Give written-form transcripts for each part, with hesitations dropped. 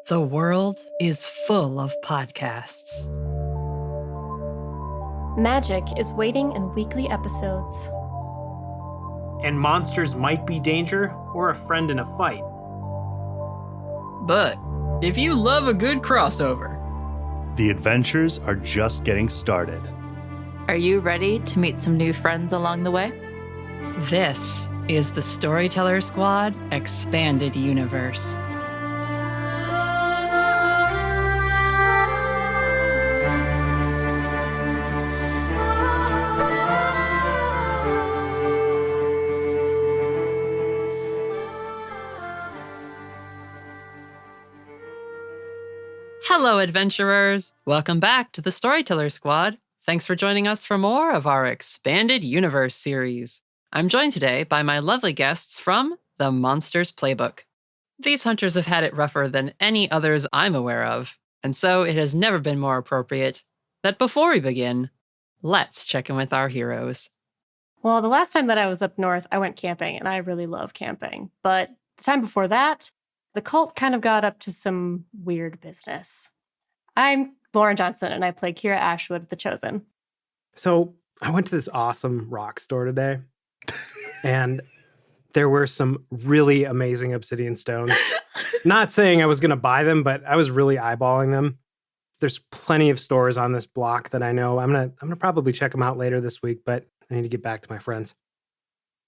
The world is full of podcasts. Magic is waiting in weekly episodes. And monsters might be danger or a friend in a fight. But if you love a good crossover, the adventures are just getting started. Are you ready to meet some new friends along the way? This is the Storyteller Squad Expanded Universe. Hello, adventurers! Welcome back to the Storyteller Squad. Thanks for joining us for more of our Expanded Universe series. I'm joined today by my lovely guests from the Monsters Playbook. These hunters have had it rougher than any others I'm aware of, and so it has never been more appropriate that before we begin, let's check in with our heroes. Well, the last time that I was up north, I went camping, and I really love camping. But the time before that, the cult kind of got up to some weird business. I'm Lauren Johnson, and I play Kira Ashwood, the Chosen. So I went to this awesome rock store today, and there were some really amazing obsidian stones. Not saying I was going to buy them, but I was really eyeballing them. There's plenty of stores on this block that I know. I'm gonna probably check them out later this week, but I need to get back to my friends.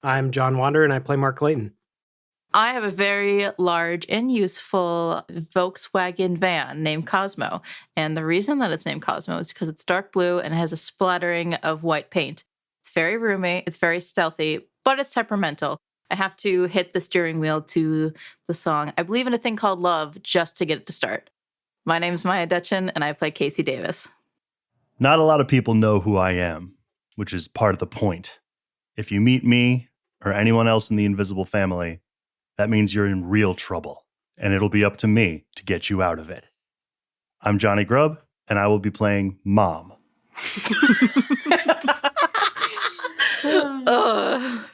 I'm John Wander, and I play Mark Clayton. I have a very large and useful Volkswagen van named Cosmo. And the reason that it's named Cosmo is because it's dark blue and has a splattering of white paint. It's very roomy, it's very stealthy, but it's temperamental. I have to hit the steering wheel to the song I Believe in a Thing Called Love just to get it to start. My name's Maya Dutchin, and I play Casey Davis. Not a lot of people know who I am, which is part of the point. If you meet me or anyone else in the Invisible family, that means you're in real trouble, and it'll be up to me to get you out of it. I'm Johnny Grubb, and I will be playing Mom.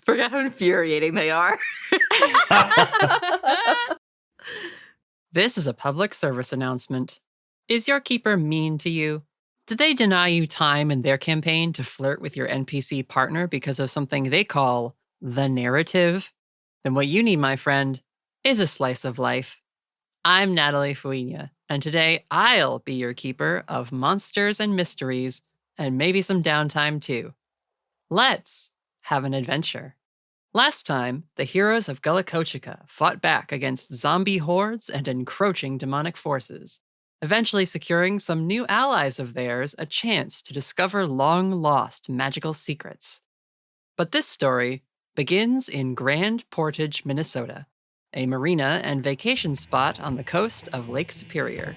Forgot how infuriating they are. This is a public service announcement. Is your keeper mean to you? Did they deny you time in their campaign to flirt with your NPC partner because of something they call the narrative? Then what you need, my friend, is a slice of life. I'm Natalie Fuina, and today I'll be your keeper of monsters and mysteries, and maybe some downtime too. Let's have an adventure. Last time, the heroes of Gullicochica fought back against zombie hordes and encroaching demonic forces, eventually securing some new allies of theirs a chance to discover long-lost magical secrets. But this story begins in Grand Portage, Minnesota, a marina and vacation spot on the coast of Lake Superior.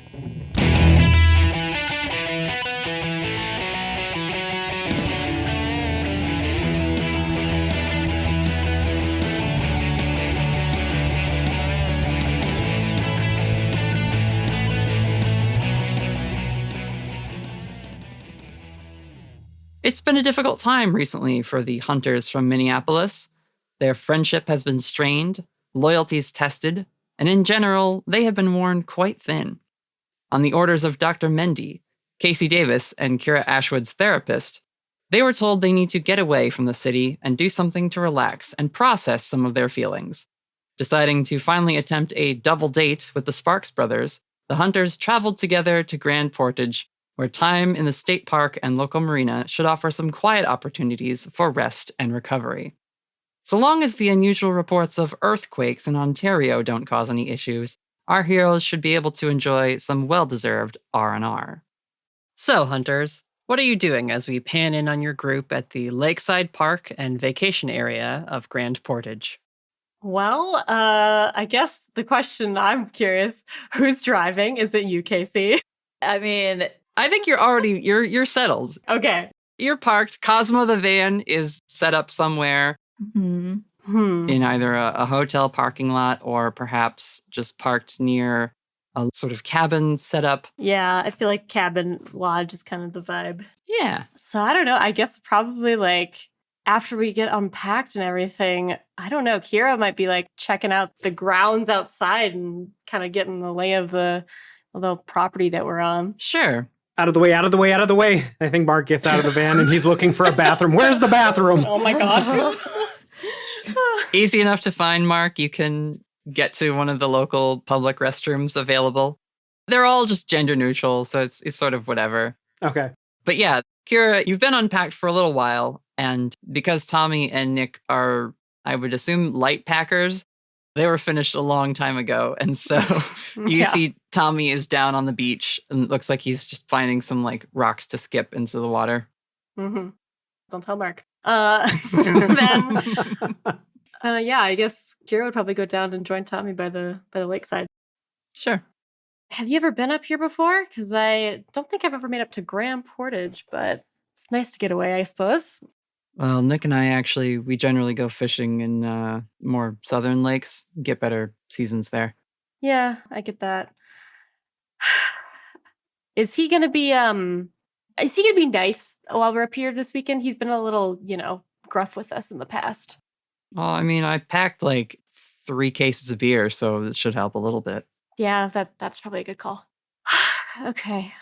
It's been a difficult time recently for the hunters from Minneapolis. Their friendship has been strained, loyalties tested, and in general, they have been worn quite thin. On the orders of Dr. Mendy, Casey Davis, and Kira Ashwood's therapist, they were told they need to get away from the city and do something to relax and process some of their feelings. Deciding to finally attempt a double date with the Sparks brothers, the hunters traveled together to Grand Portage, where time in the state park and local marina should offer some quiet opportunities for rest and recovery. So long as the unusual reports of earthquakes in Ontario don't cause any issues, our heroes should be able to enjoy some well-deserved R&R. So, hunters, what are you doing as we pan in on your group at the lakeside park and vacation area of Grand Portage? Well, I guess the question I'm curious, who's driving? Is it you, Casey? I mean, I think you're settled. Okay. You're parked. Cosmo the van is set up somewhere in either a hotel parking lot or perhaps just parked near a sort of cabin setup. Yeah, I feel like cabin lodge is kind of the vibe. Yeah. So I don't know. I guess probably like after we get unpacked and everything, I don't know, Kira might be like checking out the grounds outside and kind of getting the lay of the property that we're on. Sure. Out of the way, out of the way, out of the way. I think Mark gets out of the van and he's looking for a bathroom. Where's the bathroom? Oh my god. Easy enough to find, Mark. You can get to one of the local public restrooms available. They're all just gender neutral, so it's sort of whatever. Okay. But yeah, Kira, you've been unpacked for a little while, and because Tommy and Nick are, I would assume, light packers, they were finished a long time ago. And so you see Tommy is down on the beach and it looks like he's just finding some like rocks to skip into the water. Mm-hmm. Don't tell Mark. Then, yeah, I guess Kira would probably go down and join Tommy by the lakeside. Sure. Have you ever been up here before? Because I don't think I've ever made up to Grand Portage, but it's nice to get away, I suppose. Well, Nick and I we generally go fishing in more southern lakes, get better seasons there. Yeah, I get that. Is he gonna be nice while we're up here this weekend? He's been a little, gruff with us in the past. Well, I mean, I packed like 3 cases of beer, so it should help a little bit. Yeah, that's probably a good call. Okay.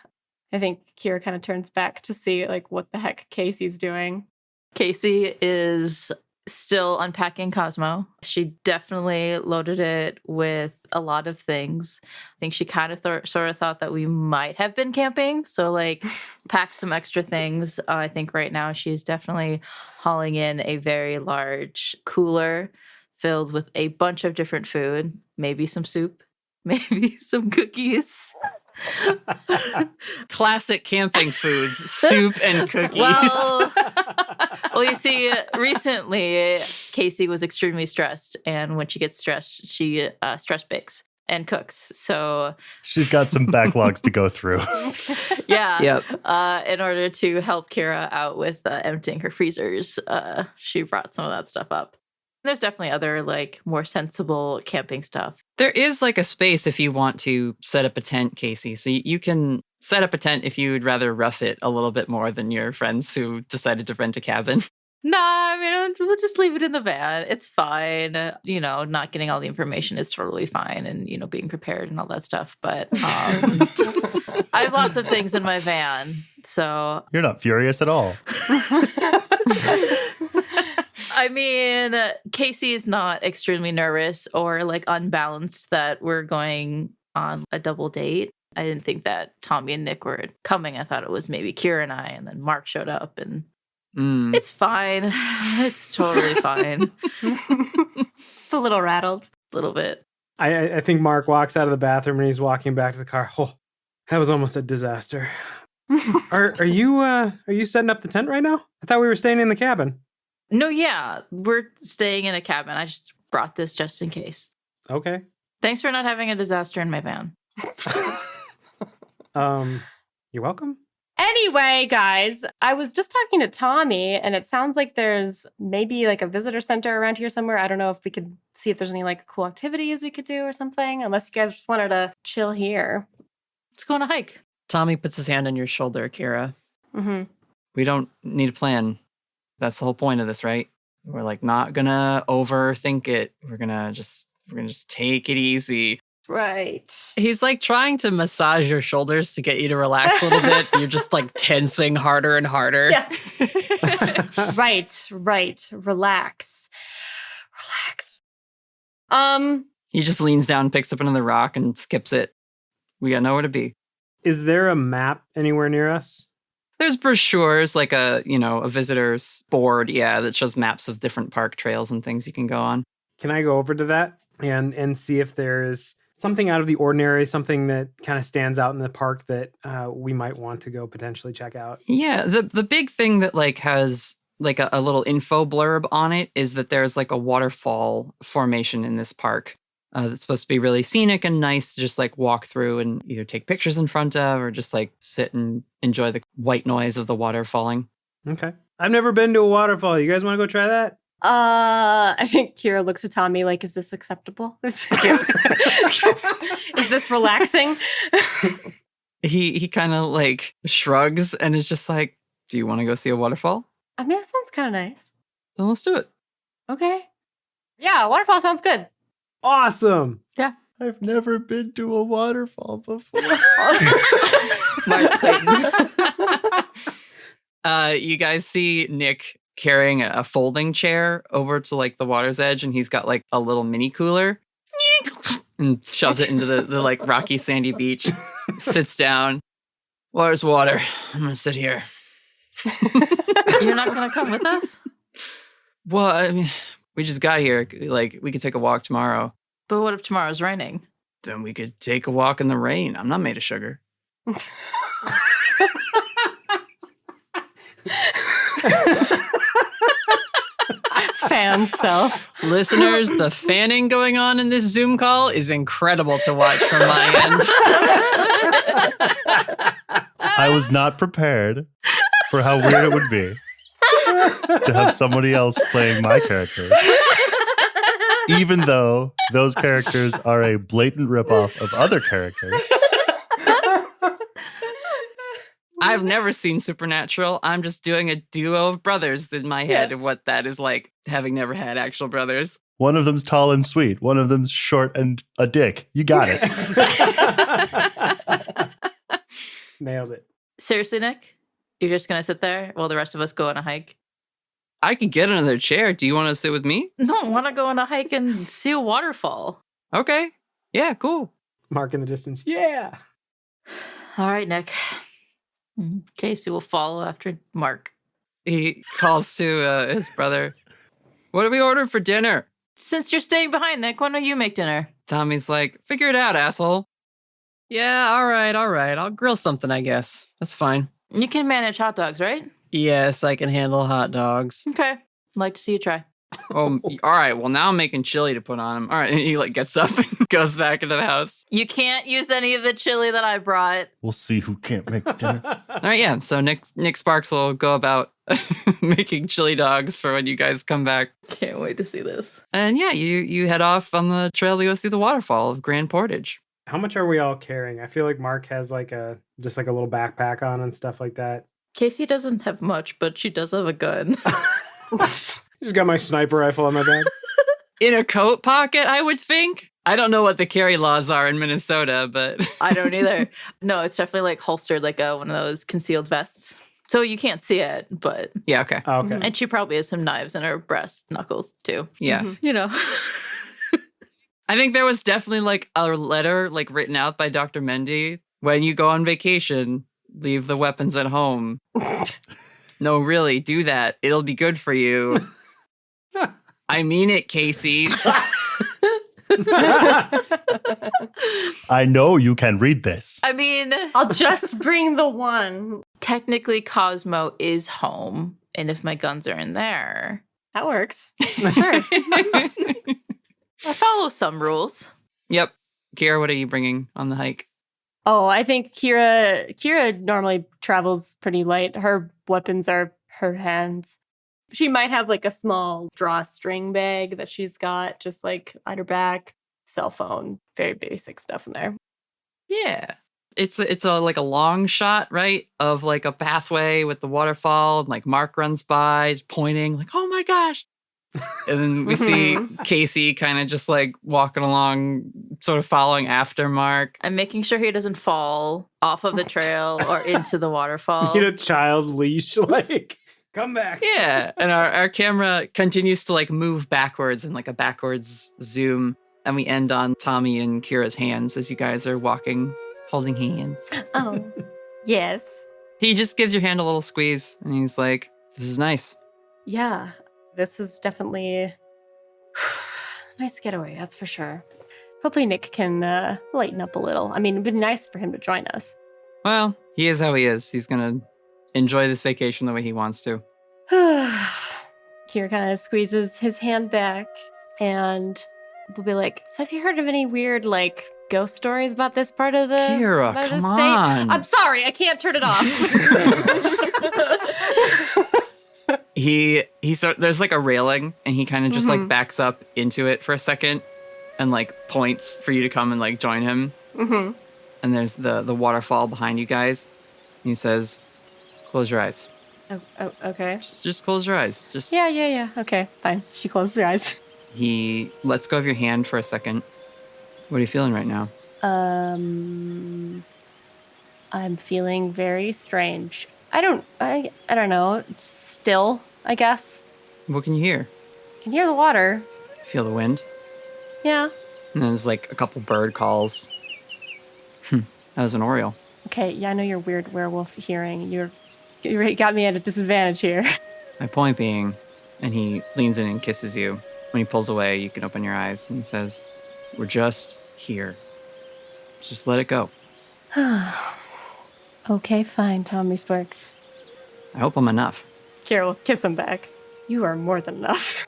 I think Kira kind of turns back to see like what the heck Casey's doing. Casey is still unpacking Cosmo. She definitely loaded it with a lot of things. I think she kind of sort of thought that we might have been camping, so like packed some extra things. I think right now she's definitely hauling in a very large cooler filled with a bunch of different food, maybe some soup, maybe some cookies. Classic camping foods, soup and cookies. Well, you see, recently Casey was extremely stressed, and when she gets stressed, she stress bakes and cooks. So she's got some backlogs to go through. Yeah. Yep. In order to help Kira out with emptying her freezers, she brought some of that stuff up. There's definitely other like more sensible camping stuff. There is like a space if you want to set up a tent, Casey. So you can set up a tent if you'd rather rough it a little bit more than your friends who decided to rent a cabin. Nah, I mean, we'll just leave it in the van. It's fine. Not getting all the information is totally fine, and, being prepared and all that stuff. But I have lots of things in my van, so. You're not furious at all. I mean, Casey is not extremely nervous or like unbalanced that we're going on a double date. I didn't think that Tommy and Nick were coming. I thought it was maybe Kira and I, and then Mark showed up, and it's fine. It's totally fine. Just a little rattled. A little bit. I think Mark walks out of the bathroom and he's walking back to the car. Oh, that was almost a disaster. Are you setting up the tent right now? I thought we were staying in the cabin. No, yeah, we're staying in a cabin. I just brought this just in case. Okay. Thanks for not having a disaster in my van. You're welcome. Anyway, guys, I was just talking to Tommy, and it sounds like there's maybe like a visitor center around here somewhere. I don't know if we could see if there's any like cool activities we could do or something, unless you guys just wanted to chill here. Let's go on a hike. Tommy puts his hand on your shoulder, Kira. Mm-hmm. We don't need a plan. That's the whole point of this, right? We're like not gonna overthink it. We're gonna just take it easy. Right. He's like trying to massage your shoulders to get you to relax a little bit. You're just like tensing harder and harder. Yeah. Right. Relax. He just leans down, picks up another rock, and skips it. We got nowhere to be. Is there a map anywhere near us? There's brochures, like a visitor's board, that shows maps of different park trails and things you can go on. Can I go over to that and see if there's something out of the ordinary, something that kind of stands out in the park that we might want to go potentially check out? Yeah, the big thing that like has like a little info blurb on it is that there's like a waterfall formation in this park. That's supposed to be really scenic and nice to just like walk through and either take pictures in front of or just like sit and enjoy the white noise of the water falling. Okay. I've never been to a waterfall. You guys want to go try that? I think Kira looks at Tommy like, is this acceptable? Is this relaxing? He kind of like shrugs and is just like, do you want to go see a waterfall? I mean, that sounds kind of nice. Then let's do it. Okay. Yeah, waterfall sounds good. Awesome. I've never been to a waterfall before. Mark Clayton. You guys see Nick carrying a folding chair over to like the water's edge, and he's got like a little mini cooler and shoves it into the like rocky sandy beach. Sits down. Water's water. I'm gonna sit here. You're not going to come with us? Well, I mean, we just got here. Like, we could take a walk tomorrow. But what if tomorrow's raining? Then we could take a walk in the rain. I'm not made of sugar. Fan self. Listeners, the fanning going on in this Zoom call is incredible to watch from my end. I was not prepared for how weird it would be to have somebody else playing my characters. Even though those characters are a blatant ripoff of other characters. I've never seen Supernatural. I'm just doing a duo of brothers in my head of Yes. what that is like, having never had actual brothers. One of them's tall and sweet. One of them's short and a dick. You got it. Nailed it. Seriously, Nick? You're just going to sit there while the rest of us go on a hike? I could get another chair. Do you want to sit with me? No, I want to go on a hike and see a waterfall. Okay. Yeah, cool. Mark in the distance. Yeah. All right, Nick. Casey will follow after Mark. He calls to his brother. What do we order for dinner? Since you're staying behind, Nick, why don't you make dinner? Tommy's like, figure it out, asshole. Yeah, all right. I'll grill something, I guess. That's fine. You can manage hot dogs, right? Yes, I can handle hot dogs. Okay. I'd like to see you try. Oh, all right. Well, now I'm making chili to put on him. All right. And he like gets up and goes back into the house. You can't use any of the chili that I brought. We'll see who can't make dinner. All right. Yeah. So Nick Sparks will go about making chili dogs for when you guys come back. Can't wait to see this. And yeah, you head off on the trail to go see the waterfall of Grand Portage. How much are we all carrying? I feel like Mark has like a little backpack on and stuff like that. Casey doesn't have much, but she does have a gun. Just got my sniper rifle on my back. In a coat pocket, I would think. I don't know what the carry laws are in Minnesota, but I don't either. No, it's definitely like holstered like one of those concealed vests. So you can't see it, but... yeah, okay. Oh, okay. And she probably has some knives in her breast knuckles, too. Yeah. Mhm. You know. I think there was definitely like a letter like written out by Dr. Mendy. When you go on vacation, leave the weapons at home. No, really, do that. It'll be good for you. I mean it, Casey. I know you can read this. I mean, I'll just bring the one. technically Cosmo is home. And if my guns are in there, That works. sure. I follow some rules. Yep. Kira, what are you bringing on the hike? Oh, I think Kira normally travels pretty light. Her weapons are her hands. She might have like a small drawstring bag that she's got just like on her back, cell phone, very basic stuff in there. Yeah. It's a like a long shot, right? Of like a pathway with the waterfall and like Mark runs by pointing like, "Oh my gosh." And then we see Casey kind of just like walking along, sort of following after Mark. I'm making sure he doesn't fall off of the trail or into the waterfall. Need a child leash, like, come back. Yeah. And our camera continues to like move backwards in like a backwards zoom. And we end on Tommy and Kira's hands as you guys are walking, holding hands. Oh, yes. He just gives your hand a little squeeze and he's like, "This is nice." Yeah, this is definitely nice getaway, that's for sure. Hopefully Nick can lighten up a little. I mean, it'd be nice for him to join us. Well, he is how he is. He's going to enjoy this vacation the way he wants to. Kira kind of squeezes his hand back and will be like, "So have you heard of any weird, like, ghost stories about this part of the, Kira, part of the come state?" on. I'm sorry, I can't turn it off. There's like a railing and he kind of just like backs up into it for a second and like points for you to come and like join him. Mm-hmm. And there's the waterfall behind you guys. And he says, "Close your eyes." Oh, okay. Just close your eyes. Just Yeah. Okay, fine. She closes her eyes. He lets go of your hand for a second. What are you feeling right now? I'm feeling very strange. I don't know. Still, I guess. What can you hear? I can hear the water. Feel the wind? Yeah. And there's like a couple bird calls. That was an oriole. Okay, yeah, I know you're weird werewolf hearing. You got me at a disadvantage here. My point being, and he leans in and kisses you. When he pulls away, you can open your eyes, and he says, "We're just here. Just let it go." Okay, fine, Tommy Sparks. I hope I'm enough. Carol, kiss him back. You are more than enough.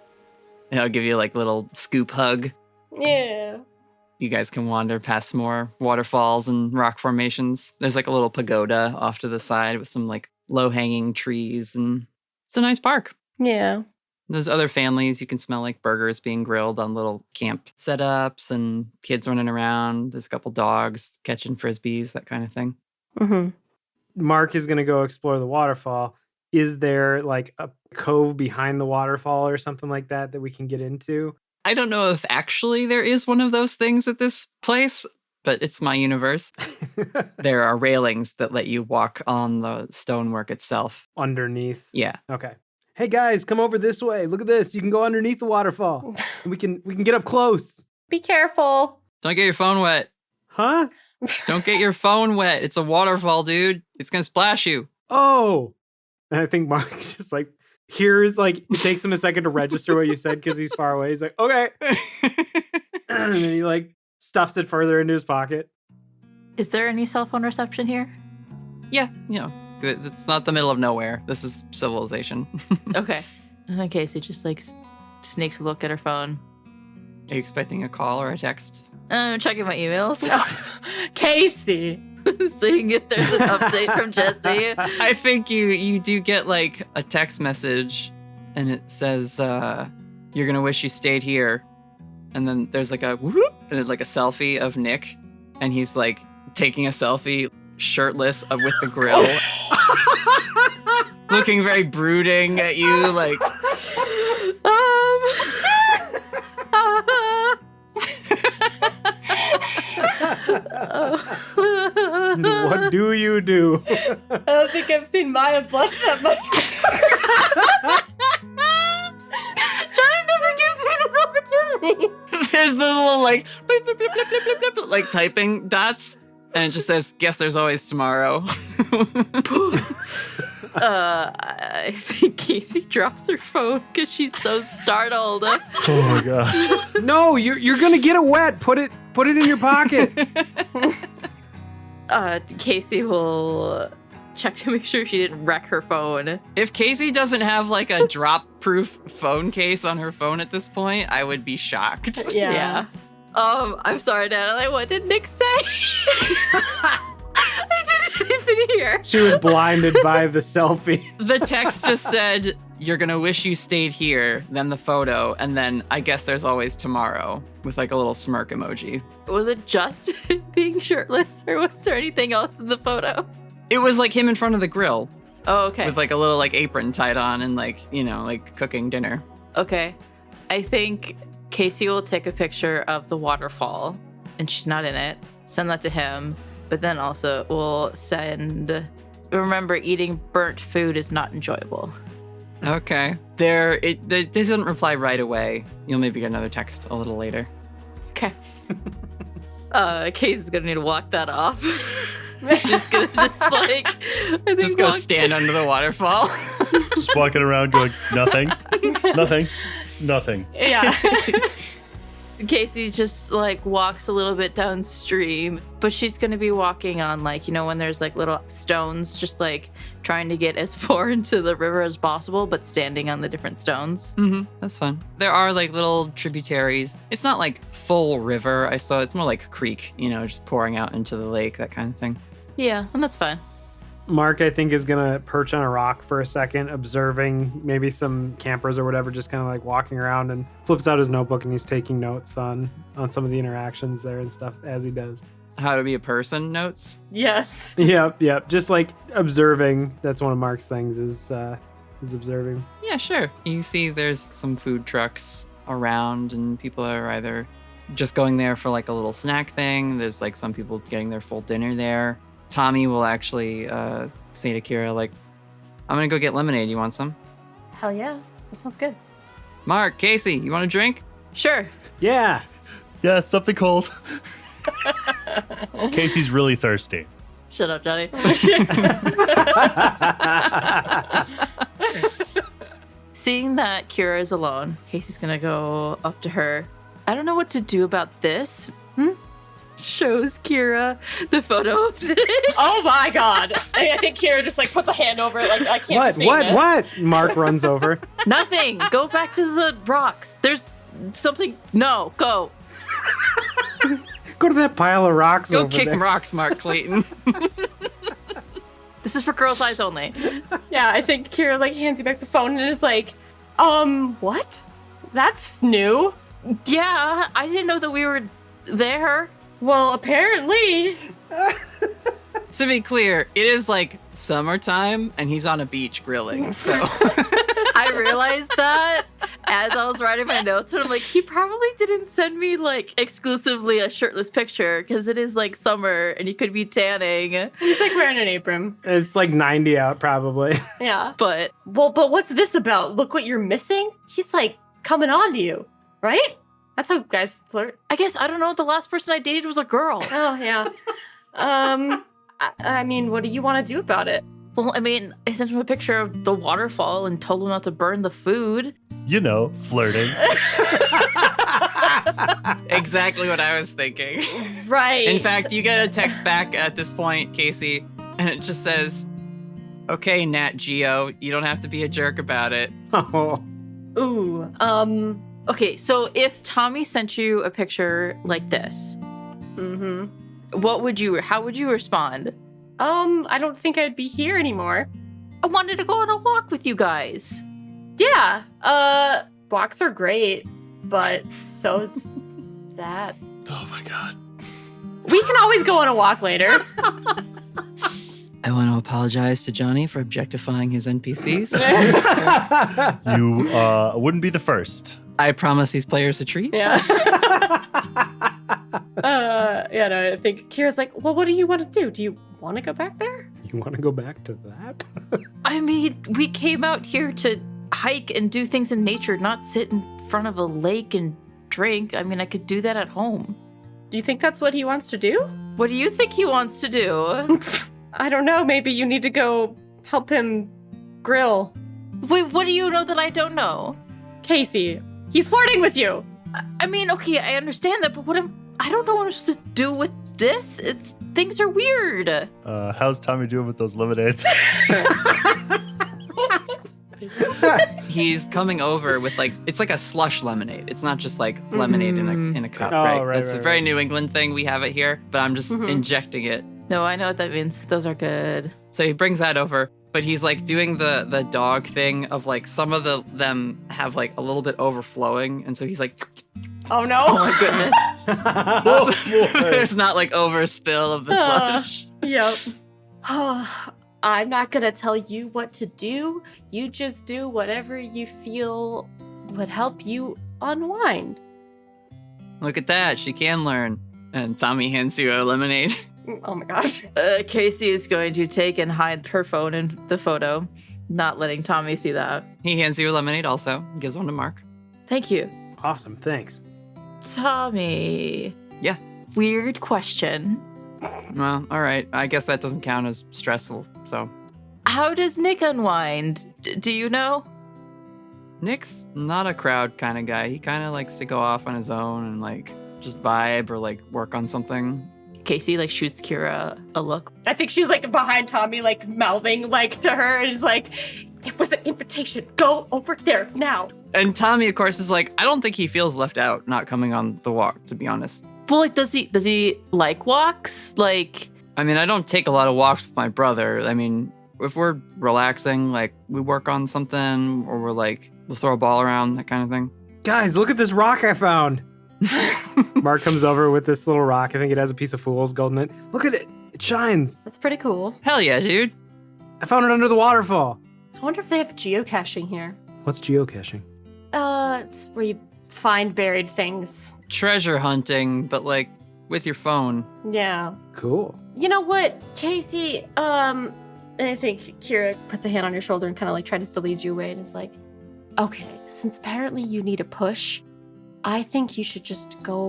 And I'll give you like little scoop hug. Yeah. You guys can wander past more waterfalls and rock formations. There's like a little pagoda off to the side with some like low-hanging trees, and it's a nice park. Yeah. There's other families. You can smell like burgers being grilled on little camp setups and kids running around. There's a couple dogs catching frisbees, that kind of thing. Mm-hmm. Mark is going to go explore the waterfall. Is there like a cove behind the waterfall or something like that that we can get into? I don't know if actually there is one of those things at this place, but it's my universe. There are railings that let you walk on the stonework itself. Underneath? Yeah. Okay. Hey guys, come over this way. Look at this. You can go underneath the waterfall. We can get up close. Be careful. Don't get your phone wet. Huh? Don't get your phone wet. It's a waterfall, dude. It's going to splash you. Oh. And I think Mark just like hears, like, it takes him a second to register what you said because he's far away. He's like, okay. And then he like stuffs it further into his pocket. Is there any cell phone reception here? Yeah, it's not the middle of nowhere. This is civilization. Okay. And then Casey just like sneaks a look at her phone. Are you expecting a call or a text? I'm checking my emails. Casey. Seeing if there's an update from Jesse. I think you do get like a text message and it says, you're going to wish you stayed here. And then there's like a whoop and like a selfie of Nick. And he's like taking a selfie shirtless with the grill. Looking very brooding at you like... What do you do? I don't think I've seen Maya blush that much before. Johnny never gives me this opportunity. There's the little like... blip, blip, blip, blip, blip, blip, blip, like typing dots. And it just says, guess there's always tomorrow. I think Casey drops her phone because she's so startled. Oh my gosh. No, you're gonna get it wet. Put it in your pocket. Casey will check to make sure she didn't wreck her phone. If Casey doesn't have like a drop-proof phone case on her phone at this point, I would be shocked. Yeah. I'm sorry, Natalie. What did Nick say? I didn't even hear. She was blinded by the selfie. The text just said, you're going to wish you stayed here, then the photo, and then I guess there's always tomorrow with like a little smirk emoji. Was it just being shirtless or was there anything else in the photo? It was like him in front of the grill Oh, okay. with like a little like apron tied on and like, like cooking dinner. Okay. I think Casey will take a picture of the waterfall and she's not in it. Send that to him. But then also we'll send, remember, eating burnt food is not enjoyable. Okay. It doesn't reply right away. You'll maybe get another text a little later. Okay. Casey's gonna need to walk that off. Just gonna Just go stand under the waterfall. Just walking around going, nothing. Yeah. Casey just like walks a little bit downstream, but she's gonna be walking on like, when there's like little stones, just like trying to get as far into the river as possible, but standing on the different stones. Mm-hmm. That's fun. There are like little tributaries. It's not like full river. I saw it's more like a creek, just pouring out into the lake, that kind of thing. Yeah, and that's fine. Mark, I think, is going to perch on a rock for a second, observing maybe some campers or whatever, just kind of like walking around, and flips out his notebook and he's taking notes on some of the interactions there and stuff as he does. how to be a person notes. Yes. Yep. Just like observing. That's one of Mark's things is observing. Yeah, sure. You see there's some food trucks around and people are either just going there for like a little snack thing. There's like some people getting their full dinner there. Tommy will actually say to Kira, like, I'm going to go get lemonade. You want some? Hell yeah. That sounds good. Mark, Casey, you want a drink? Sure. Yeah. Yeah, something cold. Casey's really thirsty. Shut up, Johnny. Seeing that Kira is alone, Casey's gonna go up to her. I don't know what to do about this. Shows Kira the photo of it. Oh my god. I think Kira just like puts a hand over it like I can't see this. What? Mark runs over. Nothing. Go back to the rocks. There's something. No, go. Go to that pile of rocks Go over kick there. rocks, Mark Clayton. This is for girls' eyes only. Yeah, I think Kira like hands you back the phone and is like, what? That's new. Yeah, I didn't know that we were there. Well, apparently. To be clear, it is like summertime and he's on a beach grilling. So I realized that as I was writing my notes, and I'm like, he probably didn't send me like exclusively a shirtless picture because it is like summer and you could be tanning. He's like wearing an apron. It's like 90 out probably. Yeah. But Well, but what's this about? Look what you're missing? He's like coming on to you, right? That's how guys flirt. I guess I don't know. The last person I dated was a girl. Oh, yeah. I mean, what do you want to do about it? Well, I mean, I sent him a picture of the waterfall and told him not to burn the food. You know, flirting. exactly what I was thinking. Right. In fact, you get a text back at this point, Casey, and it just says, okay, Nat Geo, you don't have to be a jerk about it. Oh. Ooh, Okay, so if Tommy sent you a picture like this, how would you respond? I don't think I'd be here anymore. I wanted to go on a walk with you guys. Yeah, walks are great, but so's that. Oh my god. We can always go on a walk later. I want to apologize to Johnny for objectifying his NPCs. You wouldn't be the first. I promise these players a treat. Yeah. Yeah, no, I think Kira's like, well, what do you want to do? Do you want to go back there? You want to go back to that? I mean, we came out here to hike and do things in nature, not sit in front of a lake and drink. I mean, I could do that at home. Do you think that's what he wants to do? What do you think he wants to do? I don't know. Maybe you need to go help him grill. Wait, what do you know that I don't know? Casey, he's flirting with you. I mean, okay, I understand that, but I don't know what I'm supposed to do with this. Things are weird. How's Tommy doing with those lemonades? He's coming over with like, it's like a slush lemonade. It's not just like lemonade in a cup, Oh, right? right, That's right, a very right. New England thing. We have it here, but I'm just injecting it. No, I know what that means. Those are good. So he brings that over, but he's like doing the dog thing of like some of them have like a little bit overflowing, and so he's like, Oh no. Oh my goodness. there's not like overspill of the slush. Yep. I'm not gonna tell you what to do. You just do whatever you feel would help you unwind. Look at that, she can learn. And Tommy hands you a lemonade. Oh my gosh. Casey is going to take and hide her phone in the photo, not letting Tommy see that. He hands you a lemonade also, gives one to Mark. Thank you. Awesome, thanks. Tommy. Yeah. Weird question. Well, all right. I guess that doesn't count as stressful, so. How does Nick unwind? Do you know? Nick's not a crowd kind of guy. He kind of likes to go off on his own and like just vibe or like work on something. Casey like shoots Kira a look. I think she's like behind Tommy, like mouthing like to her, and is like, "It was an invitation. Go over there now." And Tommy, of course, is like, I don't think he feels left out not coming on the walk, to be honest. Well, like, does he like walks? Like, I mean, I don't take a lot of walks with my brother. I mean, if we're relaxing, like we work on something or we'll throw a ball around, that kind of thing. Guys, look at this rock I found. Mark comes over with this little rock. I think it has a piece of fool's gold in it. Look at it. It shines. That's pretty cool. Hell yeah, dude. I found it under the waterfall. I wonder if they have geocaching here. What's geocaching? It's where you find buried things. Treasure hunting, but like with your phone. Yeah. Cool. You know what, Casey? I think Kira puts a hand on your shoulder and kind of like tries to lead you away and is like, okay, since apparently you need a push, I think you should just go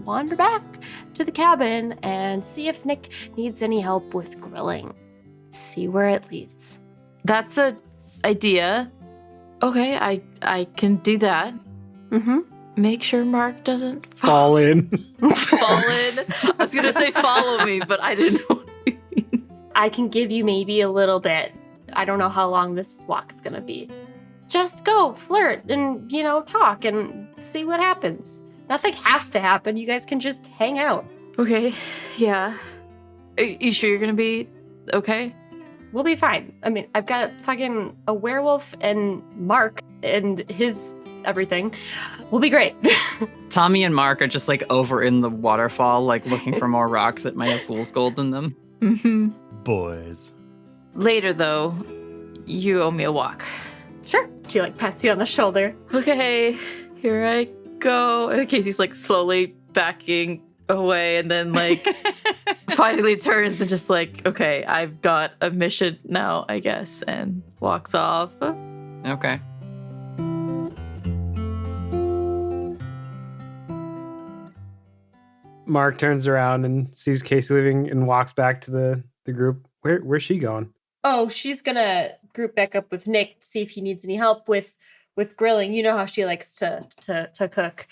wander back to the cabin and see if Nick needs any help with grilling. See where it leads. That's a idea. Okay, I can do that. Mm-hmm. Make sure Mark doesn't Fall in. fall in. I was gonna say follow me, but I didn't know what you mean. I can give you maybe a little bit. I don't know how long this walk is gonna be. Just go flirt and, talk and see what happens. Nothing has to happen. You guys can just hang out. Okay, yeah. Are you sure you're gonna be okay? We'll be fine. I mean, I've got fucking a werewolf and Mark and his everything. We'll be great. Tommy and Mark are just like over in the waterfall, like looking for more rocks that might have fool's gold in them. Mm-hmm. Boys. Later, though, you owe me a walk. Sure. She like pats you on the shoulder. Okay, here I go. And Casey's like slowly backing away and then like finally turns and just like, okay, I've got a mission now, I guess, and walks off. Okay. Mark turns around and sees Casey leaving and walks back to the group. Where's she going? Oh, she's gonna group back up with Nick to see if he needs any help with grilling. You know how she likes to cook.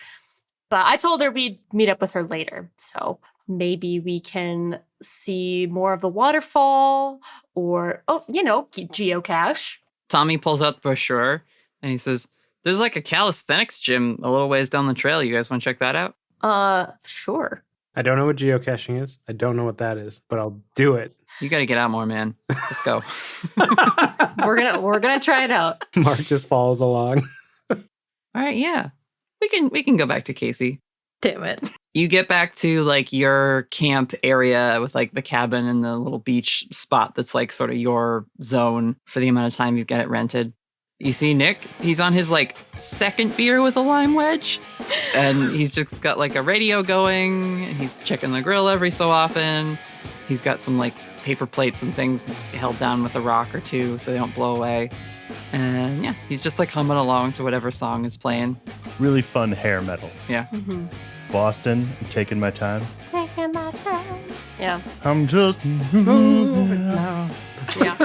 But I told her we'd meet up with her later. So maybe we can see more of the waterfall or, geocache. Tommy pulls out the brochure and he says, there's like a calisthenics gym a little ways down the trail. You guys want to check that out? Sure. I don't know what geocaching is. I don't know what that is, but I'll do it. You got to get out more, man. Let's go. We're gonna try it out. Mark just follows along. All right, yeah. We can go back to Casey. Damn it. You get back to like your camp area with like the cabin and the little beach spot that's like sort of your zone for the amount of time you've got it rented. You see Nick, he's on his like second beer with a lime wedge, and he's just got like a radio going, and he's checking the grill every so often. He's got some like paper plates and things held down with a rock or two so they don't blow away. And yeah, he's just like humming along to whatever song is playing. Really fun hair metal. Yeah. Mm-hmm. Boston, I'm taking my time. Taking my time. Yeah. I'm just moving now. Yeah.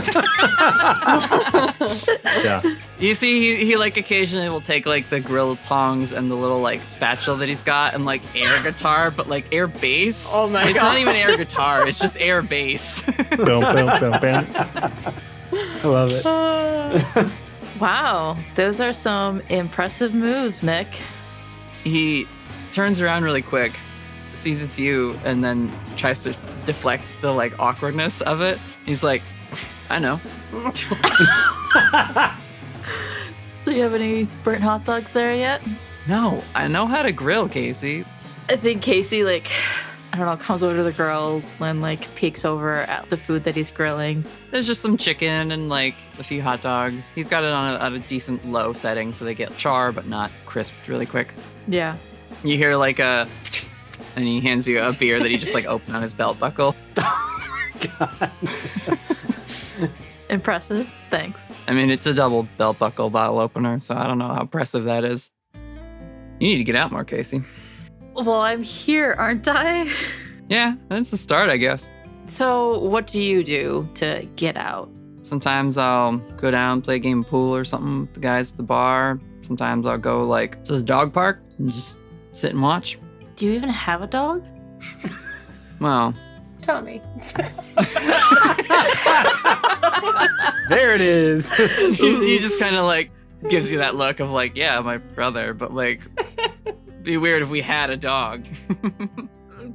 Yeah. You see, he like occasionally will take like the grill tongs and the little like spatula that he's got and like air guitar, but like air bass. Oh my It's God. not even air guitar, it's just air bass. Boom, boom, boom, boom. I love it. Wow, those are some impressive moves, Nick. He turns around really quick, sees it's you, and then tries to deflect the like awkwardness of it. He's like, I know. So you have any burnt hot dogs there yet? No, I know how to grill, Casey. I think Casey, like, I don't know, comes over to the grill and, like, peeks over at the food that he's grilling. There's just some chicken and like a few hot dogs. He's got it on a decent low setting so they get char but not crisped really quick. Yeah. You hear like a, and he hands you a beer that he just like opened on his belt buckle. God. Impressive. Thanks. I mean, it's a double belt buckle bottle opener, so I don't know how impressive that is. You need to get out more, Casey. Well, I'm here, aren't I? Yeah, that's the start, I guess. So what do you do to get out? Sometimes I'll go down, play a game of pool or something with the guys at the bar. Sometimes I'll go like to the dog park and just sit and watch. Do you even have a dog? Well, Tommy. There it is. he just kind of like gives you that look of like, yeah, my brother, but like, be weird if we had a dog.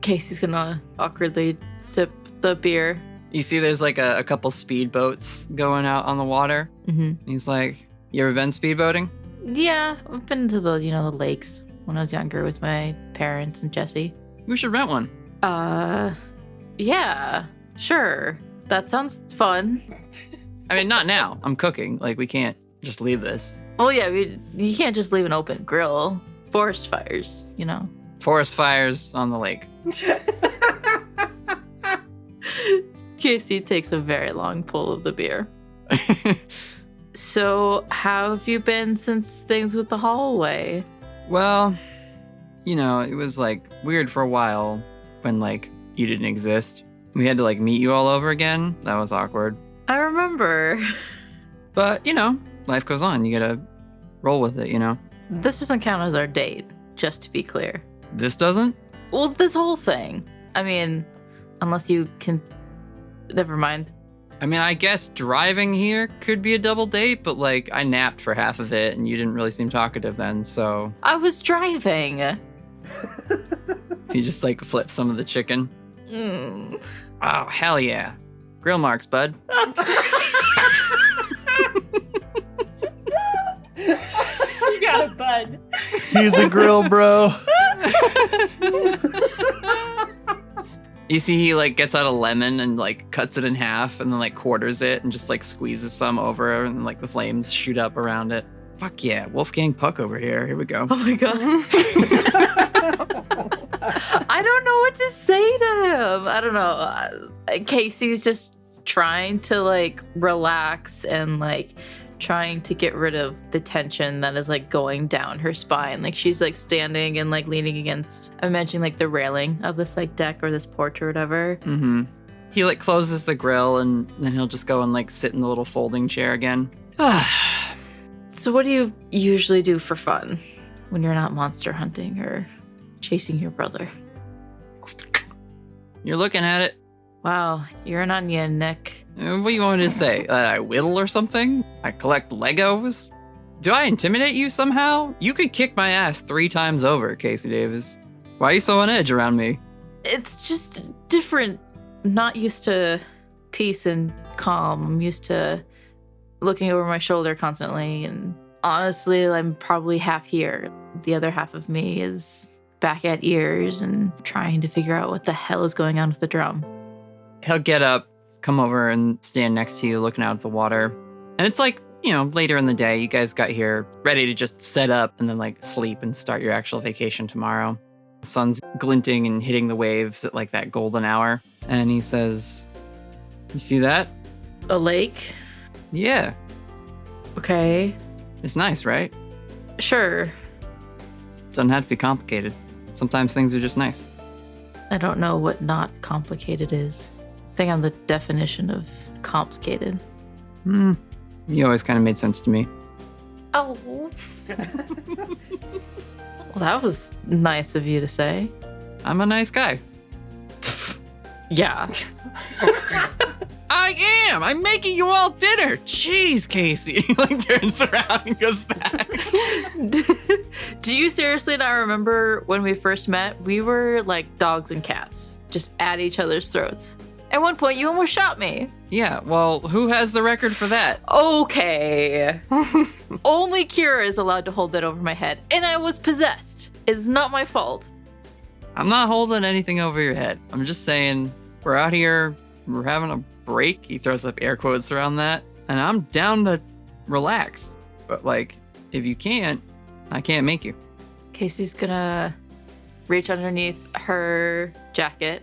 Casey's gonna awkwardly sip the beer. You see there's like a couple speedboats going out on the water. Mm-hmm. He's like, you ever been speedboating? Yeah, I've been to the, the lakes when I was younger with my parents and Jesse. We should rent one. Yeah, sure. That sounds fun. I mean, not now. I'm cooking. Like, we can't just leave this. Well, yeah, you can't just leave an open grill. Forest fires, you know. Forest fires on the lake. Casey takes a very long pull of the beer. So, how have you been since things with the hallway? Well, you know, it was like weird for a while when like you didn't exist. We had to like meet you all over again. That was awkward. I remember. But, you know, life goes on. You gotta roll with it, you know? This doesn't count as our date, just to be clear. This doesn't? Well, this whole thing. I mean, unless you can... Never mind. I mean, I guess driving here could be a double date, but like I napped for half of it and you didn't really seem talkative then, so... I was driving. He just like flipped some of the chicken. Mm. Oh, hell yeah. Grill marks, bud. You got it, bud. He's a grill, bro. You see he like gets out a lemon and like cuts it in half and then like quarters it and just like squeezes some over and like the flames shoot up around it. Fuck yeah, Wolfgang Puck over here. Here we go. Oh my god. I don't know what to say to him. I don't know. Casey's just trying to like relax and like trying to get rid of the tension that is like going down her spine. Like she's like standing and like leaning against, I'm imagining like the railing of this like deck or this porch or whatever. Mm-hmm. He like closes the grill and then he'll just go and like sit in the little folding chair again. So what do you usually do for fun when you're not monster hunting or chasing your brother? You're looking at it. Wow, you're an onion, Nick. What do you want me to say? I whittle or something? I collect Legos? Do I intimidate you somehow? You could kick my ass 3 times over, Casey Davis. Why are you so on edge around me? It's just different. I'm not used to peace and calm. I'm used to looking over my shoulder constantly. And honestly, I'm probably half here. The other half of me is back at ears and trying to figure out what the hell is going on with the drum. He'll get up, come over and stand next to you looking out at the water. And it's like, you know, later in the day, you guys got here ready to just set up and then like sleep and start your actual vacation tomorrow. The sun's glinting and hitting the waves at like that golden hour. And he says, "You see that?" A lake? Yeah. Okay. It's nice, right? Sure. Doesn't have to be complicated. Sometimes things are just nice. I don't know what not complicated is. I think I'm the definition of complicated. You always kind of made sense to me. Oh. Well, that was nice of you to say. I'm a nice guy. Yeah. I am! I'm making you all dinner! Jeez, Casey. He like turns around and goes back. Do you seriously not remember when we first met? We were like dogs and cats, just at each other's throats. At one point, you almost shot me. Yeah, well, who has the record for that? Okay. Only Kira is allowed to hold that over my head, and I was possessed. It's not my fault. I'm not holding anything over your head. I'm just saying, we're out here, we're having a break. He throws up air quotes around that. And I'm down to relax. But like, if you can't, I can't make you. Casey's gonna reach underneath her jacket,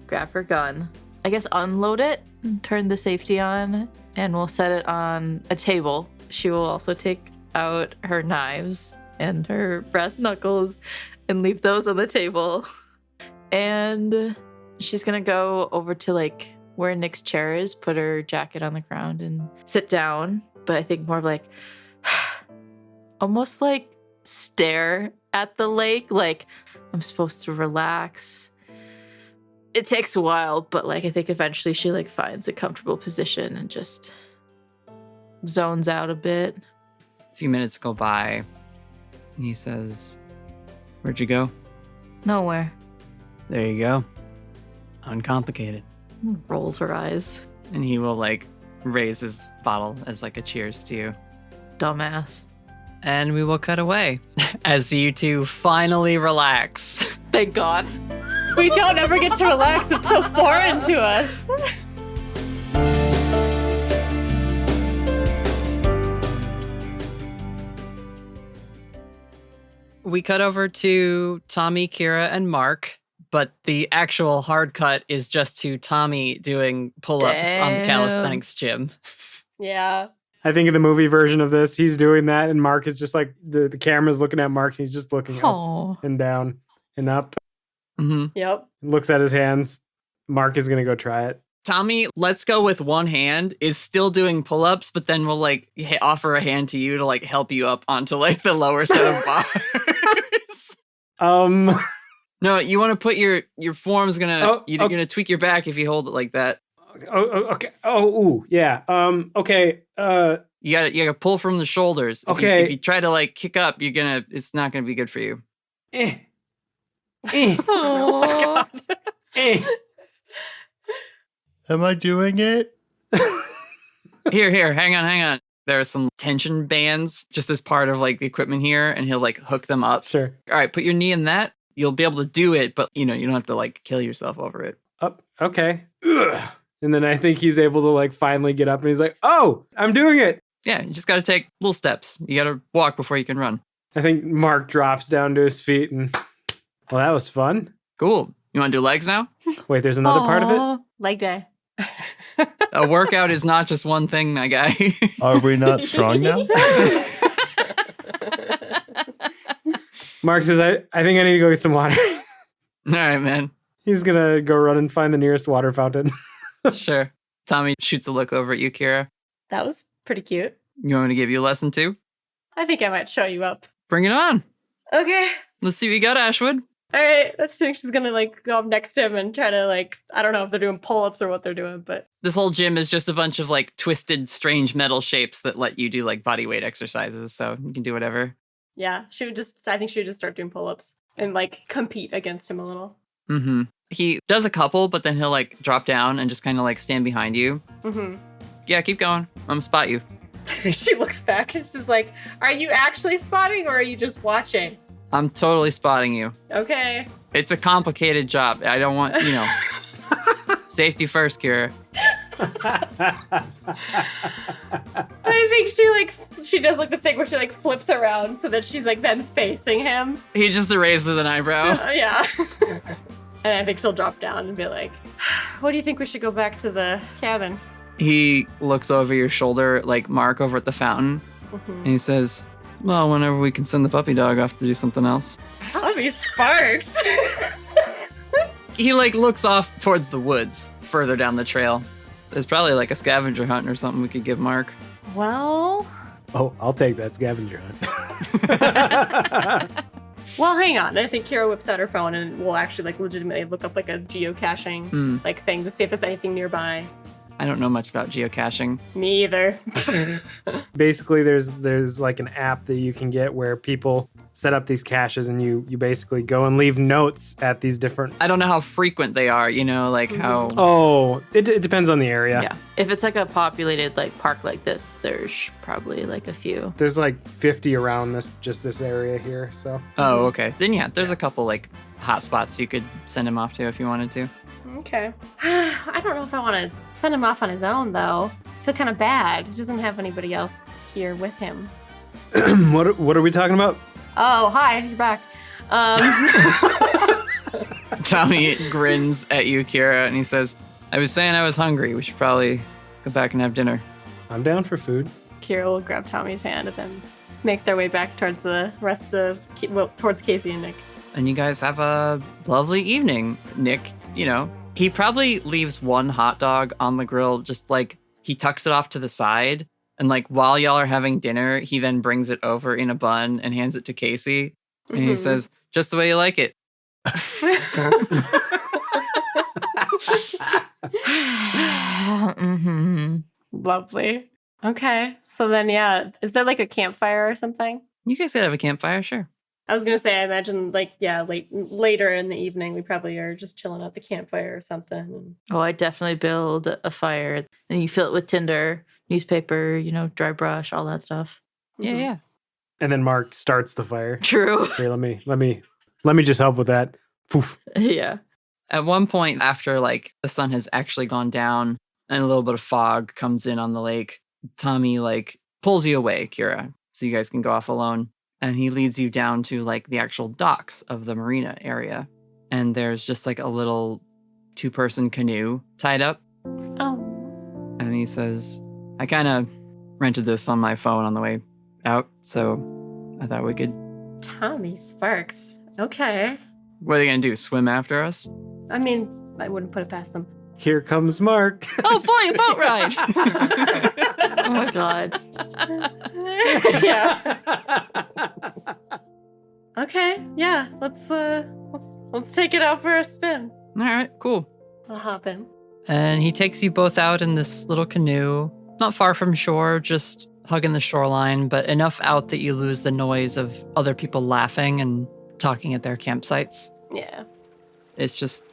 grab her gun, I guess unload it, turn the safety on, and we'll set it on a table. She will also take out her knives and her brass knuckles and leave those on the table. And she's gonna go over to like where Nick's chair is, put her jacket on the ground and sit down. But I think more of like, almost like stare at the lake. Like I'm supposed to relax. It takes a while, but like I think eventually she like finds a comfortable position and just zones out a bit. A few minutes go by and he says, "Where'd you go?" Nowhere. There you go. Uncomplicated. Rolls her eyes. And he will like raise his bottle as like a cheers to you. Dumbass. And we will cut away as you two finally relax. Thank God. We don't ever get to relax. It's so foreign to us. We cut over to Tommy, Kira, and Mark, but the actual hard cut is just to Tommy doing pull-ups on the Damn. calisthenics gym. Yeah. I think in the movie version of this, he's doing that, and Mark is just like the camera's looking at Mark, and he's just looking up Oh. and down and up. Mm-hmm. Yep. Looks at his hands. Mark is gonna go try it. Tommy, let's go with one hand, is still doing pull-ups, but then we'll like offer a hand to you to like help you up onto like the lower set of bars. No, you want to put your form's gonna you're gonna tweak your back if you hold it like that. Okay. Ooh, yeah. Okay. You gotta pull from the shoulders. If you try to like kick up, it's not gonna be good for you. Oh. Am I doing it? Here, hang on. There are some tension bands just as part of like the equipment here, and he'll like hook them up. Sure. All right, put your knee in that. You'll be able to do it, but you don't have to like kill yourself over it. Up. Okay. Ugh. And then I think he's able to like finally get up, and he's like, "Oh, I'm doing it." Yeah, you just got to take little steps. You got to walk before you can run. I think Mark drops down to his feet, and well, that was fun. Cool. You want to do legs now? Wait, there's another part of it. Aw. Leg day. A workout is not just one thing, my guy. Are we not strong now? Mark says, I think I need to go get some water. All right, man. He's gonna go run and find the nearest water fountain. Sure. Tommy shoots a look over at you, Kira. That was pretty cute. You want me to give you a lesson too? I think I might show you up. Bring it on. Okay. Let's see what you got, Ashwood. All right. I think she's gonna like go up next to him and try to like, I don't know if they're doing pull-ups or what they're doing, but This whole gym is just a bunch of like twisted, strange metal shapes that let you do like body weight exercises. So you can do whatever. yeah, I think she would just start doing pull-ups and like compete against him a little. Mm-hmm. He does a couple, but then he'll like drop down and just kind of like stand behind you. Mm-hmm. Yeah, keep going. I'm gonna spot you. She looks back and she's like, are you actually spotting or are you just watching? I'm totally spotting you. Okay. It's a complicated job. I don't want, safety first, Kira. I think she does like the thing where she like flips around so that she's like then facing him. He just erases an eyebrow. Yeah. And I think she'll drop down and be like, what do you think we should go back to the cabin? He looks over your shoulder, like Mark over at the fountain, and he says, well, whenever we can send the puppy dog off to do something else. Tommy Sparks. He like looks off towards the woods further down the trail. There's probably like a scavenger hunt or something we could give Mark. Well, I'll take that scavenger hunt. well, hang on. I think Kira whips out her phone and we'll actually like legitimately look up like a geocaching like thing to see if there's anything nearby. I don't know much about geocaching. Me either. Basically, there's like an app that you can get where people set up these caches, and you basically go and leave notes at these different. I don't know how frequent they are, like how... Oh, it depends on the area. Yeah. If it's like a populated like park like this, there's probably like a few. There's like 50 around this area here, so. Oh, okay. Then yeah, there's a couple like hot spots you could send him off to if you wanted to. Okay. I don't know if I want to send him off on his own, though. I feel kind of bad. He doesn't have anybody else here with him. What are we talking about? Oh, hi. You're back. Tommy grins at you, Kira, and he says, I was saying I was hungry. We should probably go back and have dinner. I'm down for food. Kira will grab Tommy's hand and then make their way back towards the rest of, towards Casey and Nick. And you guys have a lovely evening. Nick, he probably leaves one hot dog on the grill, just like he tucks it off to the side. And like while y'all are having dinner, he then brings it over in a bun and hands it to Casey. And he says, just the way you like it. Lovely. Okay. So then, yeah. Is there like a campfire or something? You guys could have a campfire, sure. I was going to say, I imagine like, yeah, later in the evening, we probably are just chilling at the campfire or something. Oh, I definitely build a fire. And you fill it with tinder, newspaper, dry brush, all that stuff. Yeah. And then Mark starts the fire. True. Here, let me just help with that. Poof. Yeah. At one point, after like the sun has actually gone down and a little bit of fog comes in on the lake, Tommy like pulls you away, Kira, so you guys can go off alone. And he leads you down to like the actual docks of the marina area. And there's just like a little 2-person canoe tied up. Oh. And he says, I kind of rented this on my phone on the way out, so I thought we could. Tommy Sparks. Okay. What are they going to do? Swim after us? I mean, I wouldn't put it past them. Here comes Mark. Oh, boy, a boat ride! Oh my god. Yeah. Okay. Yeah. Let's take it out for a spin. All right, cool. I'll hop in. And he takes you both out in this little canoe, not far from shore, just hugging the shoreline, but enough out that you lose the noise of other people laughing and talking at their campsites. Yeah. It's just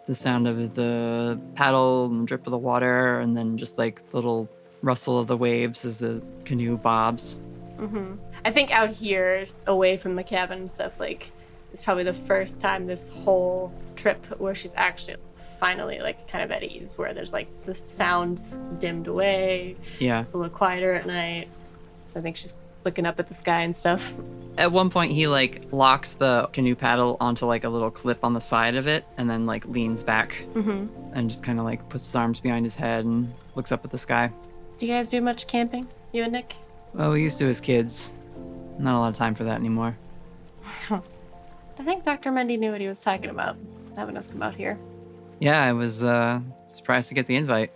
the sound of the paddle and the drip of the water, and then just like the little rustle of the waves as the canoe bobs. Mm-hmm. I think out here, away from the cabin and stuff, like, it's probably the first time this whole trip where she's actually finally like kind of at ease, where there's like the sounds dimmed away. Yeah. It's a little quieter at night. So I think she's looking up at the sky and stuff. At one point, he like locks the canoe paddle onto like a little clip on the side of it, and then like leans back and just kind of like puts his arms behind his head and looks up at the sky. Do you guys do much camping, you and Nick? Well, we used to as kids. Not a lot of time for that anymore. I think Dr. Mendy knew what he was talking about, having us come out here. Yeah, I was surprised to get the invite.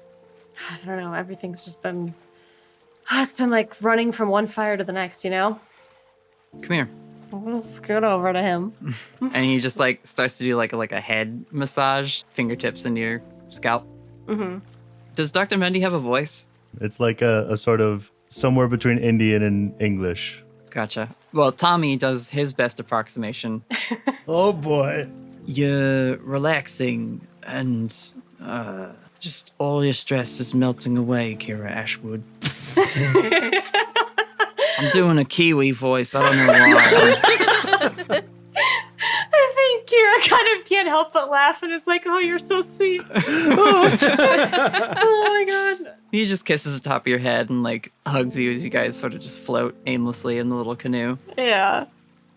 I don't know, everything's just been... It's been like running from one fire to the next, you know? Come here. We'll scoot over to him. And he just like starts to do like a head massage, fingertips into your scalp. Mm-hmm. Does Dr. Mendy have a voice? It's like a sort of somewhere between Indian and English. Gotcha. Well, Tommy does his best approximation. Oh boy. You're relaxing and just all your stress is melting away, Kira Ashwood. I'm doing a Kiwi voice. I don't know why. I think Kira kind of can't help but laugh and is like, oh, you're so sweet. Oh my god. He just kisses the top of your head and like hugs you as you guys sort of just float aimlessly in the little canoe. Yeah.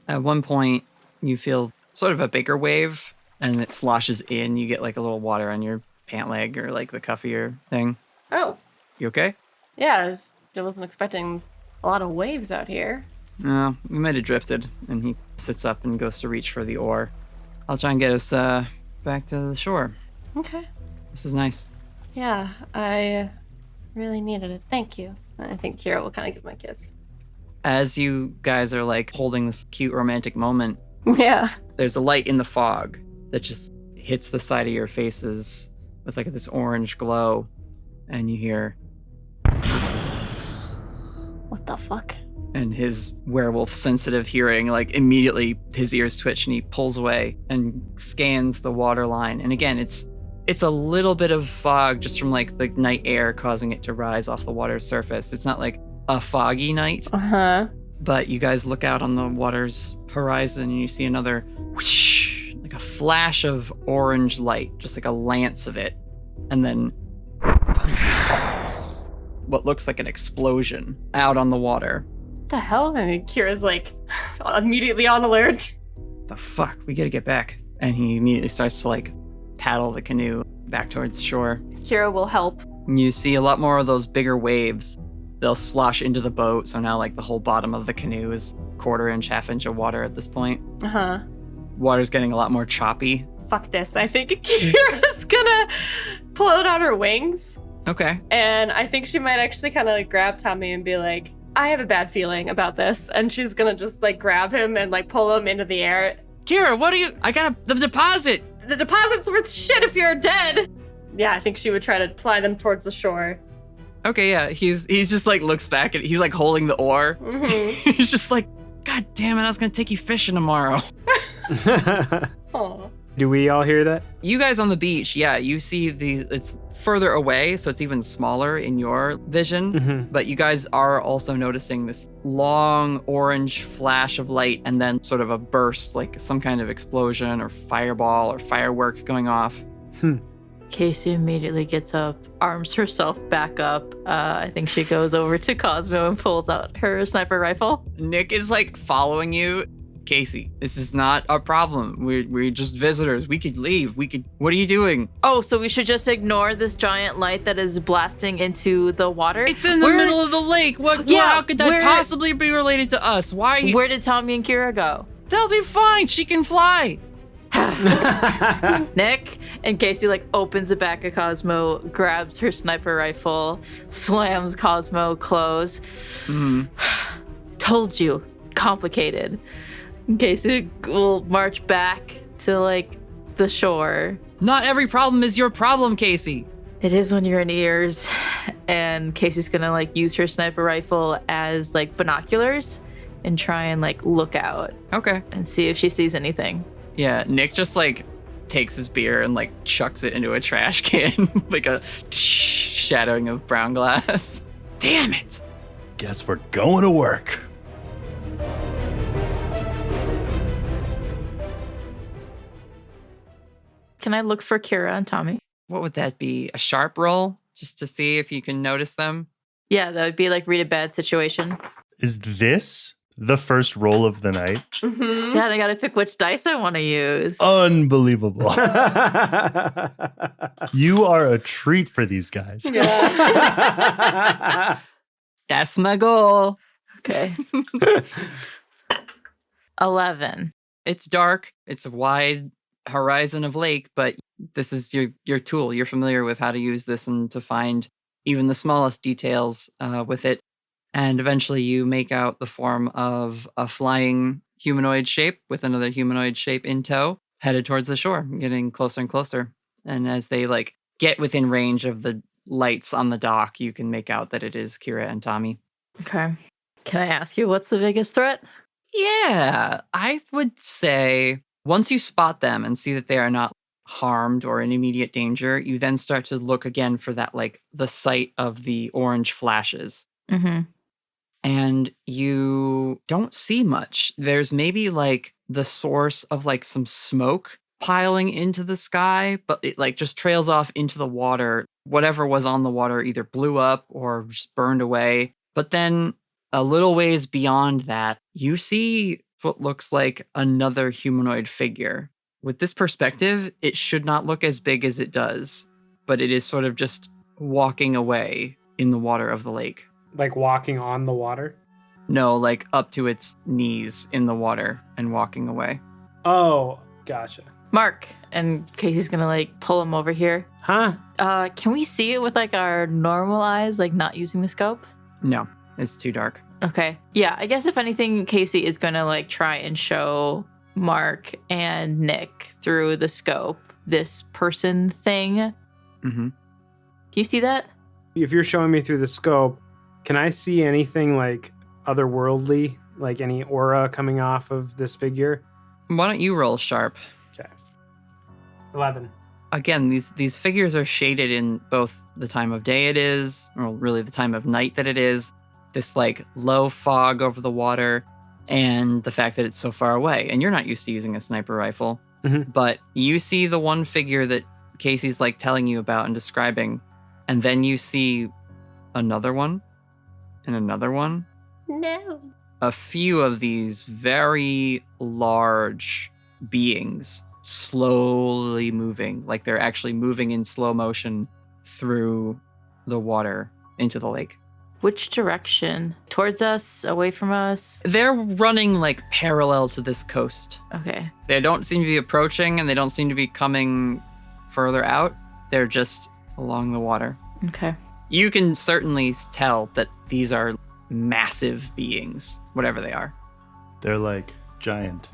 At one point, you feel sort of a bigger wave and it sloshes in. You get like a little water on your pant leg or like the cuff of your thing. Oh. You okay? Yeah, I wasn't expecting a lot of waves out here. No, we might have drifted. And he sits up and goes to reach for the oar. I'll try and get us back to the shore. Okay. This is nice. Yeah, I really needed it. Thank you. I think Kira will kind of give him a kiss. As you guys are like holding this cute romantic moment, Yeah. there's a light in the fog that just hits the side of your faces with like this orange glow. And you hear, What the fuck? and his werewolf sensitive hearing, like immediately his ears twitch and he pulls away and scans the water line. And again, it's a little bit of fog just from like the night air causing it to rise off the water's surface. It's not like a foggy night, Uh-huh. but you guys look out on the water's horizon and you see another whoosh, like a flash of orange light, just like a lance of it. And then what looks like an explosion out on the water. What the hell? And Kira's like immediately on alert. The fuck? We gotta get back. And he immediately starts to like paddle the canoe back towards shore. Kira will help. And you see a lot more of those bigger waves. They'll slosh into the boat, so now like the whole bottom of the canoe is quarter-inch, half-inch of water at this point. Uh-huh. Water's getting a lot more choppy. Fuck this. I think Kira's gonna pull out on her wings. Okay. And I think she might actually kind of like grab Tommy and be like, I have a bad feeling about this. And she's gonna just like grab him and like pull him into the air. Kira, what are you? I got the deposit! The deposit's worth shit if you're dead. Yeah, I think she would try to fly them towards the shore. Okay, yeah. He's just like looks back and he's like holding the oar. Mm-hmm. He's just like, God damn it, I was gonna take you fishing tomorrow. Aw. Do we all hear that? You guys on the beach, yeah, you see it's further away, so it's even smaller in your vision. Mm-hmm. But you guys are also noticing this long orange flash of light and then sort of a burst, like some kind of explosion or fireball or firework going off. Casey immediately gets up, arms herself back up. I think she goes over to Cosmo and pulls out her sniper rifle. Nick is like following you. Casey, this is not a problem. We're just visitors. We could leave. What are you doing? Oh, so we should just ignore this giant light that is blasting into the water? It's in the middle of the lake. How could that possibly be related to us? Why are you... Where did Tommy and Kira go? They'll be fine. She can fly. Nick and Casey like opens the back of Cosmo, grabs her sniper rifle, slams Cosmo close. Told you, complicated. Casey will march back to like the shore. Not every problem is your problem, Casey. It is when you're in ears. And Casey's gonna like use her sniper rifle as like binoculars and try and like look out. Okay. And see if she sees anything. Yeah, Nick just like takes his beer and like chucks it into a trash can, like a shadowing of brown glass. Damn it. Guess we're going to work. Can I look for Kira and Tommy? What would that be? A sharp roll? Just to see if you can notice them? Yeah, that would be like read a bad situation. Is this the first roll of the night? Mm-hmm. Yeah, and I gotta pick which dice I want to use. Unbelievable. You are a treat for these guys. That's my goal. Okay. 11. It's dark. It's a wide horizon of lake, but this is your tool. You're familiar with how to use this and to find even the smallest details with it. And eventually you make out the form of a flying humanoid shape with another humanoid shape in tow, headed towards the shore, getting closer and closer. And as they like get within range of the lights on the dock, you can make out that it is Kira and Tommy. Okay. Can I ask you what's the biggest threat? Yeah, I would say once you spot them and see that they are not harmed or in immediate danger, you then start to look again for that, like the sight of the orange flashes. Mm-hmm. And you don't see much. There's maybe like the source of like some smoke piling into the sky, but it like just trails off into the water. Whatever was on the water either blew up or just burned away. But then a little ways beyond that, you see what looks like another humanoid figure. With this perspective, it should not look as big as it does, but it is sort of just walking away in the water of the lake. Like walking on the water? No, like up to its knees in the water and walking away. Oh, gotcha. Mark, and Casey's gonna like pull him over here. Huh? Can we see it with like our normal eyes, like not using the scope? No, it's too dark. Okay. Yeah, I guess if anything, Casey is gonna like try and show Mark and Nick through the scope this person thing. Mm-hmm. Do you see that? If you're showing me through the scope, can I see anything like otherworldly, like any aura coming off of this figure? Why don't you roll sharp? Okay. 11. Again, these figures are shaded in both the time of day it is, or really the time of night that it is, this like low fog over the water, and the fact that it's so far away. And you're not used to using a sniper rifle, but you see the one figure that Casey's like telling you about and describing, and then you see another one, and another one. No. A few of these very large beings slowly moving, like they're actually moving in slow motion through the water into the lake. Which direction? Towards us? Away from us? They're running like parallel to this coast. Okay. They don't seem to be approaching and they don't seem to be coming further out. They're just along the water. Okay. You can certainly tell that these are massive beings, whatever they are. They're like giant.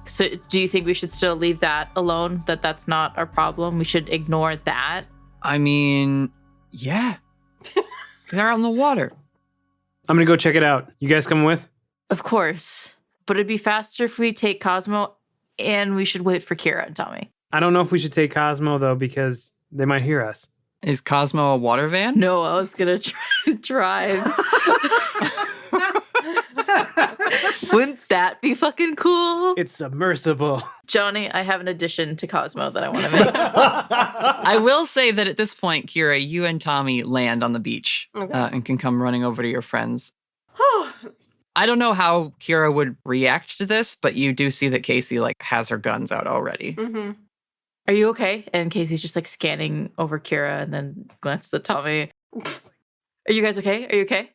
So do you think we should still leave that alone? That's not our problem? We should ignore that? I mean, yeah. They're on the water. I'm going to go check it out. You guys coming with? Of course. But it'd be faster if we take Cosmo and we should wait for Kira and Tommy. I don't know if we should take Cosmo, though, because they might hear us. Is Cosmo a water van? No, I was going to drive. Wouldn't that be fucking cool? It's submersible. Johnny, I have an addition to Cosmo that I want to make. I will say that at this point, Kira, you and Tommy land on the beach and can come running over to your friends. I don't know how Kira would react to this, but you do see that Casey has her guns out already. Mm-hmm. Are you okay? And Casey's just scanning over Kira and then glances at Tommy. Are you guys okay? Are you okay?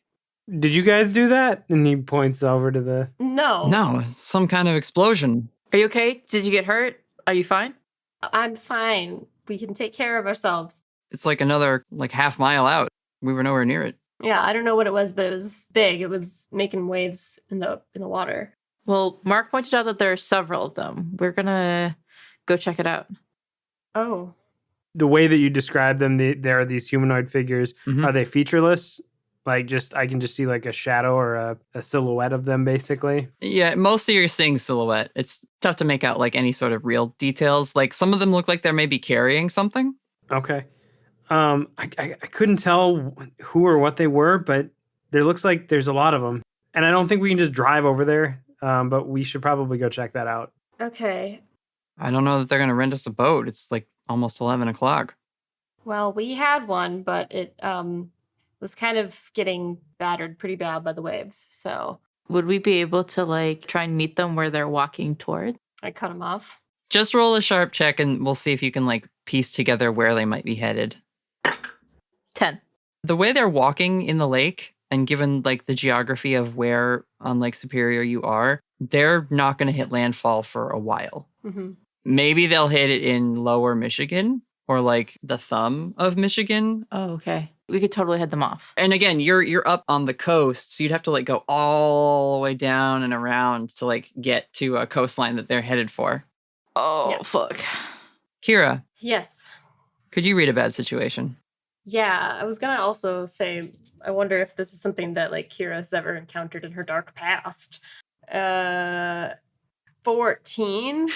Did you guys do that? And he points over to the... No. No, some kind of explosion. Are you okay? Did you get hurt? Are you fine? I'm fine. We can take care of ourselves. It's another half mile out. We were nowhere near it. Yeah, I don't know what it was, but it was big. It was making waves in the water. Well, Mark pointed out that there are several of them. We're gonna go check it out. Oh. The way that you describe them, there are these humanoid figures. Mhm. Are they featureless? I can just see a shadow or a silhouette of them, basically. Yeah, mostly you're seeing silhouette. It's tough to make out any sort of real details. Some of them look like they're maybe carrying something. Okay. I couldn't tell who or what they were, but there looks like there's a lot of them. And I don't think we can just drive over there, but we should probably go check that out. Okay. I don't know that they're going to rent us a boat. It's almost 11 o'clock. Well, we had one, but it was kind of getting battered pretty bad by the waves. So Would we be able to try and meet them where they're walking toward? I cut them off. Just roll a sharp check and we'll see if you can piece together where they might be headed. 10. The way they're walking in the lake, and given the geography of where on Lake Superior you are, they're not going to hit landfall for a while. Mm-hmm. Maybe they'll hit it in lower Michigan or the thumb of Michigan. Oh, okay. We could totally head them off. And again, you're up on the coast, so you'd have to go all the way down and around to get to a coastline that they're headed for. Oh, Yeah. fuck. Kira, Yes. could you read a bad situation? Yeah, I was going to also say, I wonder if this is something that Kira's ever encountered in her dark past. 14.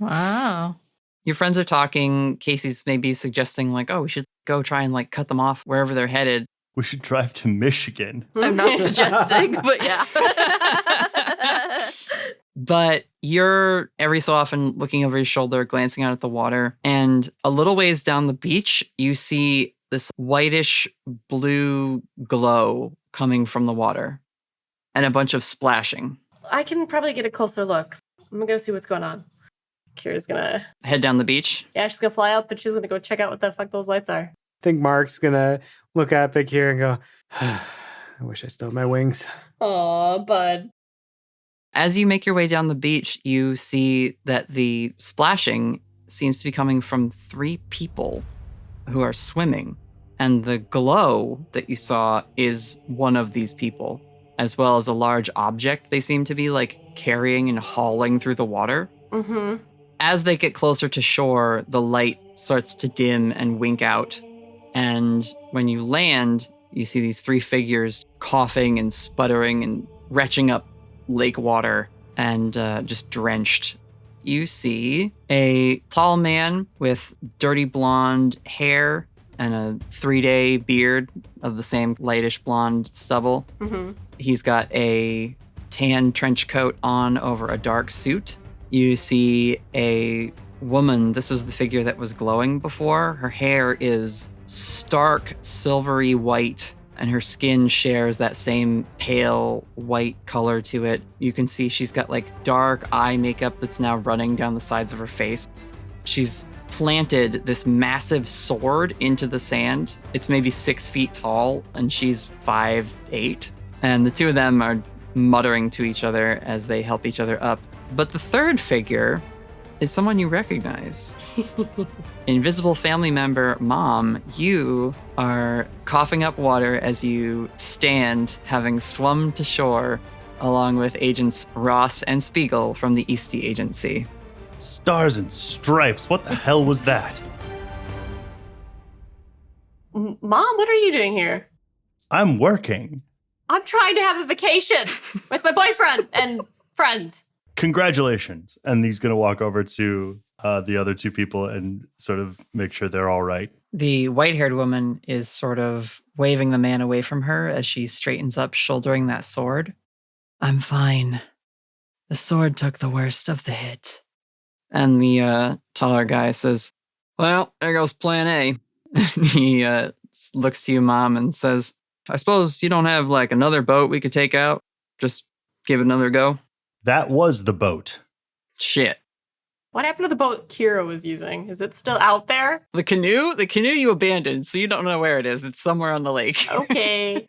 Wow. Your friends are talking. Casey's maybe suggesting oh, we should go try and cut them off wherever they're headed. We should drive to Michigan. I'm not suggesting, but yeah. But you're every so often looking over your shoulder, glancing out at the water, and a little ways down the beach, you see this whitish blue glow coming from the water and a bunch of splashing. I can probably get a closer look. I'm going to go see what's going on. Kira's going to... Head down the beach. Yeah, she's going to fly up, but she's going to go check out what the fuck those lights are. I think Mark's going to look up at Kira and go, I wish I still had my wings. Aw, bud. As you make your way down the beach, you see that the splashing seems to be coming from 3 people who are swimming. And the glow that you saw is one of these people, as well as a large object they seem to be carrying and hauling through the water. Mm-hmm. As they get closer to shore, the light starts to dim and wink out. And when you land, you see these 3 figures coughing and sputtering and retching up lake water and just drenched. You see a tall man with dirty blonde hair and a 3-day beard of the same lightish blonde stubble. Mm-hmm. He's got a tan trench coat on over a dark suit. You see a woman. This was the figure that was glowing before. Her hair is stark silvery white, and her skin shares that same pale white color to it. You can see she's got dark eye makeup that's now running down the sides of her face. She's planted this massive sword into the sand. It's maybe 6 feet tall, and she's 5'8". And the 2 of them are muttering to each other as they help each other up. But the 3rd figure is someone you recognize. Invisible family member Mom, you are coughing up water as you stand, having swum to shore, along with agents Ross and Spiegel from the Eastie Agency. Stars and stripes. What the hell was that? Mom, what are you doing here? I'm working. I'm trying to have a vacation with my boyfriend and friends. Congratulations. And he's going to walk over to the other two people and sort of make sure they're all right. The white-haired woman is sort of waving the man away from her as she straightens up, shouldering that sword. I'm fine. The sword took the worst of the hit. And the taller guy says, well, there goes plan A. He looks to you, Mom, and says, I suppose you don't have like another boat we could take out? Just give it another go? That was the boat. Shit. What happened to the boat Kira was using? Is it still out there? The canoe? The canoe you abandoned, so you don't know where it is. It's somewhere on the lake. Okay.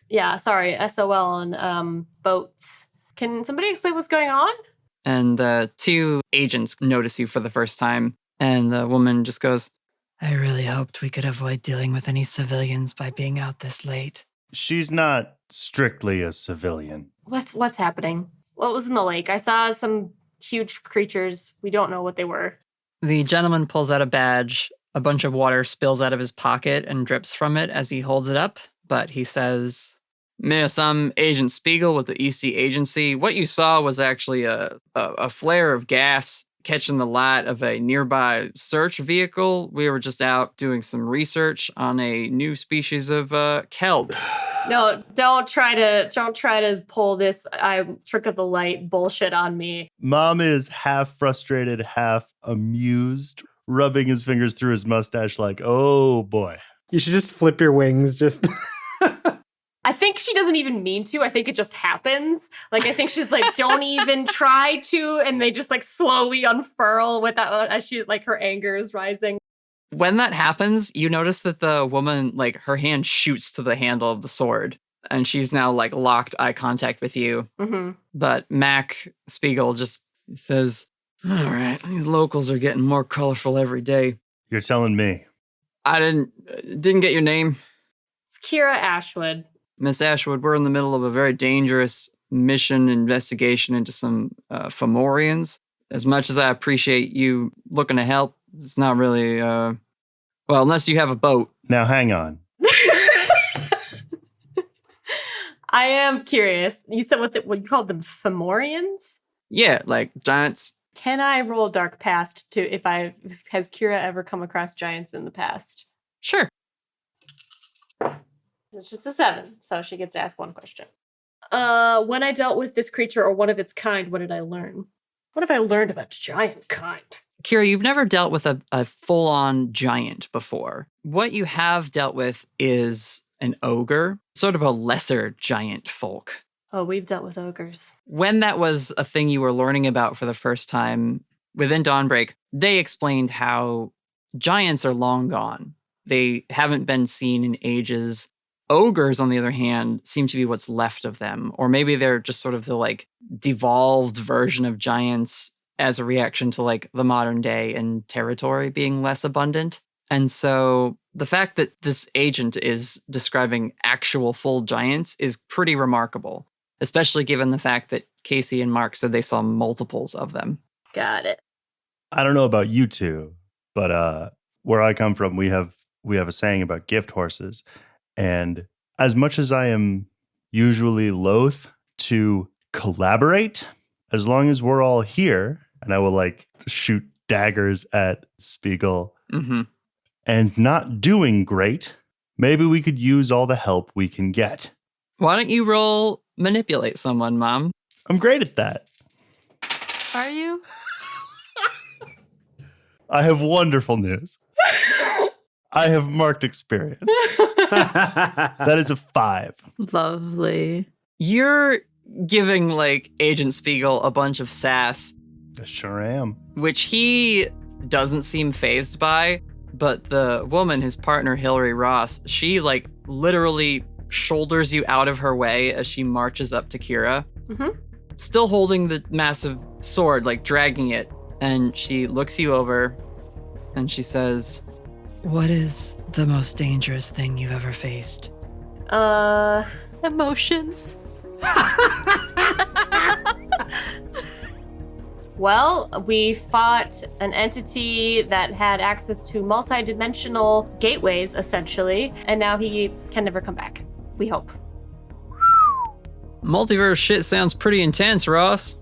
Yeah, sorry. SOL on boats. Can somebody explain what's going on? And the two agents notice you for the first time. And the woman just goes, I really hoped we could avoid dealing with any civilians by being out this late. She's not strictly a civilian. What's happening? What was in the lake? I saw some huge creatures. We don't know what they were. The gentleman pulls out a badge. A bunch of water spills out of his pocket and drips from it as he holds it up. But he says, Miss, I'm Agent Spiegel with the EC Agency. What you saw was actually a flare of gas catching the light of a nearby search vehicle. We were just out doing some research on a new species of kelp. No, don't try to pull this trick of the light bullshit on me. Mom is half frustrated, half amused, rubbing his fingers through his mustache like, oh boy. You should just flip your wings. Just I think she doesn't even mean to. I think it just happens. Like, I think she's like, don't even try to. And they just like slowly unfurl without, as she, like, her anger is rising. When that happens, you notice that the woman, like, her hand shoots to the handle of the sword. And she's now, like, locked eye contact with you. Mm-hmm. But Mac Spiegel just says, all right, these locals are getting more colorful every day. You're telling me. I didn't get your name. It's Kira Ashwood. Miss Ashwood, we're in the middle of a very dangerous mission investigation into some Fomorians. As much as I appreciate you looking to help, it's not really, well, unless you have a boat. Now, hang on. I am curious. You said what you called them, Fomorians? Yeah, like giants. Can I roll Dark Past has Kira ever come across giants in the past? Sure. It's just a 7, so she gets to ask one question. When I dealt with this creature or one of its kind, what did I learn? What have I learned about giant kind? Kira, you've never dealt with a full-on giant before. What you have dealt with is an ogre, sort of a lesser giant folk. Oh, we've dealt with ogres. When that was a thing you were learning about for the first time within Dawnbreak, they explained how giants are long gone. They haven't been seen in ages. Ogres, on the other hand, seem to be what's left of them. Or maybe they're just sort of the like devolved version of giants as a reaction to like the modern day and territory being less abundant. And so the fact that this agent is describing actual full giants is pretty remarkable, especially given the fact that Casey and Mark said they saw multiples of them. Got it. I don't know about you two, but where I come from, we have a saying about gift horses. And as much as I am usually loath to collaborate, as long as we're all here, and I will like shoot daggers at Spiegel and not doing great, maybe we could use all the help we can get. Why don't you roll manipulate someone, Mom? I'm great at that. Are you? I have wonderful news. I have marked experience. That is a 5. Lovely. You're giving like Agent Spiegel a bunch of sass, I sure am. which he doesn't seem fazed by, but the woman, his partner Hillary Ross, she like literally shoulders you out of her way as she marches up to Kira, still holding the massive sword, like dragging it, and she looks you over and she says, what is the most dangerous thing you've ever faced? Emotions. Well, we fought an entity that had access to multi-dimensional gateways, essentially, and now he can never come back. We hope. Multiverse shit sounds pretty intense, Ross.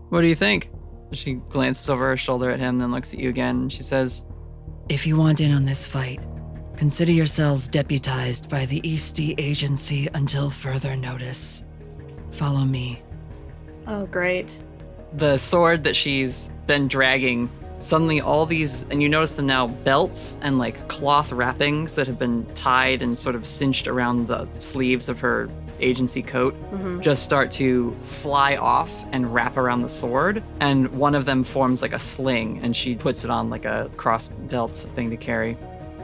What do you think? She glances over her shoulder at him, then looks at you again. She says, "If you want in on this fight, consider yourselves deputized by the Eastie Agency until further notice. Follow me." Oh, great. The sword that she's been dragging, suddenly all these, and you notice them now, belts and like cloth wrappings that have been tied and sort of cinched around the sleeves of her agency coat, just start to fly off and wrap around the sword. And one of them forms like a sling, and she puts it on like a cross belt thing to carry.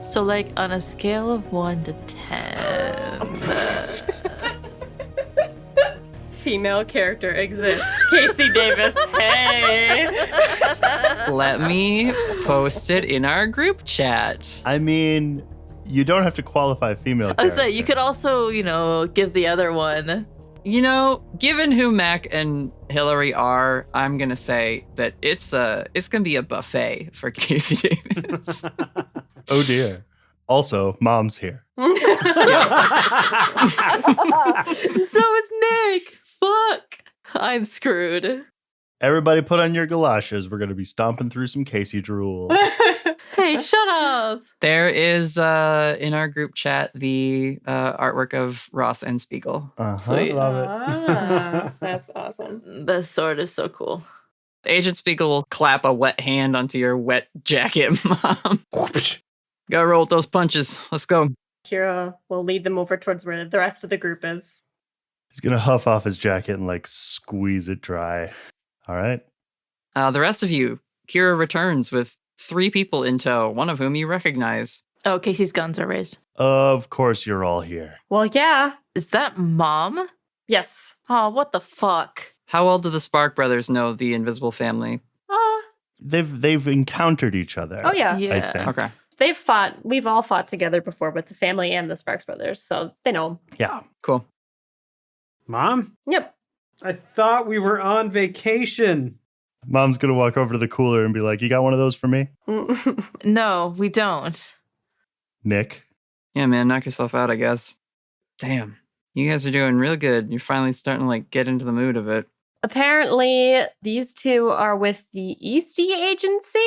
So, like, on a scale of 1 to 10. Female character exists. Casey Davis. Hey. Let me post it in our group chat. I mean, you don't have to qualify female I was character. like, you could also, give the other one. Given who Mac and Hillary are, I'm gonna say that it's gonna be a buffet for Casey Davis. Oh dear. Also, Mom's here. So it's Nick. Fuck. I'm screwed. Everybody put on your galoshes. We're going to be stomping through some Casey drool. Hey, shut up. There is in our group chat the artwork of Ross and Spiegel. Sweet. Love it. That's awesome. The sword is so cool. Agent Spiegel will clap a wet hand onto your wet jacket, Mom. Gotta roll with those punches. Let's go. Kira will lead them over towards where the rest of the group is. He's going to huff off his jacket and like squeeze it dry. All right. The rest of you, Kira returns with 3 people in tow, one of whom you recognize. Oh, Casey's guns are raised. Of course you're all here. Well, yeah. Is that Mom? Yes. Oh, what the fuck? How well do the Spark brothers know the Invisible Family? They've encountered each other. Oh, yeah. I think. Okay. They've fought. We've all fought together before with the family and the Sparks brothers, so they know 'em. Yeah. Cool. Mom? Yep. I thought we were on vacation. Mom's going to walk over to the cooler and be like, "You got one of those for me?" No, we don't. Nick. Yeah, man, knock yourself out, I guess. Damn. You guys are doing real good. You're finally starting to like get into the mood of it. Apparently, these two are with the Eastie Agency.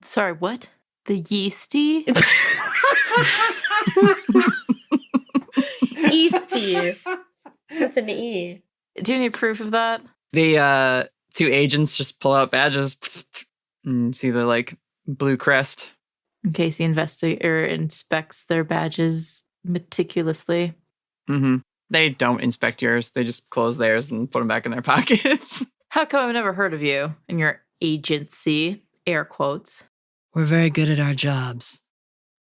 Sorry, what? The yeasty? Eastie. With an E. Do you need proof of that? The 2 agents just pull out badges and see the like blue crest. In case the investigator inspects their badges meticulously. Mm-hmm. They don't inspect yours. They just close theirs and put them back in their pockets. How come I've never heard of you and your agency? Air quotes. We're very good at our jobs.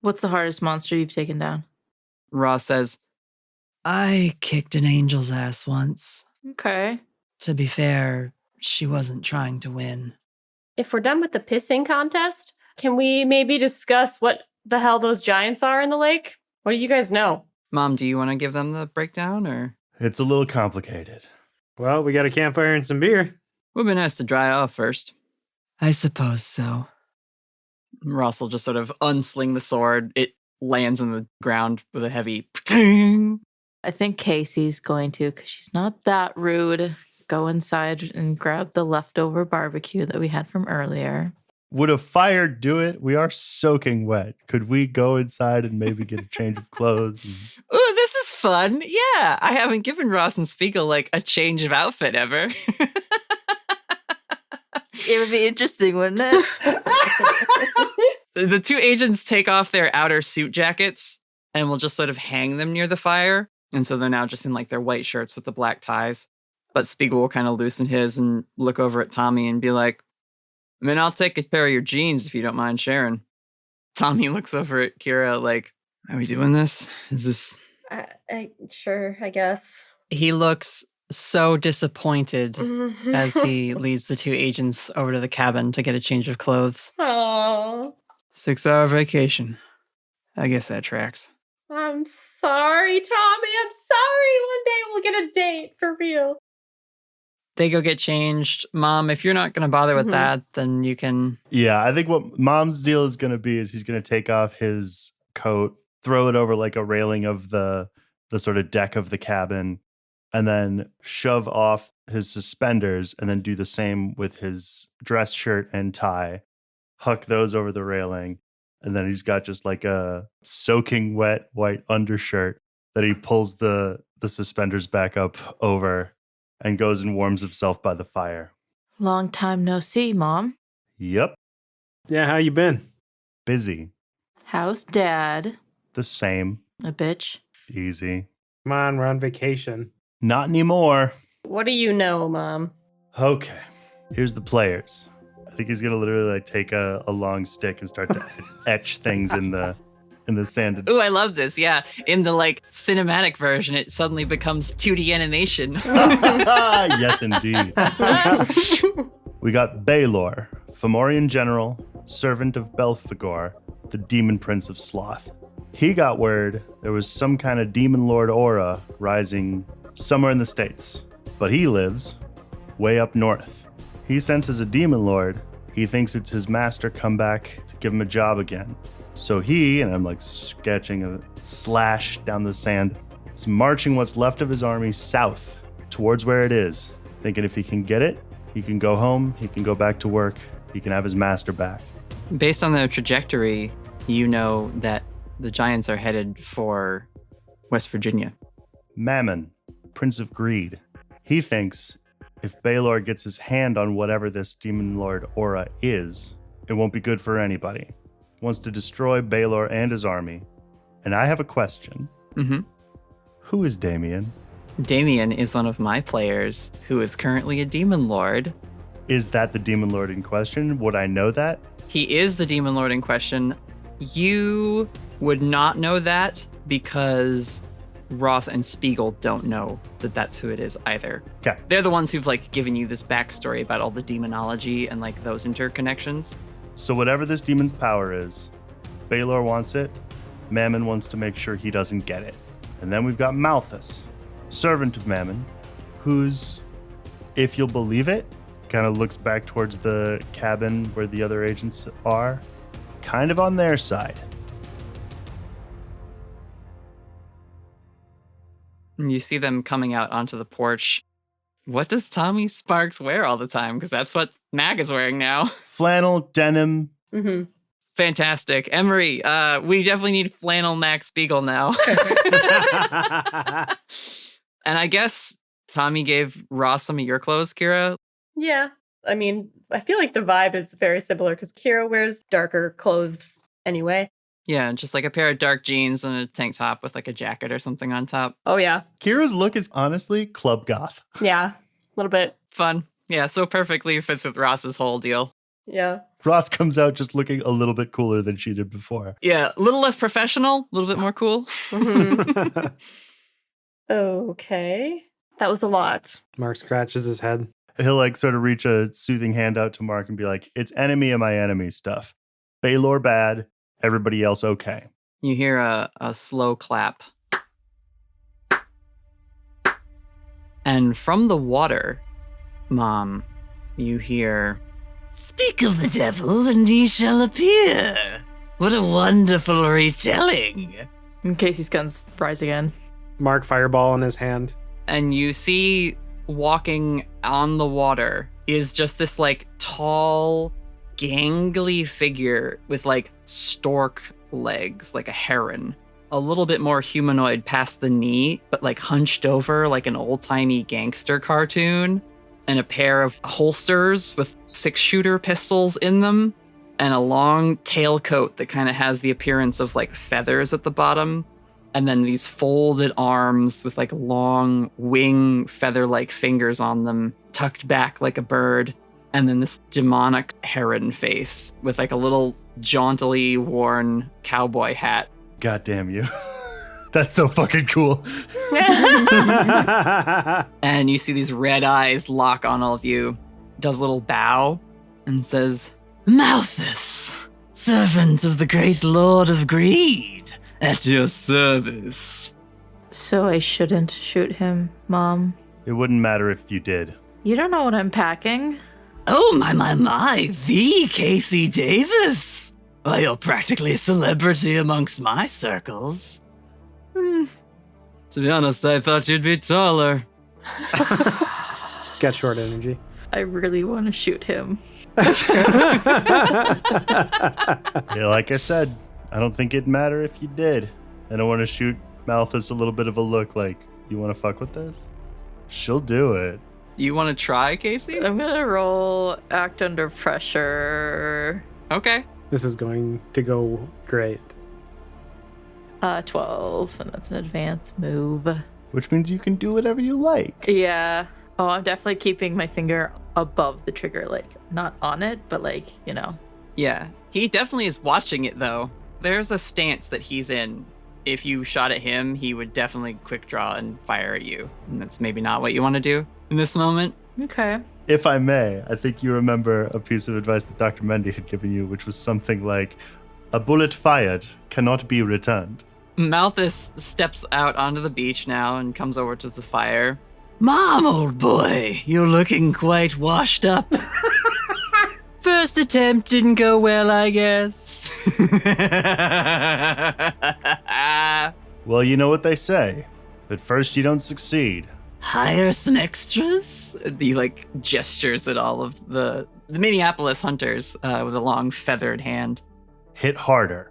What's the hardest monster you've taken down? Ross says, I kicked an angel's ass once. Okay. To be fair, she wasn't trying to win. If we're done with the pissing contest, can we maybe discuss what the hell those giants are in the lake? What do you guys know? Mom, do you want to give them the breakdown, or? It's a little complicated. Well, we got a campfire and some beer. Would be nice to dry off first. I suppose so. Ross will just sort of unsling the sword. It lands on the ground with a heavy ting. I think Casey's going to, because she's not that rude, go inside and grab the leftover barbecue that we had from earlier. Would a fire do it? We are soaking wet. Could we go inside and maybe get a change of clothes? Ooh, this is fun. Yeah, I haven't given Ross and Spiegel like a change of outfit ever. It would be interesting, wouldn't it? The 2 agents take off their outer suit jackets and will just sort of hang them near the fire. And so they're now just in like their white shirts with the black ties. But Spiegel will kind of loosen his and look over at Tommy and be like, I mean, I'll take a pair of your jeans if you don't mind sharing. Tommy looks over at Kira like, are we doing this? Is this... Sure, I guess. He looks so disappointed as he leads the 2 agents over to the cabin to get a change of clothes. Oh, 6-hour vacation. I guess that tracks. I'm sorry, Tommy. I'm sorry. One day we'll get a date for real. They go get changed. Mom, if you're not going to bother with that, then you can... Yeah, I think what Mom's deal is going to be is he's going to take off his coat, throw it over like a railing of the sort of deck of the cabin, and then shove off his suspenders and then do the same with his dress shirt and tie, huck those over the railing, and then he's got just like a soaking wet white undershirt that he pulls the suspenders back up over and goes and warms himself by the fire. Long time no see, Mom. Yep, Yeah, how you been? busy. How's Dad? The same. A bitch. Easy. Come on, we're on vacation. Not anymore. What do you know, Mom? Okay, here's the players. I think he's gonna literally like take a long stick and start to etch things in the sand. Ooh, I love this. Yeah. In the like cinematic version, it suddenly becomes 2D animation. Yes, indeed. We got Baelor, Fomorian general, servant of Belphegor, the demon prince of sloth. He got word there was some kind of demon lord aura rising somewhere in the States, but he lives way up north. He senses a demon lord. He thinks it's his master come back to give him a job again. So he, and I'm like sketching a slash down the sand, is marching what's left of his army south towards where it is, thinking if he can get it, he can go home, he can go back to work, he can have his master back. Based on the trajectory, you know that the Giants are headed for West Virginia. Mammon, Prince of Greed. He thinks if Baelor gets his hand on whatever this demon lord aura is, it won't be good for anybody. Wants to destroy Baelor and his army. And I have a question. Mm-hmm. Who is Damien? Damien is one of my players who is currently a demon lord. Is that the demon lord in question? Would I know that? He is the demon lord in question. You would not know that because Ross and Spiegel don't know that that's who it is either. Okay. They're the ones who've like given you this backstory about all the demonology and like those interconnections. So whatever this demon's power is, Baelor wants it. Mammon wants to make sure he doesn't get it. And then we've got Malthus, servant of Mammon, who's, if you'll believe it, kind of looks back towards the cabin where the other agents are, kind of on their side. And you see them coming out onto the porch. What does Tommy Sparks wear all the time? Because that's what Mag is wearing now. Flannel, denim. Mm-hmm. Fantastic. Emery, we definitely need flannel Max Spiegel now. And I guess Tommy gave Ross some of your clothes, Kira. Yeah. I mean, I feel like the vibe is very similar because Kira wears darker clothes anyway. Yeah, just like a pair of dark jeans and a tank top with like a jacket or something on top. Oh, yeah. Kira's look is honestly club goth. Yeah. A little bit. Fun. Yeah, so perfectly fits with Ross's whole deal. Yeah. Ross comes out just looking a little bit cooler than she did before. Yeah, a little less professional, a little bit more cool. Mhm. Okay. That was a lot. Mark scratches his head. He'll like sort of reach a soothing hand out to Mark and be like, it's enemy of my enemy stuff. Baelor bad, everybody else okay. You hear a slow clap. And from the water, Mom, you hear, "Speak of the devil and he shall appear. What a wonderful retelling." In case these guns rise again. Mark fireball in his hand. And you see walking on the water is just this like tall, gangly figure with like stork legs, like a heron. A little bit more humanoid past the knee, but like hunched over like an old-timey gangster cartoon. And a pair of holsters with 6-shooter pistols in them. And a long tailcoat that kind of has the appearance of like feathers at the bottom. And then these folded arms with like long wing feather-like fingers on them, tucked back like a bird. And then this demonic heron face with like a little jauntily worn cowboy hat. God damn you. That's so fucking cool. And you see these red eyes lock on all of you. Does a little bow and says, "Malthus, servant of the great Lord of Greed, at your service." So I shouldn't shoot him, Mom. It wouldn't matter if you did. You don't know what I'm packing. Oh, my, the Casey Davis. Well, you're practically a celebrity amongst my circles. To be honest, I thought you'd be taller. got short energy. I really want to shoot him. Yeah, like I said, I don't think it'd matter if you did. I don't want to shoot Malthus a little bit of a look like, you want to fuck with this? She'll do it. You want to try, Casey? I'm going to roll act under pressure. Okay. This is going to go great. 12, and that's an advanced move. Which means you can do whatever you like. Yeah. Oh, I'm definitely keeping my finger above the trigger, like, not on it, but like, you know. Yeah. He definitely is watching it, though. There's a stance that he's in. If you shot at him, he would definitely quick draw and fire at you. And that's maybe not what you want to do in this moment. Okay. If I may, I think you remember a piece of advice that Dr. Mendy had given you, which was something like, a bullet fired cannot be returned. Malthus steps out onto the beach now and comes over to the fire. Mom, old boy, you're looking quite washed up. First attempt didn't go well, I guess. Well, you know what they say. At first you don't succeed. Hire some extras? He, like, gestures at all of the Minneapolis hunters with a long feathered hand. Hit harder.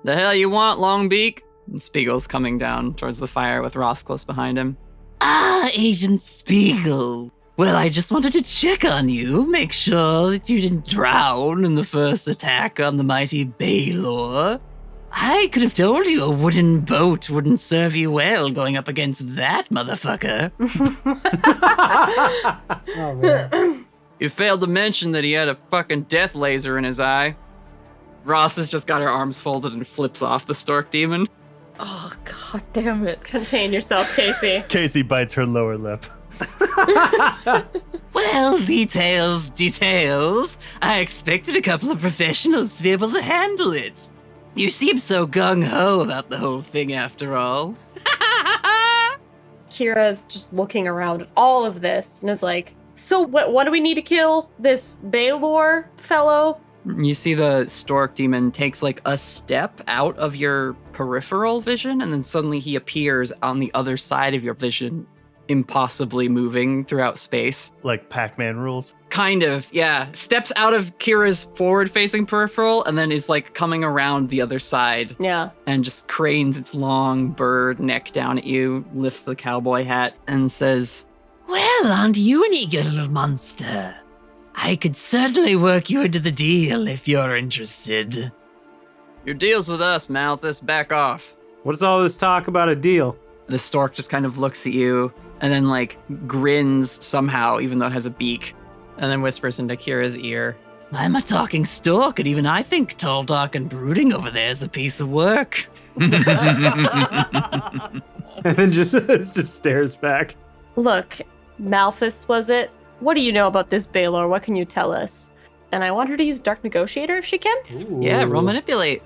The hell you want, Longbeak? And Spiegel's coming down towards the fire with Ross close behind him. Ah, Agent Spiegel. Well, I just wanted to check on you, make sure that you didn't drown in the first attack on the mighty Baylor. I could have told you a wooden boat wouldn't serve you well going up against that motherfucker. Oh, man. You failed to mention that he had a fucking death laser in his eye. Ross has just got her arms folded and flips off the stork demon. Oh, god damn it. Contain yourself, Casey. Casey bites her lower lip. Well, details. I expected a couple of professionals to be able to handle it. You seem so gung-ho about the whole thing after all. Kira's just looking around at all of this and is like, so what do we need to kill? This Baylor fellow? You see the stork demon takes like a step out of your peripheral vision, and then suddenly he appears on the other side of your vision, impossibly moving throughout space. Like Pac-Man rules. Kind of, yeah. Steps out of Kira's forward-facing peripheral and then is like coming around the other side Yeah. and just cranes its long bird neck down at you, lifts the cowboy hat, and says, Well, aren't you an eager little monster? I could certainly work you into the deal if you're interested. Your deal's with us, Malthus. Back off. What is all this talk about a deal? The stork just kind of looks at you and then like grins somehow, even though it has a beak, and then whispers into Kira's ear, I'm a talking stork, and even I think tall, dark, and brooding over there is a piece of work. And then just stares back. Look, Malthus, was it? What do you know about this Baylor? What can you tell us? And I want her to use Dark Negotiator if she can. Yeah, roll Ooh. manipulate.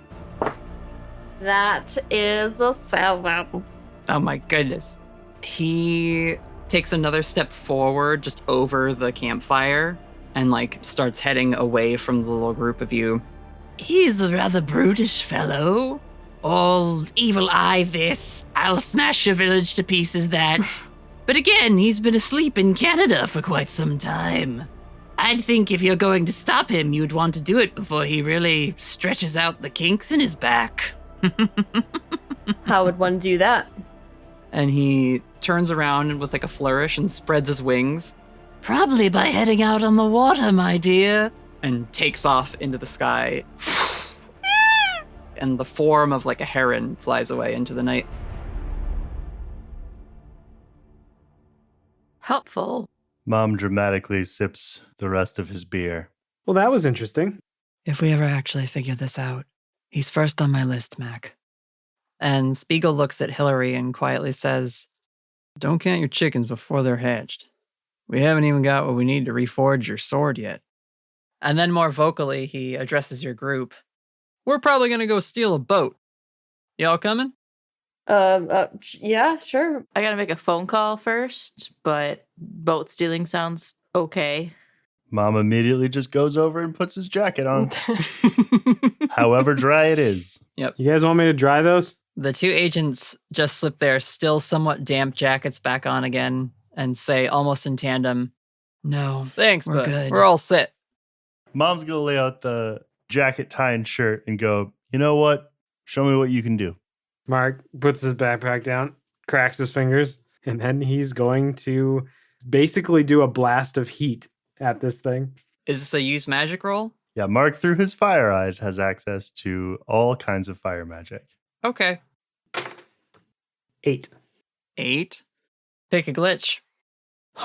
That is a 7. Oh my goodness. He takes another step forward just over the campfire and like starts heading away from the little group of you. He's a rather brutish fellow. All evil eye this. I'll smash your village to pieces that. But again, he's been asleep in Canada for quite some time. I'd think if you're going to stop him, you'd want to do it before he really stretches out the kinks in his back. How would one do that? And he turns around with like a flourish and spreads his wings. Probably by heading out on the water, my dear. And takes off into the sky. And the form of like a heron flies away into the night. Helpful. Mom dramatically sips the rest of his beer. Well, that was interesting. If we ever actually figure this out, he's first on my list, Mac. And Spiegel looks at Hillary and quietly says, Don't count your chickens before they're hatched. We haven't even got what we need to reforge your sword yet. And then more vocally, he addresses your group. We're probably going to go steal a boat. Y'all coming? Yeah, sure. I gotta make a phone call first, but boat stealing sounds okay. Mom immediately just goes over and puts his jacket on, however dry it is. You guys want me to dry those? The two agents just slip their still somewhat damp jackets back on again and say almost in tandem, No. Thanks, We're bud. good. We're all set. Mom's going to lay out the jacket, tie, and shirt and go, you know what? Show me what you can do. Mark puts his backpack down, cracks his fingers, and then he's going to basically do a blast of heat at this thing. Is this a use magic roll? Yeah, Mark, through his fire eyes, has access to all kinds of fire magic. Okay. 8. 8. Pick a glitch.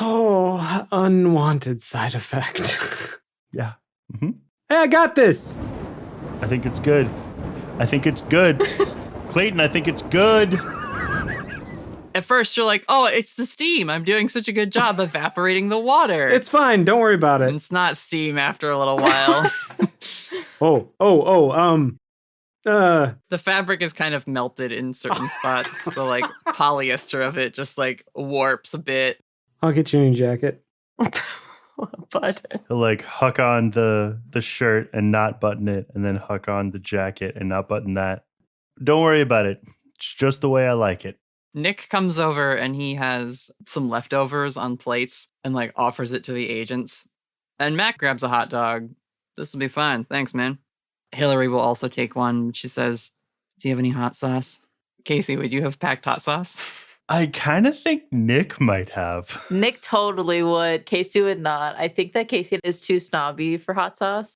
Oh, unwanted side effect. Yeah. Mm-hmm. Hey, I got this. I think it's good. I think it's good. Clayton, I think it's good. At first, you're like, oh, it's the steam. I'm doing such a good job evaporating the water. It's fine. Don't worry about it. It's not steam after a little while. The The fabric is kind of melted in certain spots. The like polyester of it just like warps a bit. I'll get you a new jacket. But He'll like huck on the shirt and not button it, and then huck on the jacket and not button that. Don't worry about it. It's just the way I like it. Nick comes over and he has some leftovers on plates and like offers it to the agents. And Mac grabs a hot dog. This will be fine. Thanks, man. Hillary will also take one. She says, do you have any hot sauce? Casey, would you have packed hot sauce? I kind of think Nick might have. Nick totally would. Casey would not. I think that Casey is too snobby for hot sauce.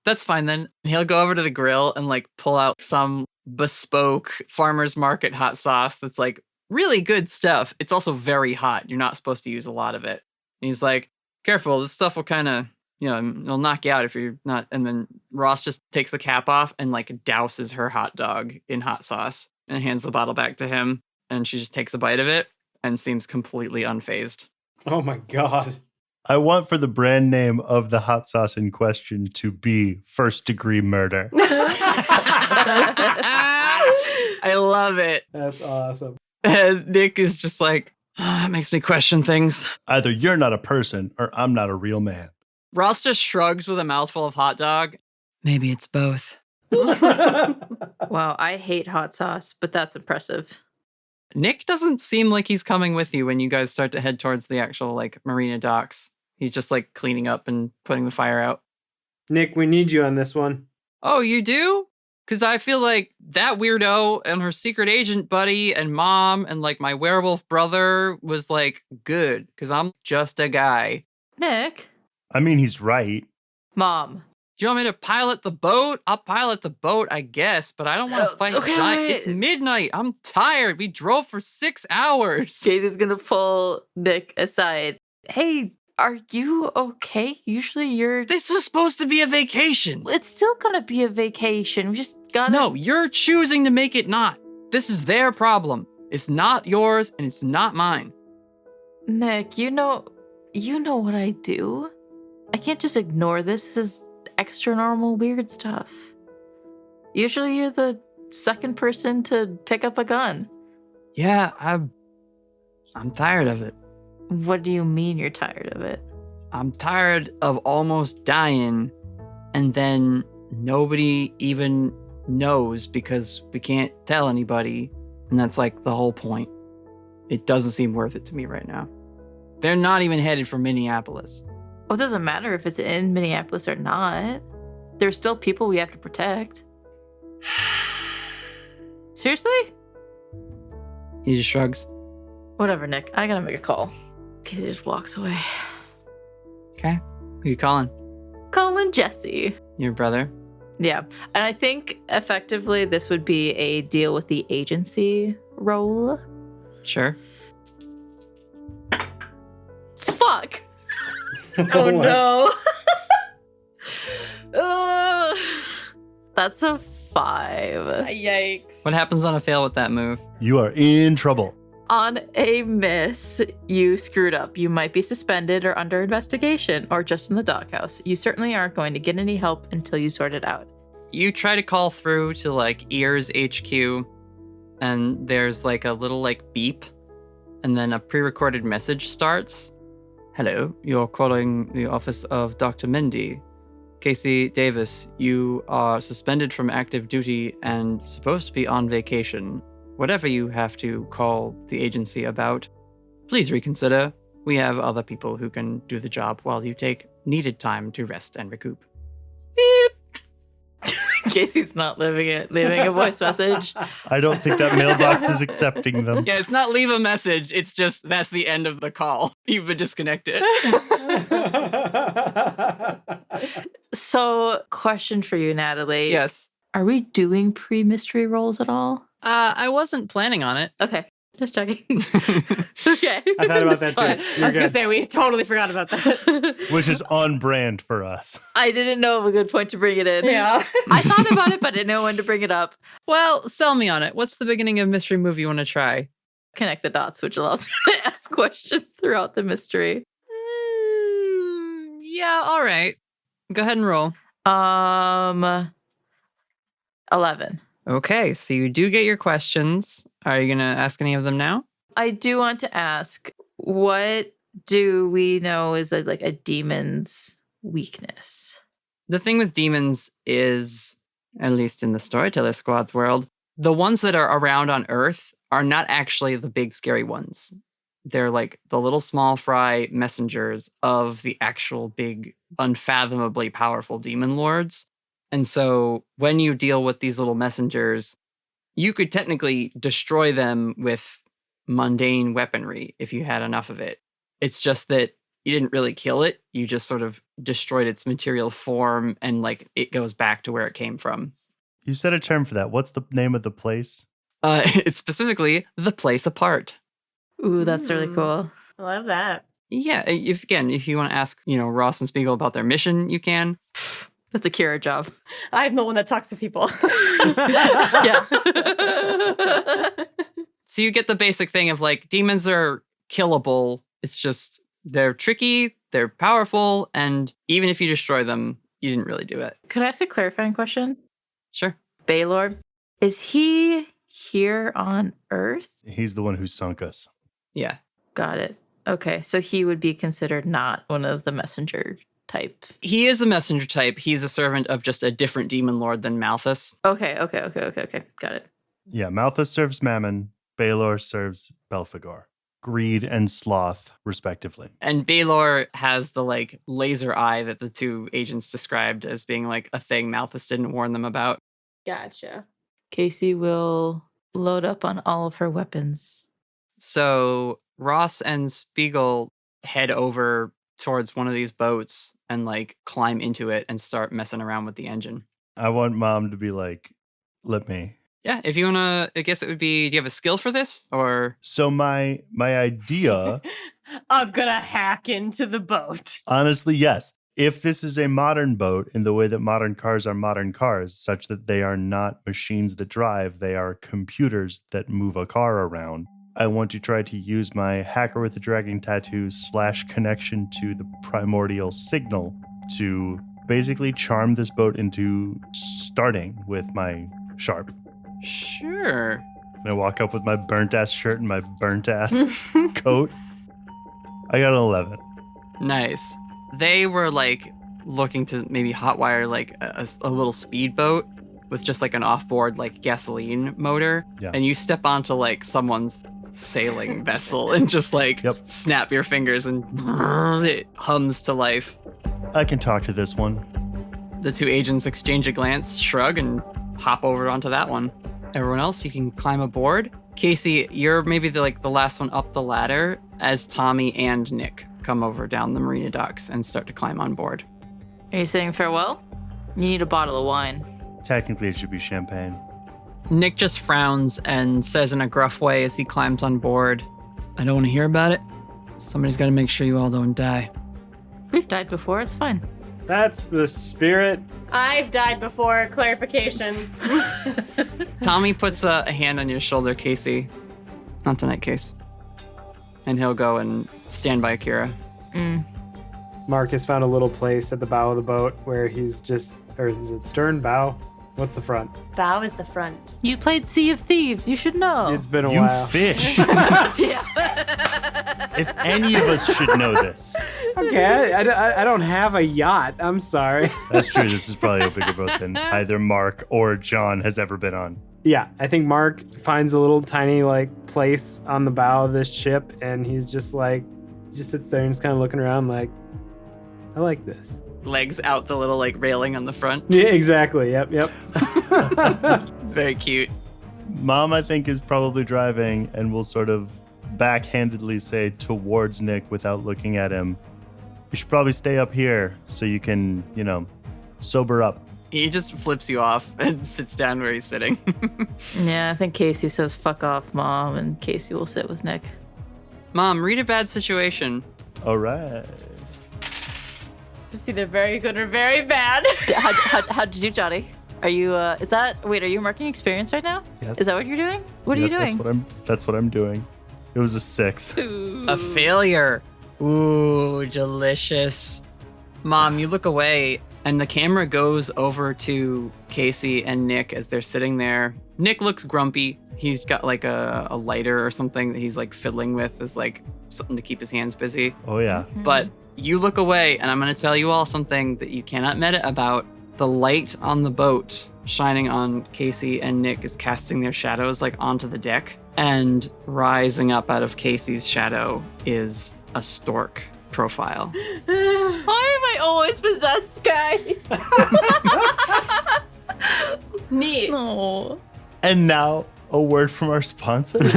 That's fine then. He'll go over to the grill and like pull out some bespoke farmer's market hot sauce that's like really good stuff. It's also very hot. You're not supposed to use a lot of it. And he's like, careful, this stuff will kind of, it'll knock you out if you're not. And then Ross just takes the cap off and like douses her hot dog in hot sauce and hands the bottle back to him. And she just takes a bite of it and seems completely unfazed. Oh my God. I want for the brand name of the hot sauce in question to be First Degree Murder. I love it. That's awesome. And Nick is just like, it makes me question things. Either you're not a person or I'm not a real man. Ross just shrugs with a mouthful of hot dog. Maybe it's both. Wow, I hate hot sauce, but that's impressive. Nick doesn't seem like he's coming with you when you guys start to head towards the actual like marina docks. He's just like cleaning up and putting the fire out. Nick, we need you on this one. Oh, you do? Because I feel like that weirdo and her secret agent buddy and mom and like my werewolf brother was like good because I'm just a guy. Nick? I mean, he's right. Mom. Do you want me to pilot the boat? I'll pilot the boat, I guess, but I don't want to fight okay, giant. wait. It's midnight. I'm tired. We drove for 6 hours. Casey's gonna pull Nick aside. Hey, are you okay? Usually you're... This was supposed to be a vacation. It's still gonna be a vacation. We just gotta... No, you're choosing to make it not. This is their problem. It's not yours and it's not mine. Nick, you know what I do. I can't just ignore this. This is extra normal weird stuff. Usually you're the second person to pick up a gun. Yeah, I'm tired of it. What do you mean you're tired of it? I'm tired of almost dying and then nobody even knows because we can't tell anybody. And that's like the whole point. It doesn't seem worth it to me right now. They're not even headed for Minneapolis. Well, it doesn't matter if it's in Minneapolis or not. There's still people we have to protect. Seriously? He just shrugs. Whatever, Nick. I gotta make a call. Casey just walks away. Okay. Who you calling? Calling Jesse. Your brother? Yeah. And I think effectively this would be a deal with the agency role. Sure. Fuck! Oh no. Ugh. That's a 5. Yikes. What happens on a fail with that move? You are in trouble. On a miss, you screwed up. You might be suspended or under investigation or just in the doghouse. You certainly aren't going to get any help until you sort it out. You try to call through to like Ears HQ and there's like a little like beep and then a pre-recorded message starts. Hello, you're calling the office of Dr. Mindy. Casey Davis, you are suspended from active duty and supposed to be on vacation. Whatever you have to call the agency about, please reconsider. We have other people who can do the job while you take needed time to rest and recoup. Casey's not leaving a voice message. I don't think that mailbox is accepting them. Yeah, it's not leave a message. It's just that's the end of the call. You've been disconnected. So, question for you, Natalie. Yes. Are we doing pre-mystery rolls at all? I wasn't planning on it. Okay. Just checking. Okay. I thought about that Fine. too. I was going to say, we totally forgot about that. Which is on brand for us. I didn't know of a good point to bring it in. Yeah. I thought about it, but I didn't know when to bring it up. Well, sell me on it. What's the beginning of mystery movie you want to try? Connect the dots, which allows me to ask questions throughout the mystery. Yeah, all right. Go ahead and roll. 11. Okay, so you do get your questions. Are you going to ask any of them now? I do want to ask, what do we know is like a demon's weakness? The thing with demons is, at least in the Storyteller Squad's world, the ones that are around on Earth are not actually the big scary ones. They're like the little small fry messengers of the actual big, unfathomably powerful demon lords. And so when you deal with these little messengers, you could technically destroy them with mundane weaponry if you had enough of it. It's just that you didn't really kill it. You just sort of destroyed its material form and like it goes back to where it came from. You said a term for that. What's the name of the place? It's specifically the place apart. Ooh, that's really cool. I love that. Yeah, if you want to ask, Ross and Spiegel about their mission, you can. That's a Kira job. I'm the one that talks to people. Yeah. So you get the basic thing of like demons are killable. It's just they're tricky, they're powerful, and even if you destroy them, you didn't really do it. Could I ask a clarifying question? Sure. Baylor, is he here on Earth? He's the one who sunk us. Yeah. Got it. Okay, so he would be considered not one of the messenger type. He is a messenger type. He's a servant of just a different demon lord than Malthus. Okay. Got it. Yeah, Malthus serves Mammon. Baylor serves Belphegor. Greed and sloth, respectively. And Baylor has the like laser eye that the two agents described as being like a thing Malthus didn't warn them about. Gotcha. Casey will load up on all of her weapons. So Ross and Spiegel head over towards one of these boats and like climb into it and start messing around with the engine. I want Mom to be like, let me. Yeah, if you want to, I guess it would be, do you have a skill for this or? So my idea, I'm gonna hack into the boat. honestly, yes. If this is a modern boat in the way that modern cars are modern cars, such that they are not machines that drive, they are computers that move a car around, I want to try to use my hacker with the dragon tattoo / connection to the primordial signal to basically charm this boat into starting with my sharp. Sure. And I walk up with my burnt ass shirt and my burnt ass coat. I got an 11. Nice. They were like looking to maybe hotwire like a little speedboat with just like an offboard like gasoline motor. Yeah. And you step onto like someone's sailing vessel and just like snap your fingers and it hums to life. I can talk to this one. The two agents exchange a glance, shrug, and hop over onto that one. Everyone else, you can climb aboard. Casey, you're maybe the last one up the ladder as Tommy and Nick come over down the marina docks and start to climb on board. Are you saying farewell? You need a bottle of wine. Technically, it should be champagne. Nick just frowns and says in a gruff way as he climbs on board, I don't want to hear about it. Somebody's got to make sure you all don't die. We've died before, it's fine. That's the spirit. I've died before. Clarification. Tommy puts a hand on your shoulder, Casey. Not tonight, Case. And he'll go and stand by Akira. Marcus found a little place at the bow of the boat where he's just, or is it stern, bow? What's the front? Bow is the front. You played Sea of Thieves, you should know. It's been a You while. fish. Yeah. If any of us should know this. Okay, I don't have a yacht. I'm sorry. That's true. This is probably a bigger boat than either Mark or John has ever been on. Yeah, I think Mark finds a little tiny place on the bow of this ship, and he's just like, He just sits there and is kind of looking around like, I like this. Legs out the little like railing on the front. Yeah, exactly. Yep. Very cute. Mom, I think, is probably driving and will sort of backhandedly say towards Nick without looking at him, you should probably stay up here so you can, sober up. He just flips you off and sits down where he's sitting. Yeah, I think Casey says, fuck off, Mom, and Casey will sit with Nick. Mom, read a bad situation. All right. It's either very good or very bad. How did you do, Johnny? Are you, are you marking experience right now? Yes. Is that what you're doing? What are you doing? That's what I'm doing. It was a 6. A failure. Ooh, delicious. Mom, you look away, and the camera goes over to Casey and Nick as they're sitting there. Nick looks grumpy. He's got like a lighter or something that he's like fiddling with as like something to keep his hands busy. Oh, yeah. But you look away, and I'm going to tell you all something that you cannot meta about. The light on the boat shining on Casey and Nick is casting their shadows like onto the deck. And rising up out of Casey's shadow is a stork profile. Why am I always possessed, guys? Neat. No. And now, a word from our sponsors.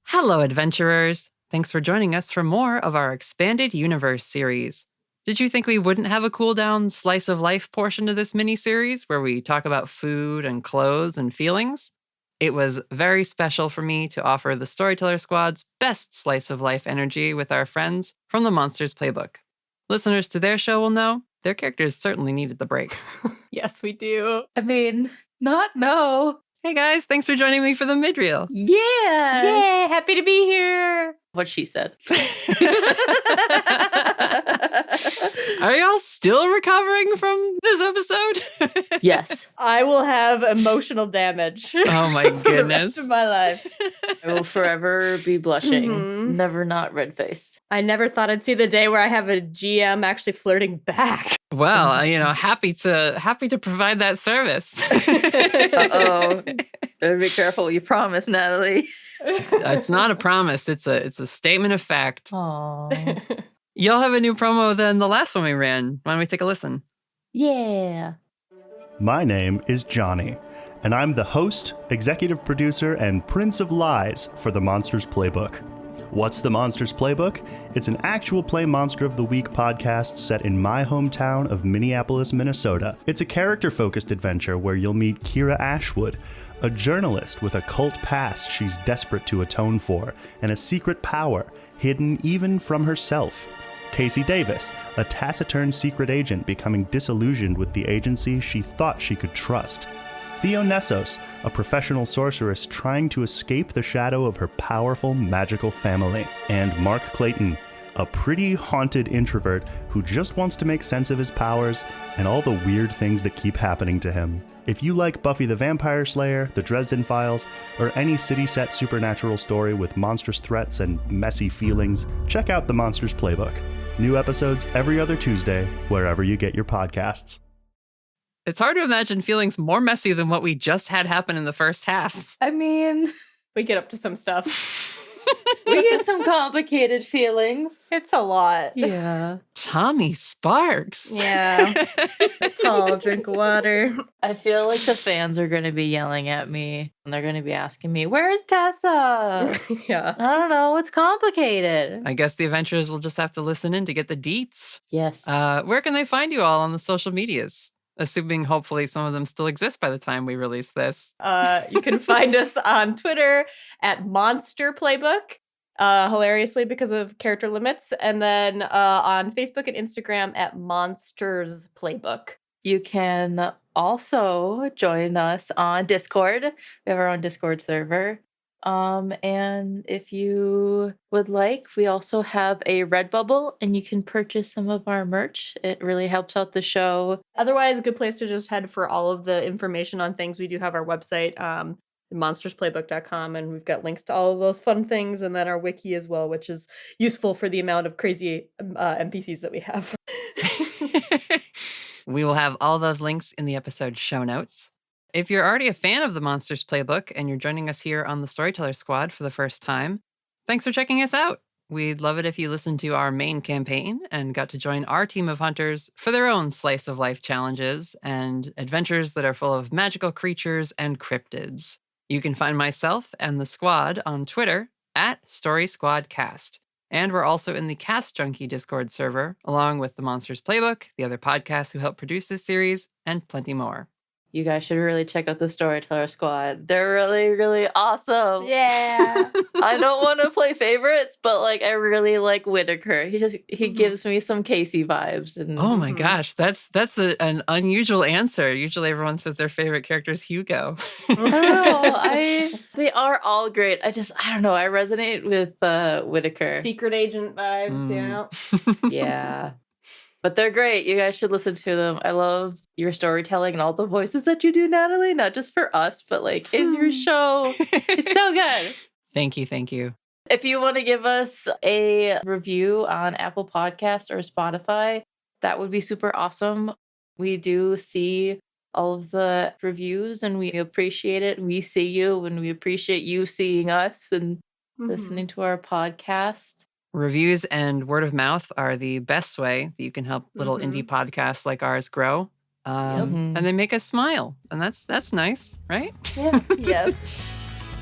Hello, adventurers. Thanks for joining us for more of our Expanded Universe series. Did you think we wouldn't have a cool down slice of life portion to this mini-series where we talk about food and clothes and feelings? It was very special for me to offer the Storyteller Squad's best slice of life energy with our friends from the Monsters Playbook. Listeners to their show will know their characters certainly needed the break. Yes, we do. I mean, no. Hey guys, thanks for joining me for the midreel. Yeah. Yay, happy to be here. What she said. Are y'all still recovering from this episode? Yes. I will have emotional damage. Oh my for the rest goodness. of my life. I will forever be blushing. Mhm. Never not red-faced. I never thought I'd see the day where I have a GM actually flirting back. Well, happy to provide that service. Uh-oh. Better be careful what you promise, Natalie. It's not a promise. It's a statement of fact. Aww. Y'all have a new promo than the last one we ran. Why don't we take a listen? Yeah. My name is Johnny, and I'm the host, executive producer, and Prince of Lies for the Monsters Playbook. What's the Monsters Playbook? It's an actual play Monster of the Week podcast set in my hometown of Minneapolis, Minnesota. It's a character-focused adventure where you'll meet Kira Ashwood, a journalist with a cult past she's desperate to atone for, and a secret power hidden even from herself. Casey Davis, a taciturn secret agent becoming disillusioned with the agency she thought she could trust. Theo Nessos, a professional sorceress trying to escape the shadow of her powerful magical family. And Mark Clayton, a pretty haunted introvert who just wants to make sense of his powers and all the weird things that keep happening to him. If you like Buffy the Vampire Slayer, The Dresden Files, or any city-set supernatural story with monstrous threats and messy feelings, check out the Monsters Playbook. New episodes every other Tuesday, wherever you get your podcasts. It's hard to imagine feelings more messy than what we just had happen in the first half. I mean, We get up to some stuff. we get some complicated feelings. It's a lot. Yeah. Tommy Sparks. Yeah. Tall drink of water. I feel like the fans are going to be yelling at me and they're going to be asking me, where's Tessa? Yeah. I don't know. It's complicated. I guess the adventurers will just have to listen in to get the deets. Yes. Where can they find you all on the social medias? Assuming hopefully some of them still exist by the time we release this. You can find us on Twitter at Monster Playbook, hilariously because of character limits, and then on Facebook and Instagram at Monsters Playbook. You can also join us on Discord. We have our own Discord server. And if you would like, we also have a Redbubble and you can purchase some of our merch. It really helps out the show. Otherwise, a good place to just head for all of the information on things. We do have our website, monstersplaybook.com, and we've got links to all of those fun things, and then our wiki as well, which is useful for the amount of crazy NPCs that we have. We will have all those links in the episode show notes. If you're already a fan of the Monsters Playbook and you're joining us here on the Storyteller Squad for the first time, thanks for checking us out. We'd love it if you listened to our main campaign and got to join our team of hunters for their own slice of life challenges and adventures that are full of magical creatures and cryptids. You can find myself and the squad on Twitter at StorySquadCast. And we're also in the Cast Junkie Discord server, along with the Monsters Playbook, the other podcasts who help produce this series, and plenty more. You guys should really check out the Storyteller Squad. They're really, really awesome. Yeah. I don't want to play favorites, but like I really like Whitaker. He gives me some Casey vibes. And Oh my gosh, that's an unusual answer. Usually everyone says their favorite character is Hugo. I don't know. They are all great. I don't know. I resonate with Whitaker. Secret agent vibes, yeah. Yeah. But they're great. You guys should listen to them. I love your storytelling and all the voices that you do, Natalie, not just for us, but like in your show. It's so good. Thank you. If you want to give us a review on Apple Podcasts or Spotify, that would be super awesome. We do see all of the reviews and we appreciate it. We see you and we appreciate you seeing us and listening to our podcast. Reviews and word of mouth are the best way that you can help little indie podcasts like ours grow. And they make us smile. And that's nice, right? Yeah. Yes.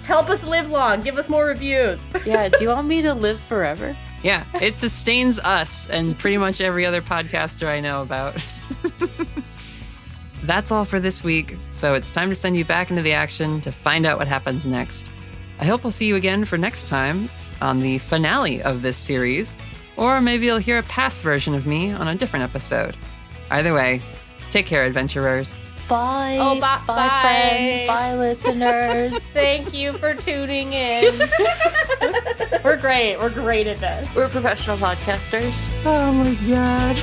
Help us live long. Give us more reviews. Yeah. Do you want me to live forever? Yeah. It sustains us and pretty much every other podcaster I know about. That's all for this week. So it's time to send you back into the action to find out what happens next. I hope we'll see you again for next time on the finale of this series, or maybe you'll hear a past version of me on a different episode. Either way, take care, adventurers. Bye. Oh, bye, friends. Bye, listeners. Thank you for tuning in. We're great. We're great at this. We're professional podcasters. Oh my God.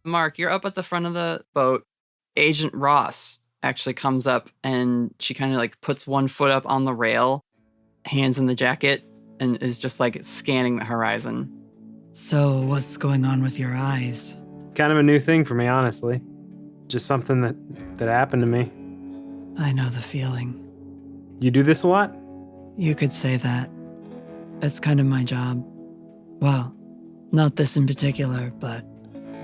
Mark, you're up at the front of the boat. Agent Ross actually comes up and she kind of like puts one foot up on the rail, hands in the jacket, and is just like scanning the horizon. So what's going on with your eyes? Kind of a new thing for me, honestly. Just something that happened to me. I know the feeling. You do this a lot? You could say that. It's kind of my job. Well, not this in particular, but...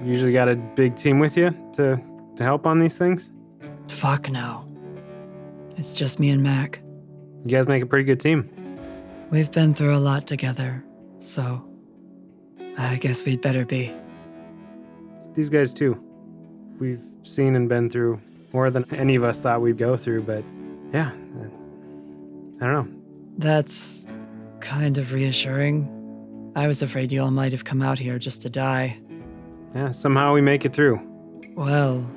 You usually got a big team with you to help on these things? Fuck no. It's just me and Mac. You guys make a pretty good team. We've been through a lot together, so I guess we'd better be. These guys too. We've seen and been through more than any of us thought we'd go through, but yeah, I don't know. That's kind of reassuring. I was afraid you all might have come out here just to die. Yeah, somehow we make it through. Well,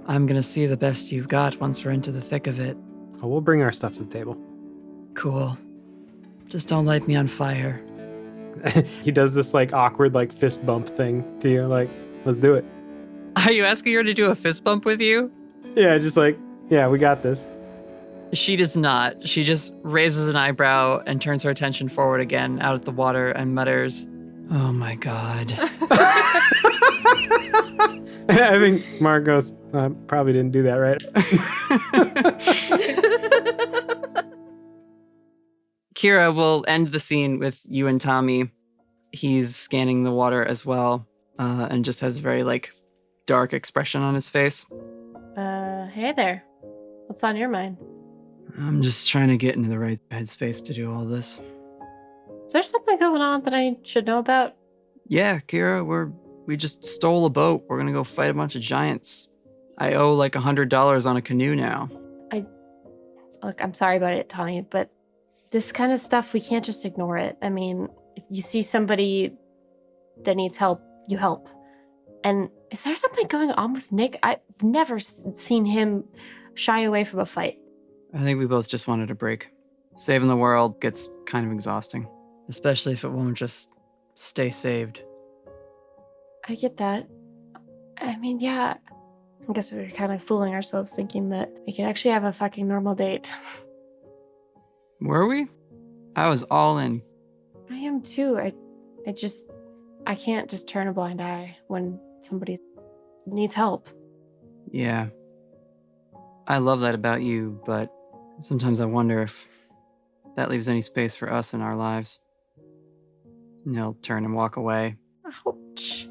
I'm gonna see the best you've got once we're into the thick of it. Oh, we'll bring our stuff to the table. Cool. Just don't light me on fire. He does this like awkward like fist bump thing to you, like, let's do it. Are you asking her to do a fist bump with you? Yeah, just like, yeah, we got this. She does not. She just raises an eyebrow and turns her attention forward again out at the water and mutters, "Oh my God." I think Mark goes, probably didn't do that right. Kira will end the scene with you and Tommy. He's scanning the water as well, and just has a very like dark expression on his face. Hey there. What's on your mind? I'm just trying to get into the right headspace to do all this. Is there something going on that I should know about? Yeah, Kira, we just stole a boat. We're gonna go fight a bunch of giants. I owe like $100 on a canoe now. Look, I'm sorry about it, Tommy, but this kind of stuff, we can't just ignore it. I mean, if you see somebody that needs help, you help. And is there something going on with Nick? I've never seen him shy away from a fight. I think we both just wanted a break. Saving the world gets kind of exhausting, especially if it won't just stay saved. I get that. I mean, yeah. I guess we were kind of fooling ourselves thinking that we could actually have a fucking normal date. Were we? I was all in. I am too. I can't just turn a blind eye when somebody needs help. Yeah. I love that about you, but sometimes I wonder if that leaves any space for us in our lives. And he'll turn and walk away. Ouch.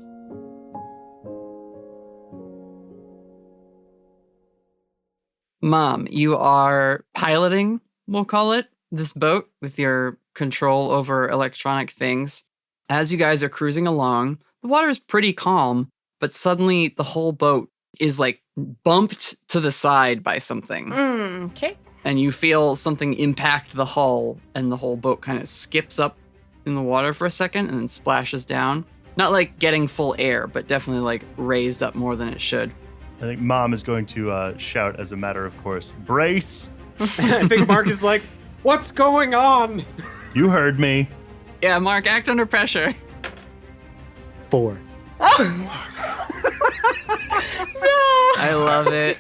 Mom, you are piloting, we'll call it, this boat with your control over electronic things. As you guys are cruising along, the water is pretty calm, but suddenly the whole boat is like bumped to the side by something. Okay. And you feel something impact the hull, and the whole boat kind of skips up in the water for a second and then splashes down. Not like getting full air, but definitely like raised up more than it should. I think Mom is going to shout as a matter of course, brace! I think Mark is like, what's going on? You heard me. Yeah, Mark, act under pressure. 4. I love it.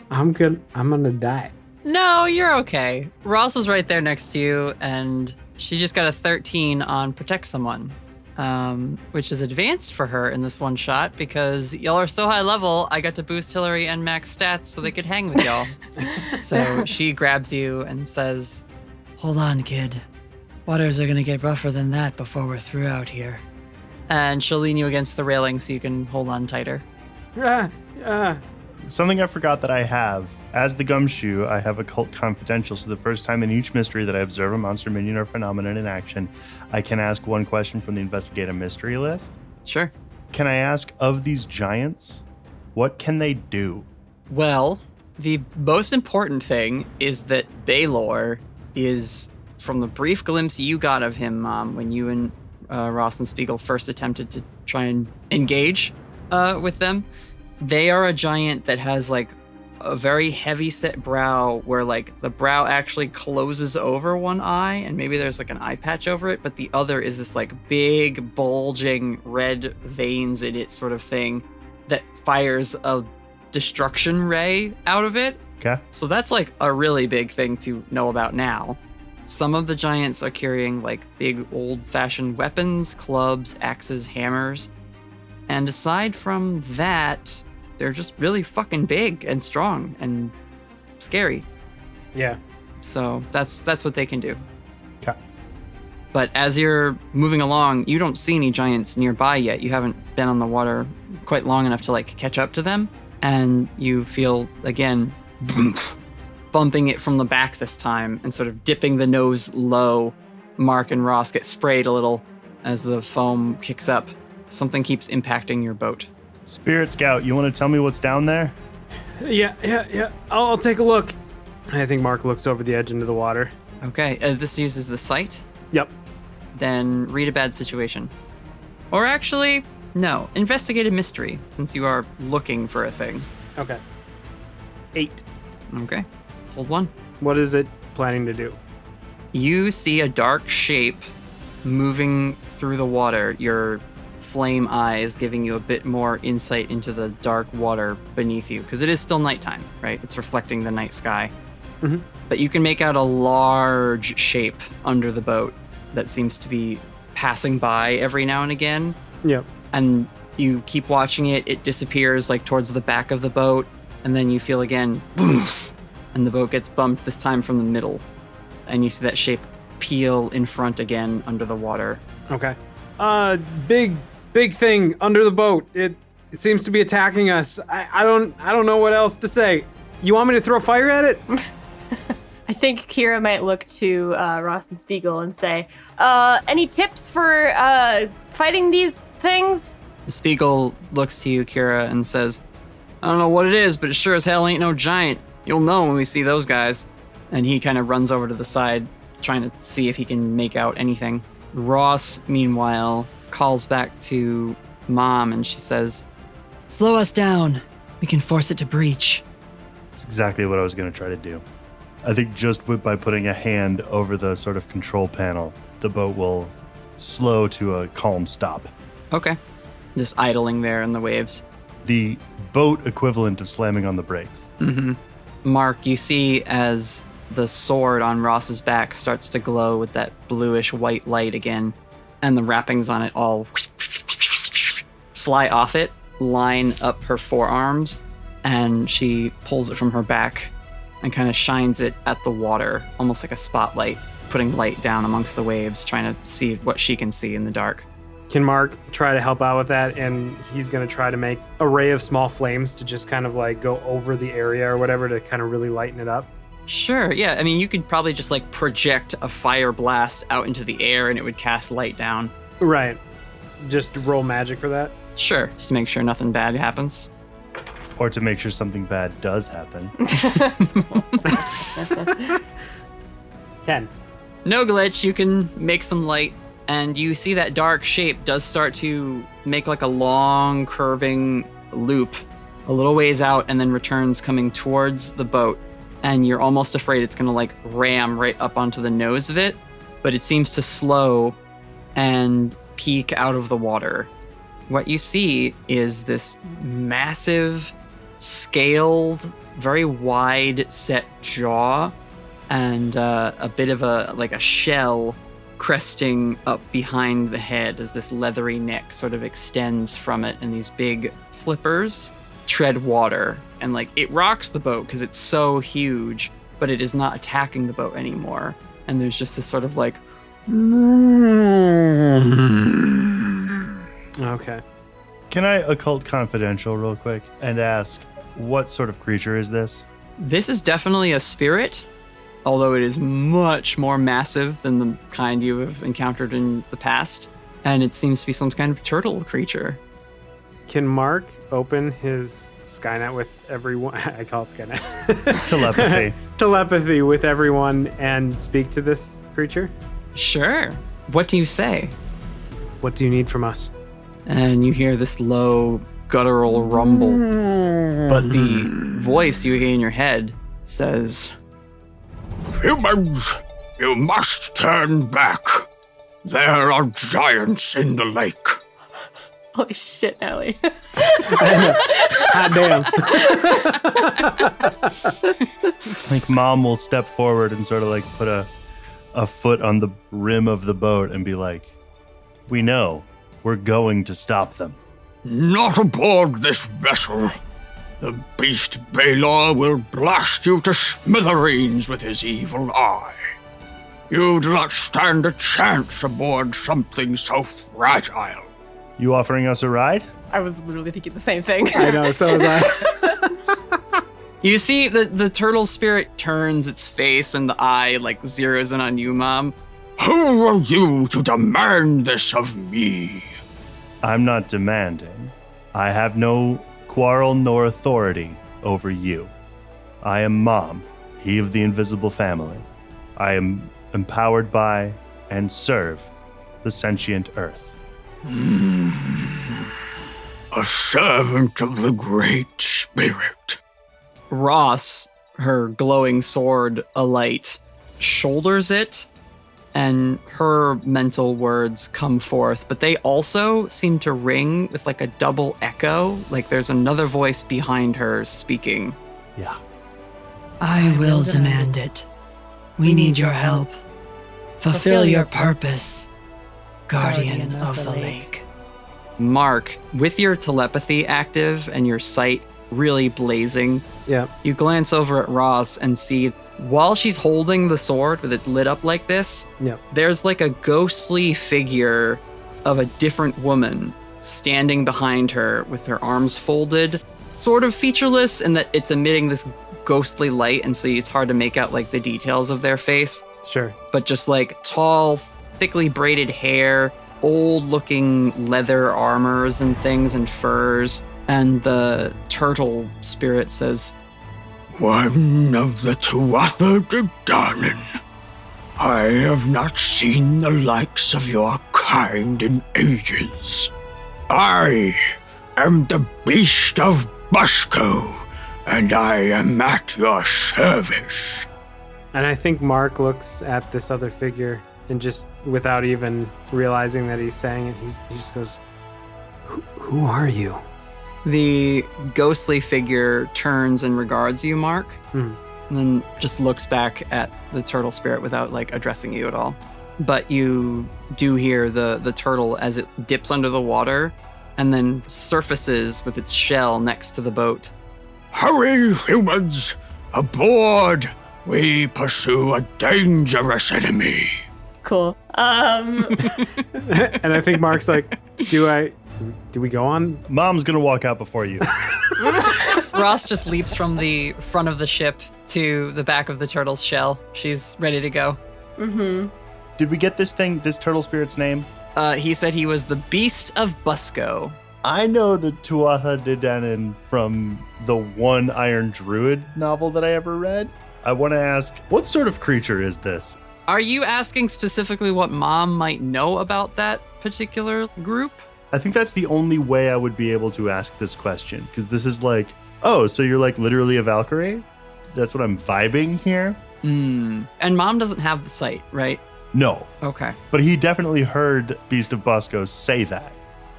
I'm gonna die. No, you're okay. Ross was right there next to you, and she just got a 13 on protect someone, which is advanced for her in this one shot because y'all are so high level, I got to boost Hillary and Max stats so they could hang with y'all. So she grabs you and says, "Hold on, kid. Waters are gonna get rougher than that before we're through out here." And she'll lean you against the railing so you can hold on tighter. Something I forgot that I have. As the gumshoe, I have Occult Confidential, so the first time in each mystery that I observe a monster, minion, or phenomenon in action, I can ask one question from the Investigate a Mystery list. Sure. Can I ask, of these giants, what can they do? Well, the most important thing is that Baylor is, from the brief glimpse you got of him, Mom, when you and Ross and Spiegel first attempted to try and engage with them, they are a giant that has like a very heavy set brow where like the brow actually closes over one eye and maybe there's like an eye patch over it, but the other is this like big bulging red veins in it sort of thing that fires a destruction ray out of it. Okay. So that's like a really big thing to know about now. Some of the giants are carrying like big old-fashioned weapons, clubs, axes, hammers. And aside from that, they're just really fucking big and strong and scary. Yeah. So that's what they can do. Okay. But as you're moving along, you don't see any giants nearby yet. You haven't been on the water quite long enough to like catch up to them. And you feel, again, bumping it from the back this time and sort of dipping the nose low. Mark and Ross get sprayed a little as the foam kicks up. Something keeps impacting your boat. Spirit Scout, you want to tell me what's down there? Yeah. I'll take a look. I think Mark looks over the edge into the water. Okay, this uses the sight. Yep. Then read a bad situation. Or actually, no, investigate a mystery, since you are looking for a thing. Okay. 8. Okay, hold 1. What is it planning to do? You see a dark shape moving through the water, your flame eyes giving you a bit more insight into the dark water beneath you, because it is still nighttime, right? It's reflecting the night sky. Mm-hmm. But you can make out a large shape under the boat that seems to be passing by every now and again. Yep. And you keep watching it, it disappears like towards the back of the boat, and then you feel again, boof, and the boat gets bumped, this time from the middle. And you see that shape peel in front again under the water. Okay. Big thing under the boat. It seems to be attacking us. I don't know what else to say. You want me to throw fire at it? I think Kira might look to Ross and Spiegel and say, any tips for fighting these things? Spiegel looks to you, Kira, and says, "I don't know what it is, but it sure as hell ain't no giant. You'll know when we see those guys." And he kind of runs over to the side, trying to see if he can make out anything. Ross, meanwhile, calls back to Mom and she says, "Slow us down. We can force it to breach." It's exactly what I was going to try to do. I think just by putting a hand over the sort of control panel, the boat will slow to a calm stop. Okay. Just idling there in the waves. The boat equivalent of slamming on the brakes. Mm-hmm. Mark, you see as the sword on Ross's back starts to glow with that bluish white light again, and the wrappings on it all fly off it, line up her forearms, and she pulls it from her back and kind of shines it at the water, almost like a spotlight, putting light down amongst the waves, trying to see what she can see in the dark. Can Mark try to help out with that? And he's going to try to make a ray of small flames to just kind of like go over the area or whatever to kind of really lighten it up. Sure, yeah. I mean, you could probably just like project a fire blast out into the air and it would cast light down. Right. Just roll magic for that. Sure, just to make sure nothing bad happens. Or to make sure something bad does happen. 10. No glitch, you can make some light, and you see that dark shape does start to make like a long curving loop a little ways out and then returns coming towards the boat. And you're almost afraid it's gonna like ram right up onto the nose of it, but it seems to slow and peek out of the water. What you see is this massive, scaled, very wide set jaw and a bit of a shell cresting up behind the head as this leathery neck sort of extends from it, and these big flippers tread water, and like it rocks the boat because it's so huge, but it is not attacking the boat anymore. And there's just this sort of like Okay. Can I occult confidential real quick and ask, what sort of creature is this? This is definitely a spirit, although it is much more massive than the kind you have encountered in the past. And it seems to be some kind of turtle creature. Can Mark open his Skynet with everyone? I call it Skynet. Telepathy. Telepathy with everyone and speak to this creature? Sure. What do you say? What do you need from us? And you hear this low, guttural rumble. But the voice you hear in your head says, "Humans, you must turn back. There are giants in the lake." Holy shit, Natalie. Hot damn. Like Mom will step forward and sort of like put a foot on the rim of the boat and be like, "We know. We're going to stop them." "Not aboard this vessel. The beast Baylor will blast you to smithereens with his evil eye. You do not stand a chance aboard something so fragile." You offering us a ride? I was literally thinking the same thing. I know, so was I. You see the turtle spirit turns its face and the eye like zeroes in on you, Mom. "Who are you to demand this of me?" I'm not demanding. I have no quarrel nor authority over you. I am Mom, he of the invisible family. I am empowered by and serve the sentient earth. A servant of the Great Spirit. Ross, her glowing sword alight, shoulders it, and her mental words come forth, but they also seem to ring with like a double echo, like there's another voice behind her speaking. Yeah. I will demand it. We need your help. Fulfill your purpose, Guardian of the Lake. Mark, with your telepathy active and your sight really blazing, Yeah. you glance over at Ross and see, while she's holding the sword with it lit up like this, Yeah. there's like a ghostly figure of a different woman standing behind her with her arms folded, sort of featureless in that it's emitting this ghostly light, and so it's hard to make out like the details of their face, Sure. but just like tall, thickly braided hair, old looking leather armors and things and furs. And the turtle spirit says, "One of the Tuatha de Darnan. I have not seen the likes of your kind in ages. I am the Beast of Busco, and I am at your service. And I think Mark looks at this other figure and just, without even realizing that he's saying it, he just goes, Who are you? The ghostly figure turns and regards you, Mark, Hmm. and then just looks back at the turtle spirit without addressing you at all. But you do hear the turtle as it dips under the water and then surfaces with its shell next to the boat. Hurry, humans! Aboard! We pursue a dangerous enemy. Cool. And I think Mark's like, do we go on? Mom's gonna walk out before you. Ross just leaps from the front of the ship to the back of the turtle's shell. She's ready to go. Mm-hmm. Did we get this turtle spirit's name? He said he was the Beast of Busco. I know the Tuatha De Danann from the One Iron Druid novel that I ever read. I want to ask, what sort of creature is this? Are you asking specifically what Mom might know about that particular group? I think that's the only way I would be able to ask this question, because this is like, oh, so you're like literally a Valkyrie? That's what I'm vibing here? And Mom doesn't have the sight, right? No, Okay. but he definitely heard Beast of Busco say that.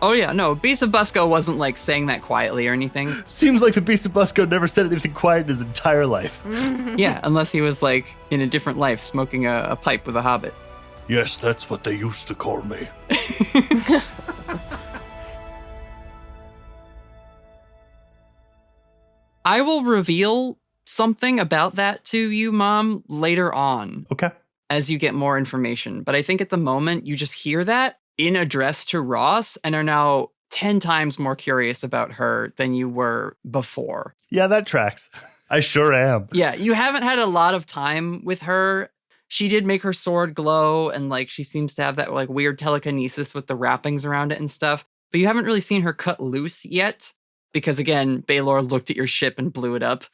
Oh yeah, no, Beast of Busco wasn't saying that quietly or anything. Seems like the Beast of Busco never said anything quiet in his entire life. Yeah, unless he was in a different life smoking a pipe with a hobbit. Yes, that's what they used to call me. I will reveal something about that to you, Mom, later on Okay. as you get more information. But I think at the moment you just hear that in address to Ross and are now 10 times more curious about her than you were before. Yeah, that tracks. I sure am. Yeah, you haven't had a lot of time with her. She did make her sword glow and she seems to have that weird telekinesis with the wrappings around it and stuff. But you haven't really seen her cut loose yet because again, Baylor looked at your ship and blew it up.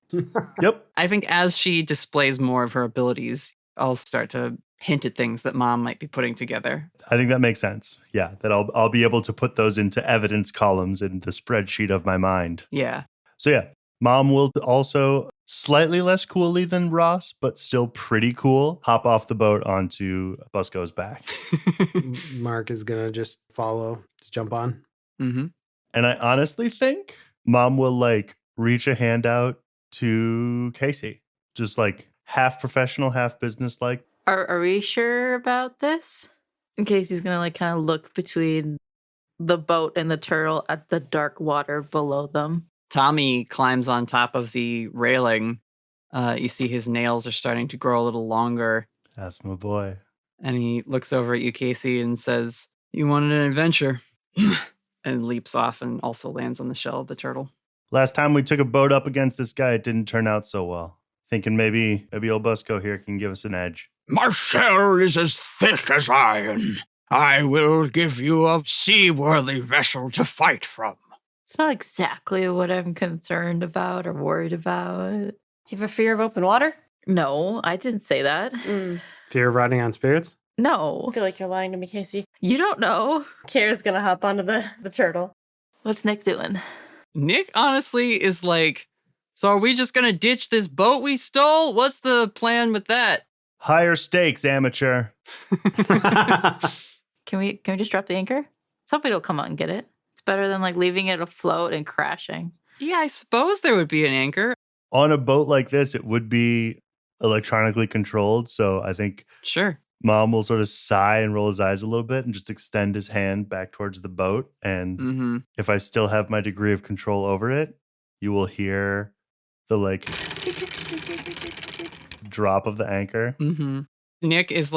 Yep. I think as she displays more of her abilities, I'll start to hint at things that Mom might be putting together. I think that makes sense. Yeah, that I'll be able to put those into evidence columns in the spreadsheet of my mind. Yeah. So yeah, Mom will also slightly less coolly than Ross, but still pretty cool, hop off the boat onto Busco's back. Mark is going to just follow, just jump on. Mm-hmm. And I honestly think Mom will reach a hand out to Casey. Just half professional, half business like. Are we sure about this? In case he's gonna kind of look between the boat and the turtle at the dark water below them. Tommy climbs on top of the railing. You see his nails are starting to grow a little longer. That's my boy. And he looks over at you, Casey, and says, "You wanted an adventure." And leaps off and also lands on the shell of the turtle. Last time we took a boat up against this guy, it didn't turn out so well. Thinking maybe old Busco here can give us an edge. My shell is as thick as iron. I will give you a seaworthy vessel to fight from. It's not exactly what I'm concerned about or worried about. Do you have a fear of open water? No, I didn't say that. Fear of riding on spirits? No, I feel like you're lying to me, Casey. you don't know. Kira's gonna hop onto the turtle. What's Nick doing? Nick honestly is so are we just gonna ditch this boat we stole? What's the plan with that? Higher stakes, amateur. Can we just drop the anchor? Somebody will come out and get it. It's better than leaving it afloat and crashing. Yeah, I suppose there would be an anchor. On a boat like this, it would be electronically controlled. So I think Sure. Mom will sort of sigh and roll his eyes a little bit and just extend his hand back towards the boat. And Mm-hmm. if I still have my degree of control over it, you will hear the drop of the anchor. Mm-hmm. Nick is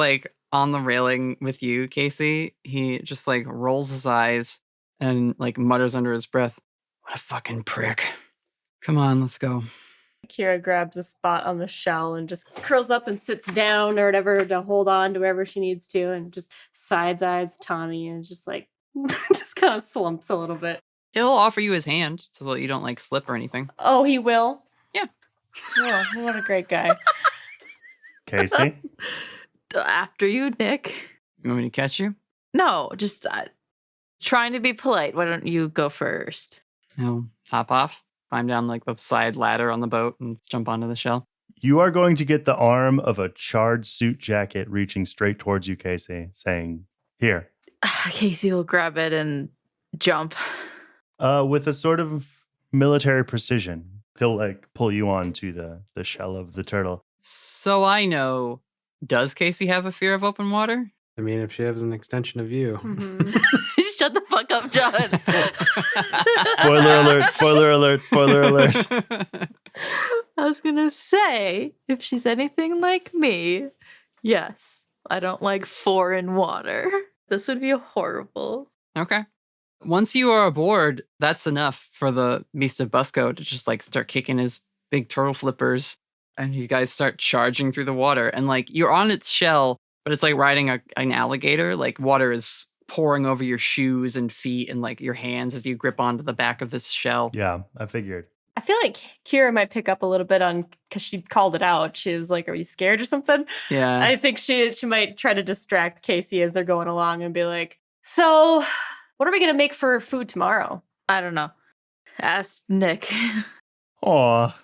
on the railing with you, Casey. He just rolls his eyes and mutters under his breath, "What a fucking prick. Come on, let's go." Kira grabs a spot on the shell and just curls up and sits down or whatever to hold on to wherever she needs to and just side eyes Tommy and just just kind of slumps a little bit. He'll offer you his hand so that you don't slip or anything. Oh, he will? Yeah. Oh, what a great guy. Casey? After you, Nick. You want me to catch you? No, just trying to be polite. Why don't you go first? No. Hop off, climb down like the side ladder on the boat and jump onto the shell. You are going to get the arm of a charred suit jacket reaching straight towards you, Casey, saying, "Here." Casey will grab it and jump. With a sort of military precision, he'll like pull you onto the shell of the turtle. So I know, does Casey have a fear of open water? I mean, if she has an extension of you. Shut the fuck up, John. Spoiler alert, spoiler alert, spoiler alert. I was going to say, if she's anything like me, yes, I don't like foreign water. This would be horrible. Okay. Once you are aboard, that's enough for the Beast of Busco to just like start kicking his big turtle flippers, and you guys start charging through the water. And like you're on its shell, but it's like riding an alligator. Like water is pouring over your shoes and feet and like your hands as you grip onto the back of this shell. Yeah, I figured. I feel like Kira might pick up a little bit on because she called it out. She was like, "Are you scared or something?" Yeah. I think she might try to distract Casey as they're going along and be like, "So, what are we gonna make for food tomorrow?" I don't know. Ask Nick. Aw.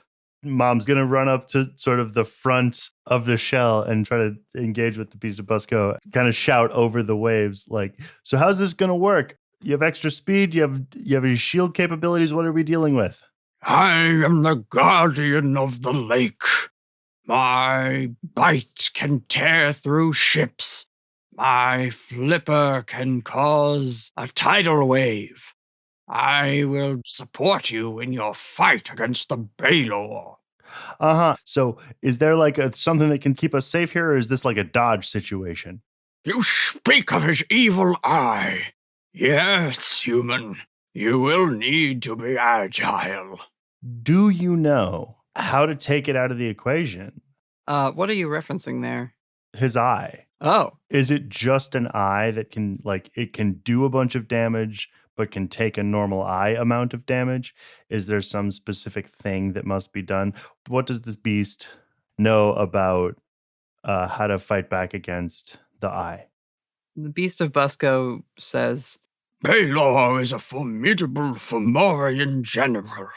Mom's going to run up to sort of the front of the shell and try to engage with the Beast of Busco, kind of shout over the waves like, "So how's this going to work? You have extra speed? You have any shield capabilities? What are we dealing with?" I am the guardian of the lake. My bite can tear through ships. My flipper can cause a tidal wave. I will support you in your fight against the Baylor. Uh-huh. So is there like something that can keep us safe here, or is this like a dodge situation? You speak of his evil eye. Yes, human. You will need to be agile. Do you know how to take it out of the equation? What are you referencing there? His eye. Oh, Is it just an eye that can, like, it can do a bunch of damage, but can take a normal eye amount of damage? Is there some specific thing that must be done? What does this beast know about how to fight back against the eye? the Beast of Busco says, Baylor is a formidable Fomorian general.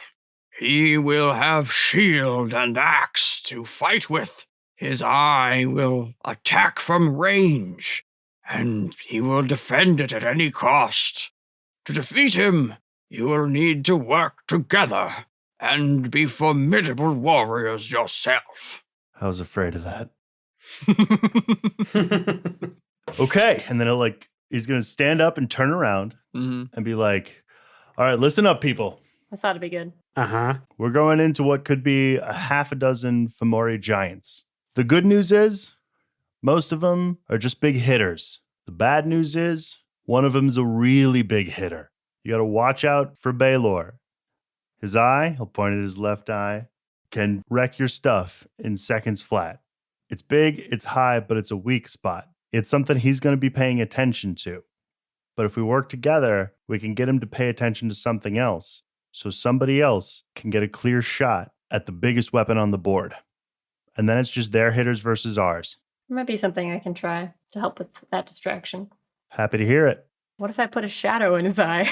He will have shield and axe to fight with. His eye will attack from range, and he will defend it at any cost. To defeat him, you will need to work together and be formidable warriors yourself. I was afraid of that. Okay. And then he's going to stand up and turn around mm-hmm. and be like, "All right, listen up, people. I thought it'd be good. Uh-huh. We're going into what could be a half a dozen Fomori giants. The good news is most of them are just big hitters. The bad news is one of them's a really big hitter. You got to watch out for Baylor. His eye," he'll point at his left eye, "can wreck your stuff in seconds flat. It's big, it's high, but it's a weak spot. It's something he's going to be paying attention to. But if we work together, we can get him to pay attention to something else, so somebody else can get a clear shot at the biggest weapon on the board. And then it's just their hitters versus ours." It might be something I can try to help with that distraction. Happy to hear it. What if I put a shadow in his eye?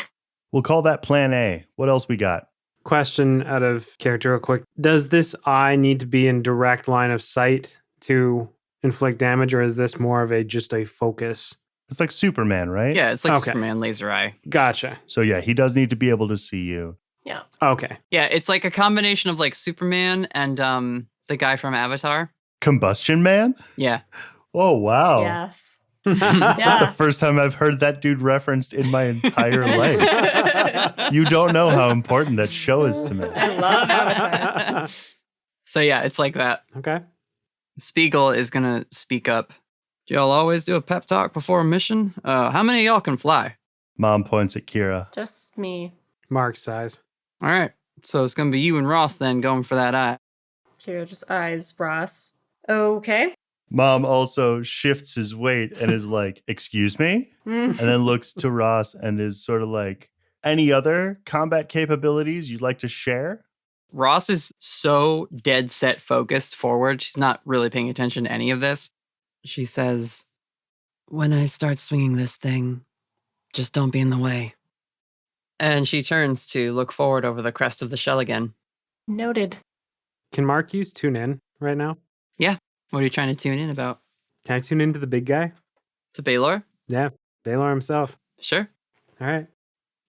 We'll call that Plan A. What else we got? Question out of character real quick. Does this eye need to be in direct line of sight to inflict damage, or is this more of just a focus? It's like Superman, right? Yeah, it's like Okay. Superman laser eye. Gotcha. So yeah, he does need to be able to see you. Yeah. Okay. Yeah, it's like a combination of like Superman and the guy from Avatar. Combustion Man? Yeah. Oh, wow. Yes. That's Yeah. the first time I've heard that dude referenced in my entire life. You don't know how important that show is to me. I love Avatar. So yeah, it's like that. Okay. Spiegel is gonna speak up. Do y'all always do a pep talk before a mission? How many of y'all can fly? Mom points at Kira. Just me. Mark size. All right. So it's gonna be you and Ross then going for that eye. Kira just eyes Ross. Okay. Mom also shifts his weight and is like, "Excuse me?" And then looks to Ross and is sort of like, "Any other combat capabilities you'd like to share?" Ross is so dead set focused forward. She's not really paying attention to any of this. She says, When I start swinging this thing, just don't be in the way. and she turns to look forward over the crest of the shell again. Noted. Can Mark use tune in right now? What are you trying to tune in about? Can I tune into the big guy? To Baylor? Yeah, Baylor himself. Sure. All right.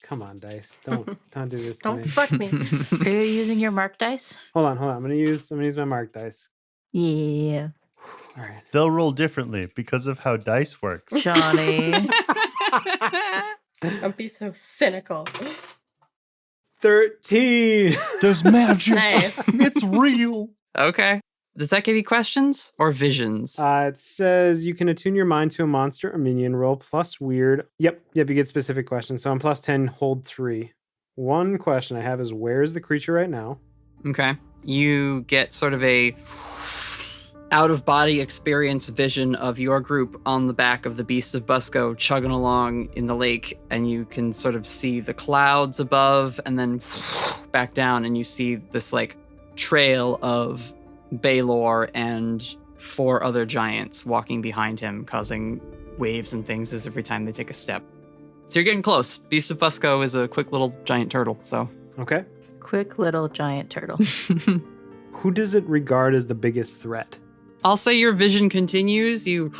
Come on, dice. Don't do this to Don't me. fuck me. Are you using your mark dice? Hold on. I'm gonna use my mark dice. Yeah. All right. They'll roll differently because of how dice works. Johnny. Don't be so cynical. 13. There's magic. Nice. It's real. Okay. Does that give you questions or visions? It says you can attune your mind to a monster or minion. Roll plus weird. Yep. You get specific questions. So I'm plus 10, hold 3. One question I have is where is the creature right now? Okay. You get sort of a out-of-body experience vision of your group on the back of the Beast of Busco chugging along in the lake, and you can sort of see the clouds above and then back down, and you see this like trail of Baylor and 4 other giants walking behind him, causing waves and things as every time they take a step. So you're getting close. Beast of Busco is a quick little giant turtle, so. Okay. Quick little giant turtle. Who does it regard as the biggest threat? I'll say your vision continues. You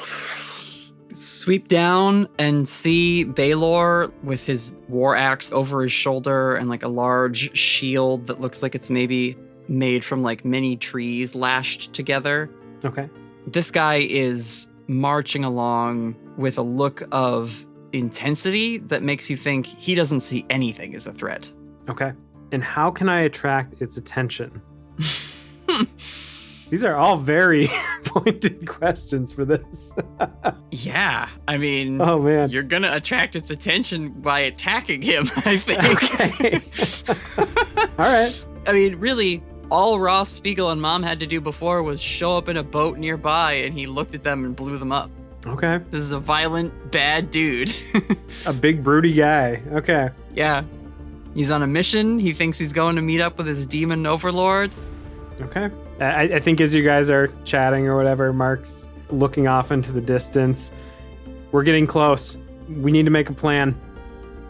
sweep down and see Baylor with his war axe over his shoulder and like a large shield that looks like it's maybe made from like many trees lashed together. Okay. This guy is marching along with a look of intensity that makes you think he doesn't see anything as a threat. Okay. And how can I attract its attention? These are all very pointed questions for this. Yeah, I mean, Oh, man. you're gonna attract its attention by attacking him, I think. Okay. All right. I mean, really, all Ross Spiegel and Mom had to do before was show up in a boat nearby, and he looked at them and blew them up. Okay. This is a violent, bad dude. A big broody guy. Okay. Yeah. He's on a mission. He thinks he's going to meet up with his demon overlord. Okay. I think as you guys are chatting or whatever, Mark's looking off into the distance. We're getting close. We need to make a plan.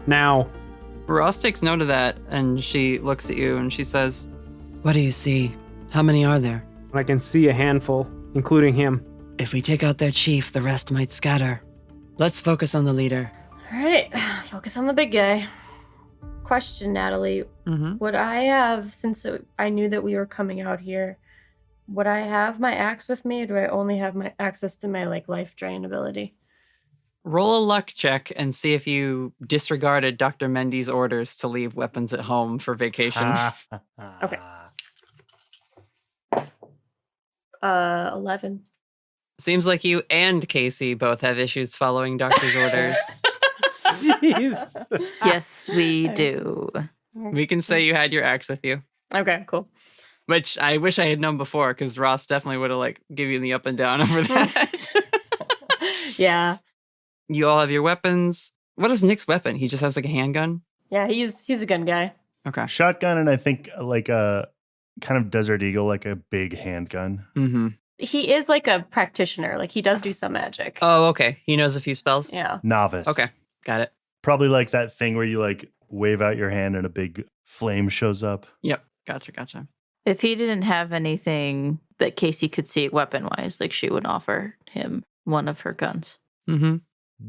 Now. Ross takes note of that, and she looks at you and she says, What do you see? How many are there? I can see a handful, including him. If we take out their chief, the rest might scatter. Let's focus on the leader. All right, focus on the big guy. Question, Natalie. Would I have, since I knew that we were coming out here, would I have my axe with me, or do I only have my access to my like life drain ability? roll a luck check and see if you disregarded Dr. Mendy's orders to leave weapons at home for vacation. Okay. 11. Seems like you and Casey both have issues following doctor's orders. Jeez. Yes, we do. We can say you had your axe with you, Okay, cool. which I wish I had known before, because Ross definitely would have like given you the up and down over that. Yeah. You all have your weapons. What is Nick's weapon? He just has like a handgun? Yeah, he's a gun guy. Okay. Shotgun, and I think like a kind of Desert Eagle, like a big handgun. Mm-hmm. He is like a practitioner. Like he does do some magic. Oh, okay. He knows a few spells? Yeah. Novice. Okay. Got it. Probably like that thing where you like wave out your hand and a big flame shows up. Yep. Gotcha. If he didn't have anything that Casey could see weapon-wise, like she would offer him one of her guns. Mm-hmm.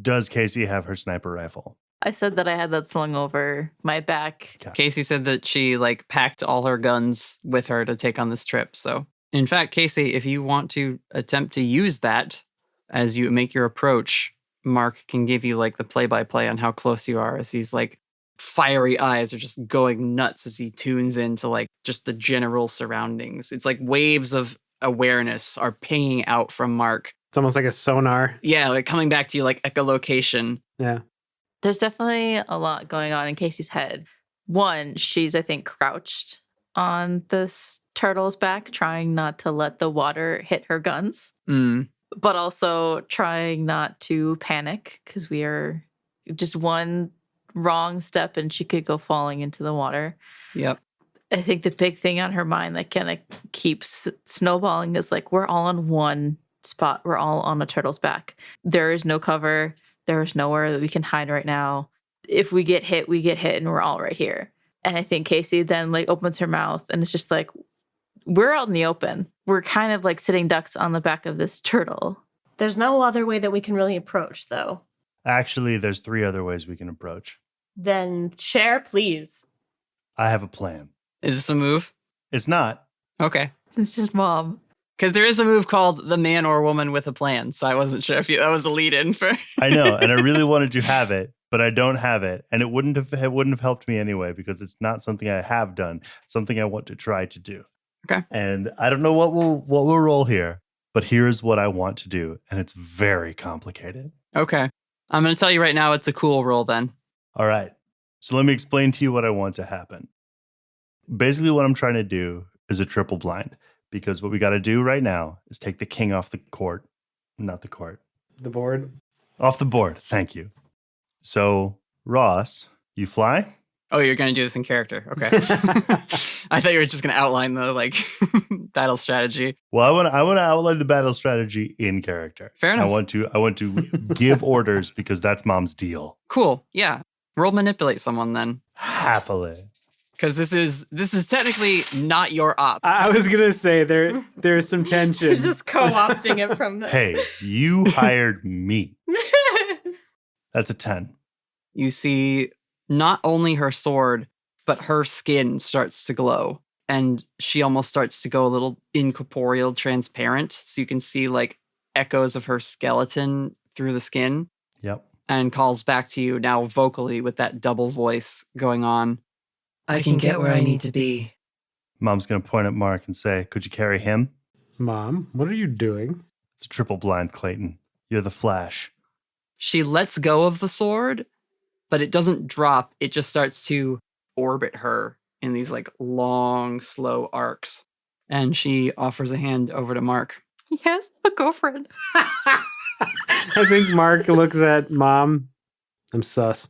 Does Casey have her sniper rifle? I said that I had that slung over my back. Okay. Casey said that she like packed all her guns with her to take on this trip. So, in fact, Casey, if you want to attempt to use that as you make your approach, Mark can give you like the play-by-play on how close you are, as he's like fiery eyes are just going nuts as he tunes into like just the general surroundings. It's like waves of awareness are pinging out from Mark. It's almost like a sonar. Yeah, like coming back to you like echolocation. Yeah. There's definitely a lot going on in Casey's head. One, she's, I think, crouched on this turtle's back, trying not to let the water hit her guns, but also trying not to panic, because we are just one wrong step and she could go falling into the water. Yep. I think the big thing on her mind that kind of keeps snowballing is like, we're all on one spot. We're all on a turtle's back. There is no cover. There is nowhere that we can hide right now. If we get hit, and we're all right here. And I think Casey then like opens her mouth and it's just like, we're out in the open. We're kind of like sitting ducks on the back of this turtle. There's no other way that we can really approach, though. Actually, there's 3 other ways we can approach. Then share, please. I have a plan. Is this a move? It's not. Okay. It's just Mom. Because there is a move called the man or woman with a plan. So I wasn't sure if that was a lead in for. I know. And I really wanted to have it, but I don't have it. And it wouldn't have helped me anyway, because it's not something I have done. It's something I want to try to do. Okay. And I don't know what we'll roll here, but here's what I want to do. And it's very complicated. Okay. I'm going to tell you right now, it's a cool roll then. All right. So let me explain to you what I want to happen. Basically, what I'm trying to do is a triple blind, because what we got to do right now is take the king off the court. Not the court. The board. Off the board. Thank you. So, Ross, you fly? Oh, you're going to do this in character. Okay. I thought you were just going to outline the like battle strategy. Well, I want to outline the battle strategy in character. Fair enough. I want to give orders because that's Mom's deal. Cool. Yeah. Roll manipulate someone then. Happily. Because this is technically not your op. I was gonna say there's some tension. She's just co-opting it from the. Hey, you hired me. That's a 10. You see not only her sword, but her skin starts to glow. And she almost starts to go a little incorporeal, transparent. So you can see like echoes of her skeleton through the skin. Yep. And calls back to you now vocally with that double voice going on. I can get where I need to be. Mom's going to point at Mark and say, could you carry him? Mom, what are you doing? It's a triple blind, Clayton. You're the Flash. She lets go of the sword, but it doesn't drop. It just starts to orbit her in these like long, slow arcs. And she offers a hand over to Mark. He has a girlfriend. I think Mark looks at Mom. I'm sus.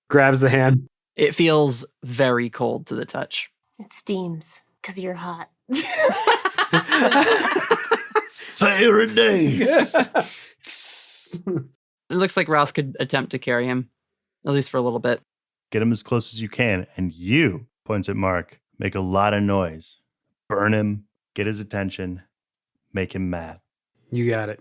Grabs the hand. It feels very cold to the touch. It steams because you're hot. Fahrenheit. It looks like Rouse could attempt to carry him, at least for a little bit. Get him as close as you can. And you, points at Mark, make a lot of noise. Burn him, get his attention, make him mad. You got it.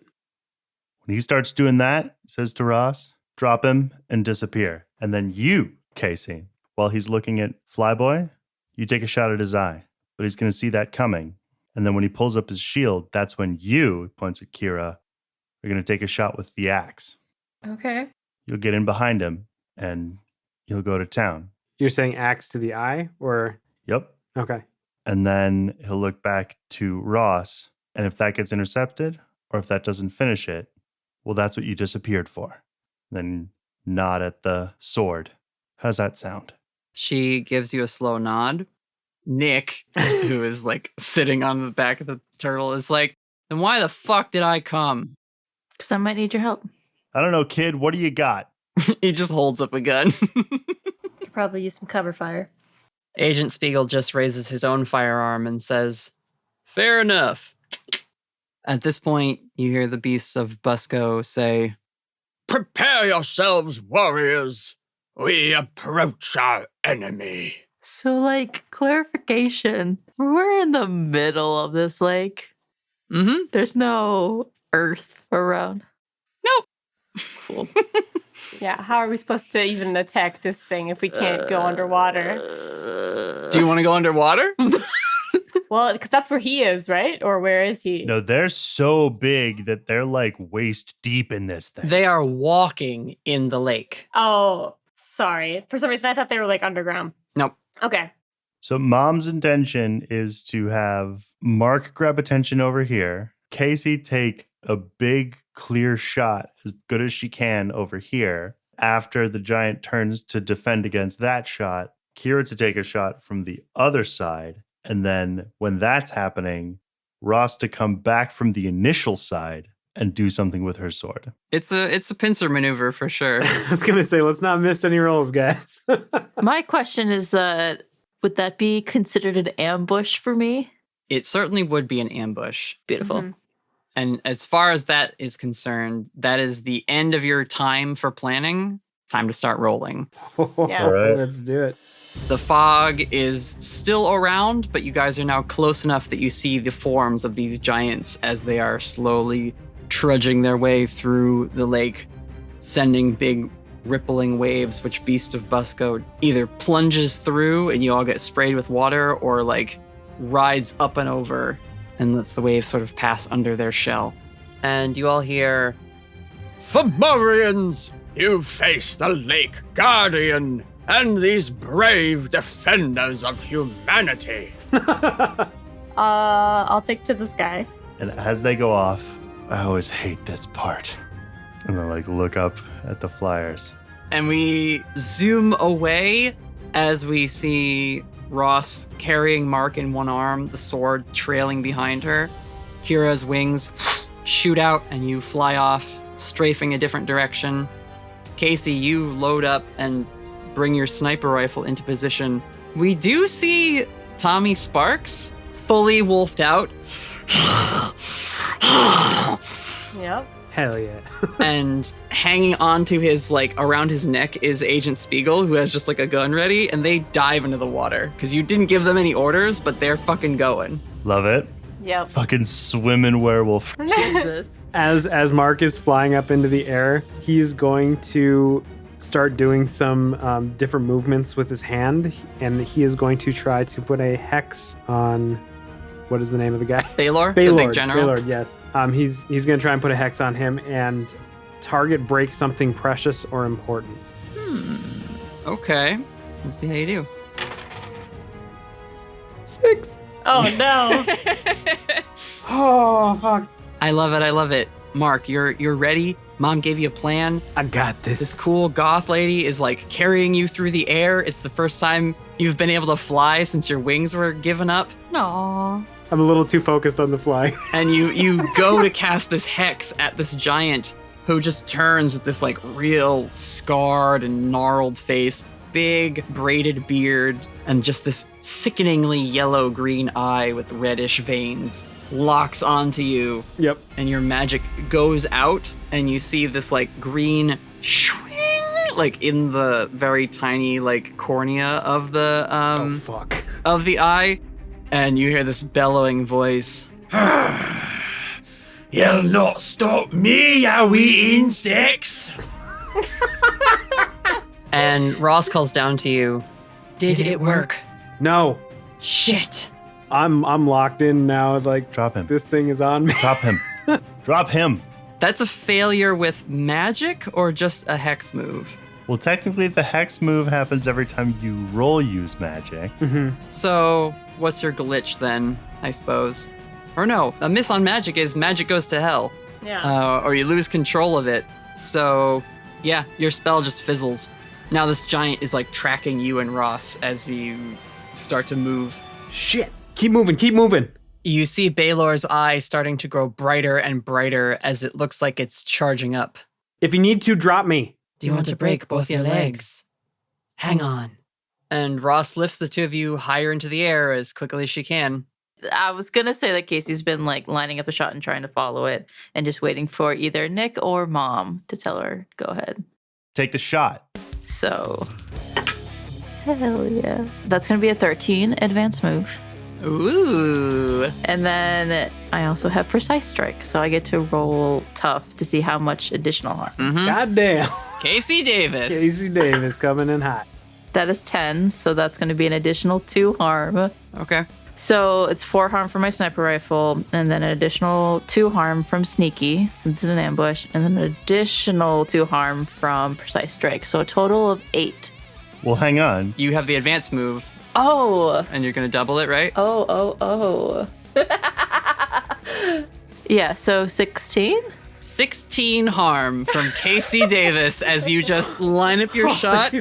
When he starts doing that, he says to Ross, drop him and disappear. And then you, Casey, while he's looking at Flyboy, you take a shot at his eye. But he's going to see that coming. And then when he pulls up his shield, that's when you, points at Kira, are going to take a shot with the axe. Okay. You'll get in behind him and you'll go to town. You're saying axe to the eye, or? Yep. Okay. And then he'll look back to Ross. And if that gets intercepted, or if that doesn't finish it, well, that's what you disappeared for. Then nod at the sword. How's that sound? She gives you a slow nod. Nick, who is like sitting on the back of the turtle, is like, then why the fuck did I come? Because I might need your help. I don't know, kid. What do you got? He just holds up a gun. Could probably use some cover fire. Agent Spiegel just raises his own firearm and says, fair enough. At this point, you hear the beasts of Busco say, Prepare yourselves, warriors. We approach our enemy. So, like, clarification. We're in the middle of this lake. mm-hmm. There's no earth around. Nope. Cool. Yeah, how are we supposed to even attack this thing if we can't go underwater? Do you want to go underwater? Well, because that's where he is, right? Or where is he? No, they're so big that they're like waist deep in this thing. They are walking in the lake. Oh, sorry. For some reason, I thought they were like underground. Nope. Okay. So Mom's intention is to have Mark grab attention over here, Casey take a big clear shot as good as she can over here. After the giant turns to defend against that shot, Kira to take a shot from the other side. And then when that's happening, Ross to come back from the initial side and do something with her sword. It's a pincer maneuver for sure. I was going to say, let's not miss any rolls, guys. My question is would that be considered an ambush for me? It certainly would be an ambush. Beautiful. Mhm. And as far as that is concerned, that is the end of your time for planning. Time to start rolling. Yeah. All right. Let's do it. The fog is still around, but you guys are now close enough that you see the forms of these giants as they are slowly trudging their way through the lake, sending big rippling waves, which Beast of Busco either plunges through and you all get sprayed with water, or like rides up and over and lets the waves sort of pass under their shell. And you all hear, Fomorians, you face the lake guardian and these brave defenders of humanity. I'll take to the sky. And as they go off, I always hate this part. And I like look up at the flyers. and we zoom away as we see Ross carrying Mark in one arm, the sword trailing behind her. Kira's wings shoot out and you fly off, strafing a different direction. Casey, you load up and bring your sniper rifle into position. We do see Tommy Sparks fully wolfed out. Yep. Hell yeah. And hanging onto his, like, around his neck is Agent Spiegel, who has just, like, a gun ready, and they dive into the water. Because you didn't give them any orders, but they're fucking going. Love it. Yep. Fucking swimming werewolf. Jesus. As Mark is flying up into the air, he's going to start doing some different movements with his hand, and he is going to try to put a hex on, what is the name of the guy? Baylor, the big general. Baylor, yes. He's going to try and put a hex on him and target break something precious or important. Okay. Let's see how you do. 6. Oh no. Oh, fuck. I love it. I love it. Mark, you're ready. Mom gave you a plan. I got This this. cool goth lady is like carrying you through the air. It's the first time you've been able to fly since your wings were given up. Aww. I'm a little too focused on the fly. And you go to cast this hex at this giant who just turns with this like real scarred and gnarled face, big braided beard, and just this sickeningly yellow-green eye with reddish veins, locks onto you. Yep. And your magic goes out, and you see this like green swing, like in the very tiny like cornea of the Oh, fuck. of the eye, and you hear this bellowing voice. You'll not stop me, you wee insects. And Ross calls down to you. Did it work? No. Shit. I'm locked in now. Like, Drop him. this thing is on me. Drop him. Drop him. That's a failure with magic or just a hex move? Well, technically, the hex move happens every time you roll use magic. So, what's your glitch then, I suppose? Or no, a miss on magic is magic goes to hell. Yeah. Or you lose control of it. So, yeah, your spell just fizzles. Now this giant is like tracking you and Ross as you start to move. Shit. Keep moving. Keep moving. You see Baylor's eye starting to grow brighter and brighter as it looks like it's charging up. If you need to, drop me. Do you want to break both your legs? Hang on. And Ross lifts the two of you higher into the air as quickly as she can. I was going to say that Casey's been like lining up the shot and trying to follow it and just waiting for either Nick or Mom to tell her, go ahead. Take the shot. So, hell yeah. That's going to be a 13 advanced move. Ooh. And then I also have precise strike, so I get to roll tough to see how much additional harm. Mm-hmm. Goddamn. Casey Davis. Casey Davis coming in hot. That is 10, so that's going to be an additional 2 harm. Okay. So it's 4 harm from my sniper rifle, and then an additional 2 harm from sneaky, since it's an ambush, and then an additional 2 harm from precise strike. So a total of 8. Well, hang on. You have the advanced move, Oh, and you're going to double it, right? oh. Yeah, so 16? 16 harm from Casey Davis as you just line up your shot.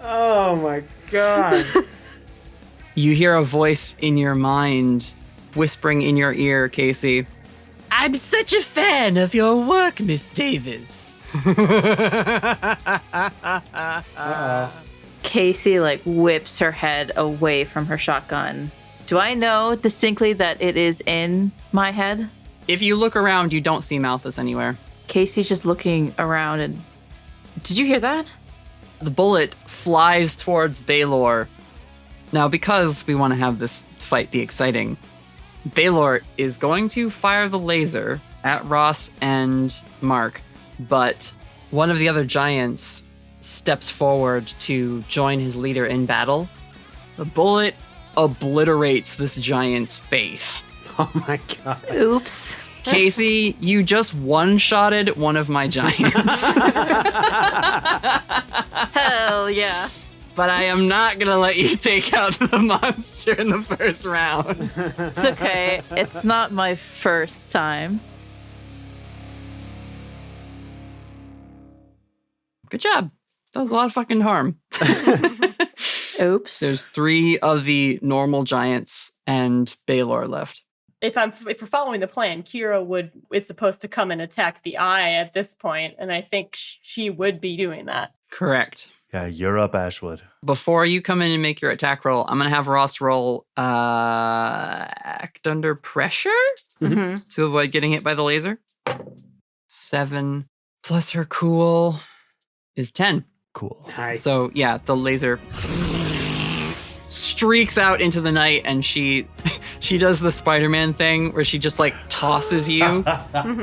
Oh my god. You hear a voice in your mind whispering in your ear, Casey. I'm such a fan of your work, Miss Davis. Uh-oh. Casey like whips her head away from her shotgun, Do I know distinctly that it is in my head? If you look around, you don't see Malthus anywhere. Casey's just looking around and... Did you hear that? The bullet flies towards Baylor. Now, because we want to have this fight be exciting, Baylor is going to fire the laser at Ross and Mark, but one of the other giants steps forward to join his leader in battle. The bullet obliterates this giant's face. Oh my god. Oops. Casey, you just one-shotted one of my giants. Hell yeah. But I am not going to let you take out the monster in the first round. It's okay. It's not my first time. Good job. That was a lot of fucking harm. Oops. There's 3 of the normal giants and Baylor left. If we're following the plan, Kira is supposed to come and attack the eye at this point, and I think she would be doing that. Correct. Yeah, you're up, Ashwood. Before you come in and make your attack roll, I'm going to have Ross roll act under pressure to avoid getting hit by the laser. 7 plus her cool is 10. Cool. Nice. So yeah, the laser streaks out into the night, and she does the Spider-Man thing where she just like tosses you,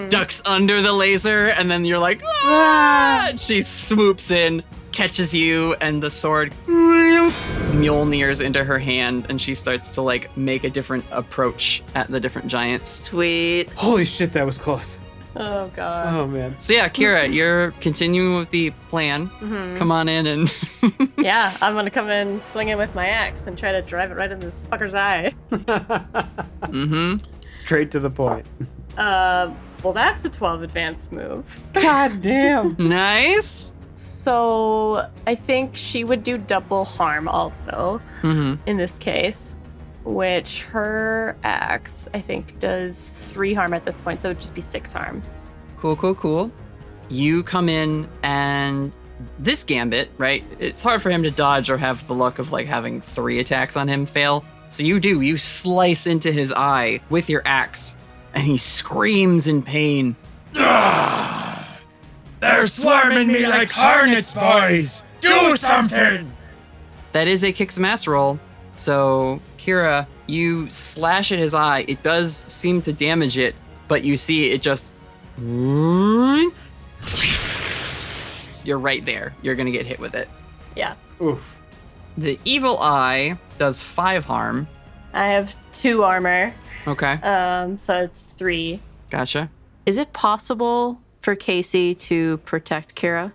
ducks under the laser, and then you're like, ah! She swoops in, catches you, and the sword Mjolnirs into her hand, and she starts to like make a different approach at the different giants. Sweet. Holy shit, that was close. Oh god. Oh man. So yeah, Kira, you're continuing with the plan. Come on in and Yeah, I'm gonna come in swinging with my axe and try to drive it right in this fucker's eye. Straight to the point. Well, that's a 12 advanced move. God damn. Nice. So I think she would do double harm also in this case, which her axe, I think, does 3 harm at this point, so it would just be 6 harm. Cool. You come in, and this gambit, right? It's hard for him to dodge or have the luck of like having 3 attacks on him fail. So you slice into his eye with your axe, and he screams in pain. They're swarming me like hornets, boys! Do something! That is a kick some ass roll. So, Kira, you slash at his eye. It does seem to damage it, but you see it just... You're right there. You're going to get hit with it. Yeah. Oof. The evil eye does 5 harm. I have 2 armor, Okay, so it's 3. gotcha. Is it possible for Casey to protect Kira?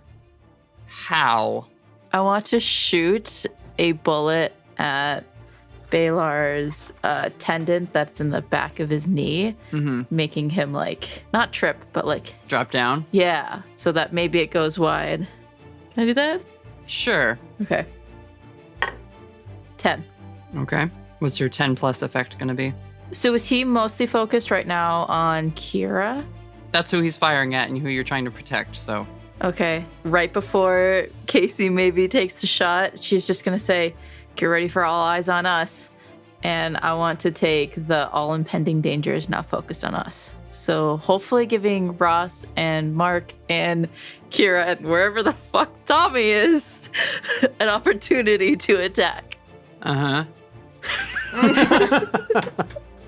How? I want to shoot a bullet at Baylor's tendon that's in the back of his knee, making him like, not trip, but like, Drop down? yeah, so that maybe it goes wide. Can I do that? Sure. Okay. 10. Okay. What's your 10 plus effect going to be? So is he mostly focused right now on Kira? That's who he's firing at and who you're trying to protect, so... Okay. Right before Casey maybe takes the shot, she's just going to say, get ready for all eyes on us. And I want to take the all impending danger is now focused on us. So hopefully giving Ross and Mark and Kira and wherever the fuck Tommy is an opportunity to attack.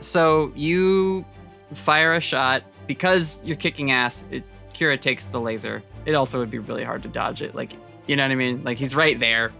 So you fire a shot. Because you're kicking ass, Kira takes the laser. It also would be really hard to dodge it. Like, you know what I mean? Like, he's right there.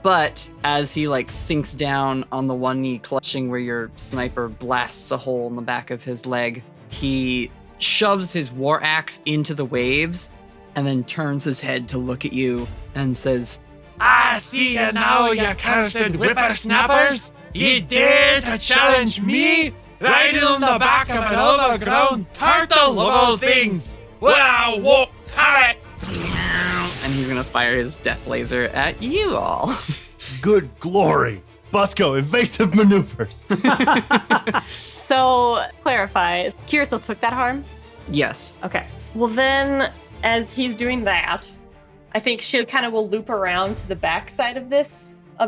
But as he, like, sinks down on the one knee, clutching where your sniper blasts a hole in the back of his leg, he shoves his war axe into the waves and then turns his head to look at you and says, I see you now, you cursed whippersnappers! Ye dare to challenge me? Riding on the back of an overgrown turtle of all things! Well, won't have it! and he's gonna fire his death laser at you all. Good glory. Busco, evasive maneuvers. So, clarify, Kira still took that harm? Yes. Okay. Well then, as he's doing that, I think she kind of will loop around to the back side of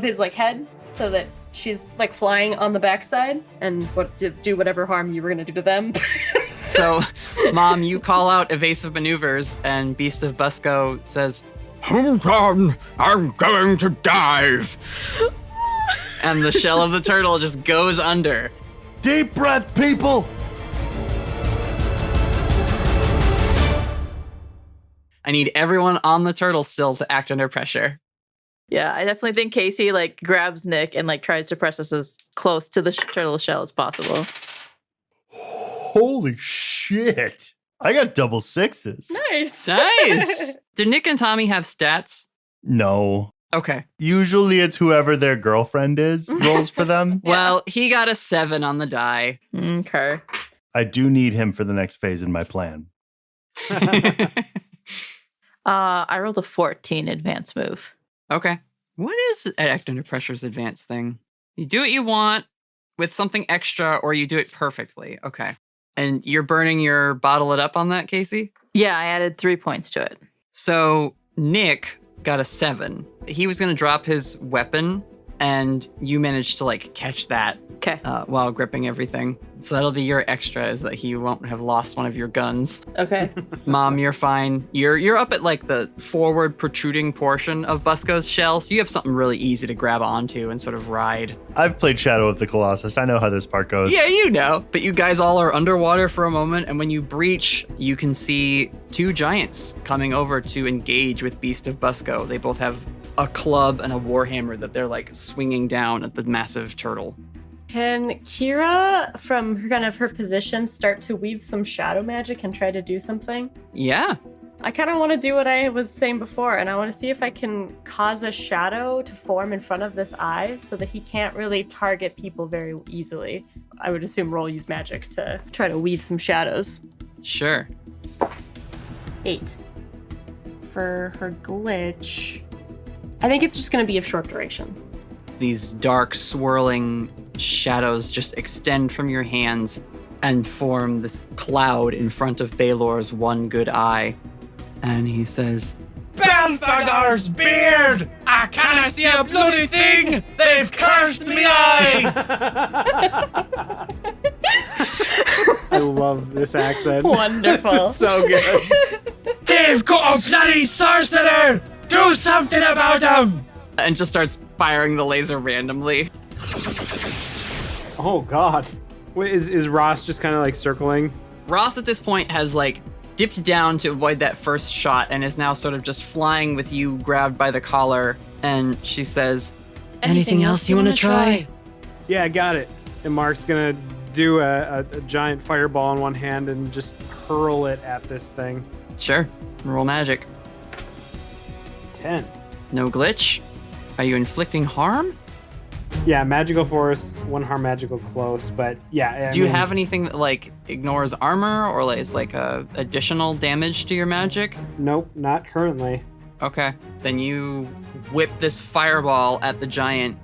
his like head, so that she's like flying on the backside and do whatever harm you were gonna do to them. So, Mom, you call out evasive maneuvers, and Beast of Busco says, Hold on, I'm going to dive. and the shell of the turtle just goes under. Deep breath, people! I need everyone on the turtle still to act under pressure. Yeah, I definitely think Casey like grabs Nick and like tries to press us as close to the turtle shell as possible. Holy shit. I got double sixes. Nice. Nice. Do Nick and Tommy have stats? No. Okay. Usually it's whoever their girlfriend is rolls for them. Well, he got a 7 on the die. Okay. I do need him for the next phase in my plan. I rolled a 14 advance move. Okay. What is act under pressure's advanced thing? You do what you want with something extra, or you do it perfectly. Okay. And you're burning your bottle it up on that, Casey? Yeah, I added 3 points to it. So Nick got a 7. He was going to drop his weapon, and you managed to like catch that Okay. while gripping everything. So that'll be your extra, is that he won't have lost one of your guns. Okay. Mom, you're fine. You're up at like the forward protruding portion of Busco's shell, so you have something really easy to grab onto and sort of ride. I've played Shadow of the Colossus. I know how this part goes. Yeah, you know. But you guys all are underwater for a moment, and when you breach, you can see 2 giants coming over to engage with Beast of Busco. They both have a club and a warhammer that they're like swinging down at the massive turtle. Can Kira, from her position, start to weave some shadow magic and try to do something? Yeah. I kind of want to do what I was saying before, and I want to see if I can cause a shadow to form in front of this eye so that he can't really target people very easily. I would assume Roll use magic to try to weave some shadows. Sure. 8. For her glitch, I think it's just going to be of short duration. These dark, swirling shadows just extend from your hands and form this cloud in front of Baelor's one good eye. And he says, Belfagar's beard! I cannot see a bloody thing! They've cursed me eye! I love this accent. Wonderful. This is so good. They've got a bloody sorcerer! Do something about him! and just starts firing the laser randomly. Oh God. Wait, is Ross just kind of like circling? Ross at this point has like dipped down to avoid that first shot and is now sort of just flying with you grabbed by the collar. And she says, Anything else you want to try? Yeah, I got it. And Mark's gonna do a giant fireball in one hand and just hurl it at this thing. Sure, roll magic. 10. No glitch? Are you inflicting harm? Yeah, magical force, 1 harm magical close, but yeah. Do you have anything that like ignores armor or like is like a additional damage to your magic? Nope, not currently. Okay, then you whip this fireball at the giant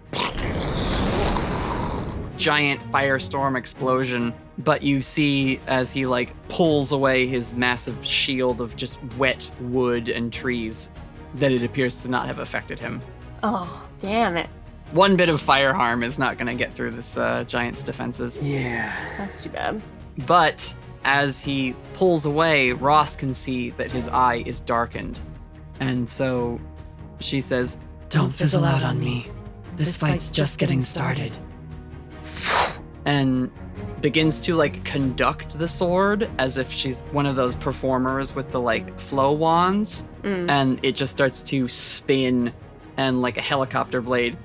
firestorm explosion, but you see as he like pulls away his massive shield of just wet wood and trees that it appears to not have affected him. Oh, damn it. One bit of fire harm is not going to get through this giant's defenses. Yeah. That's too bad. But as he pulls away, Ross can see that his eye is darkened. And so she says, Don't fizzle out on me. This fight's just getting started. and begins to like conduct the sword as if she's one of those performers with the like flow wands. And it just starts to spin, and like a helicopter blade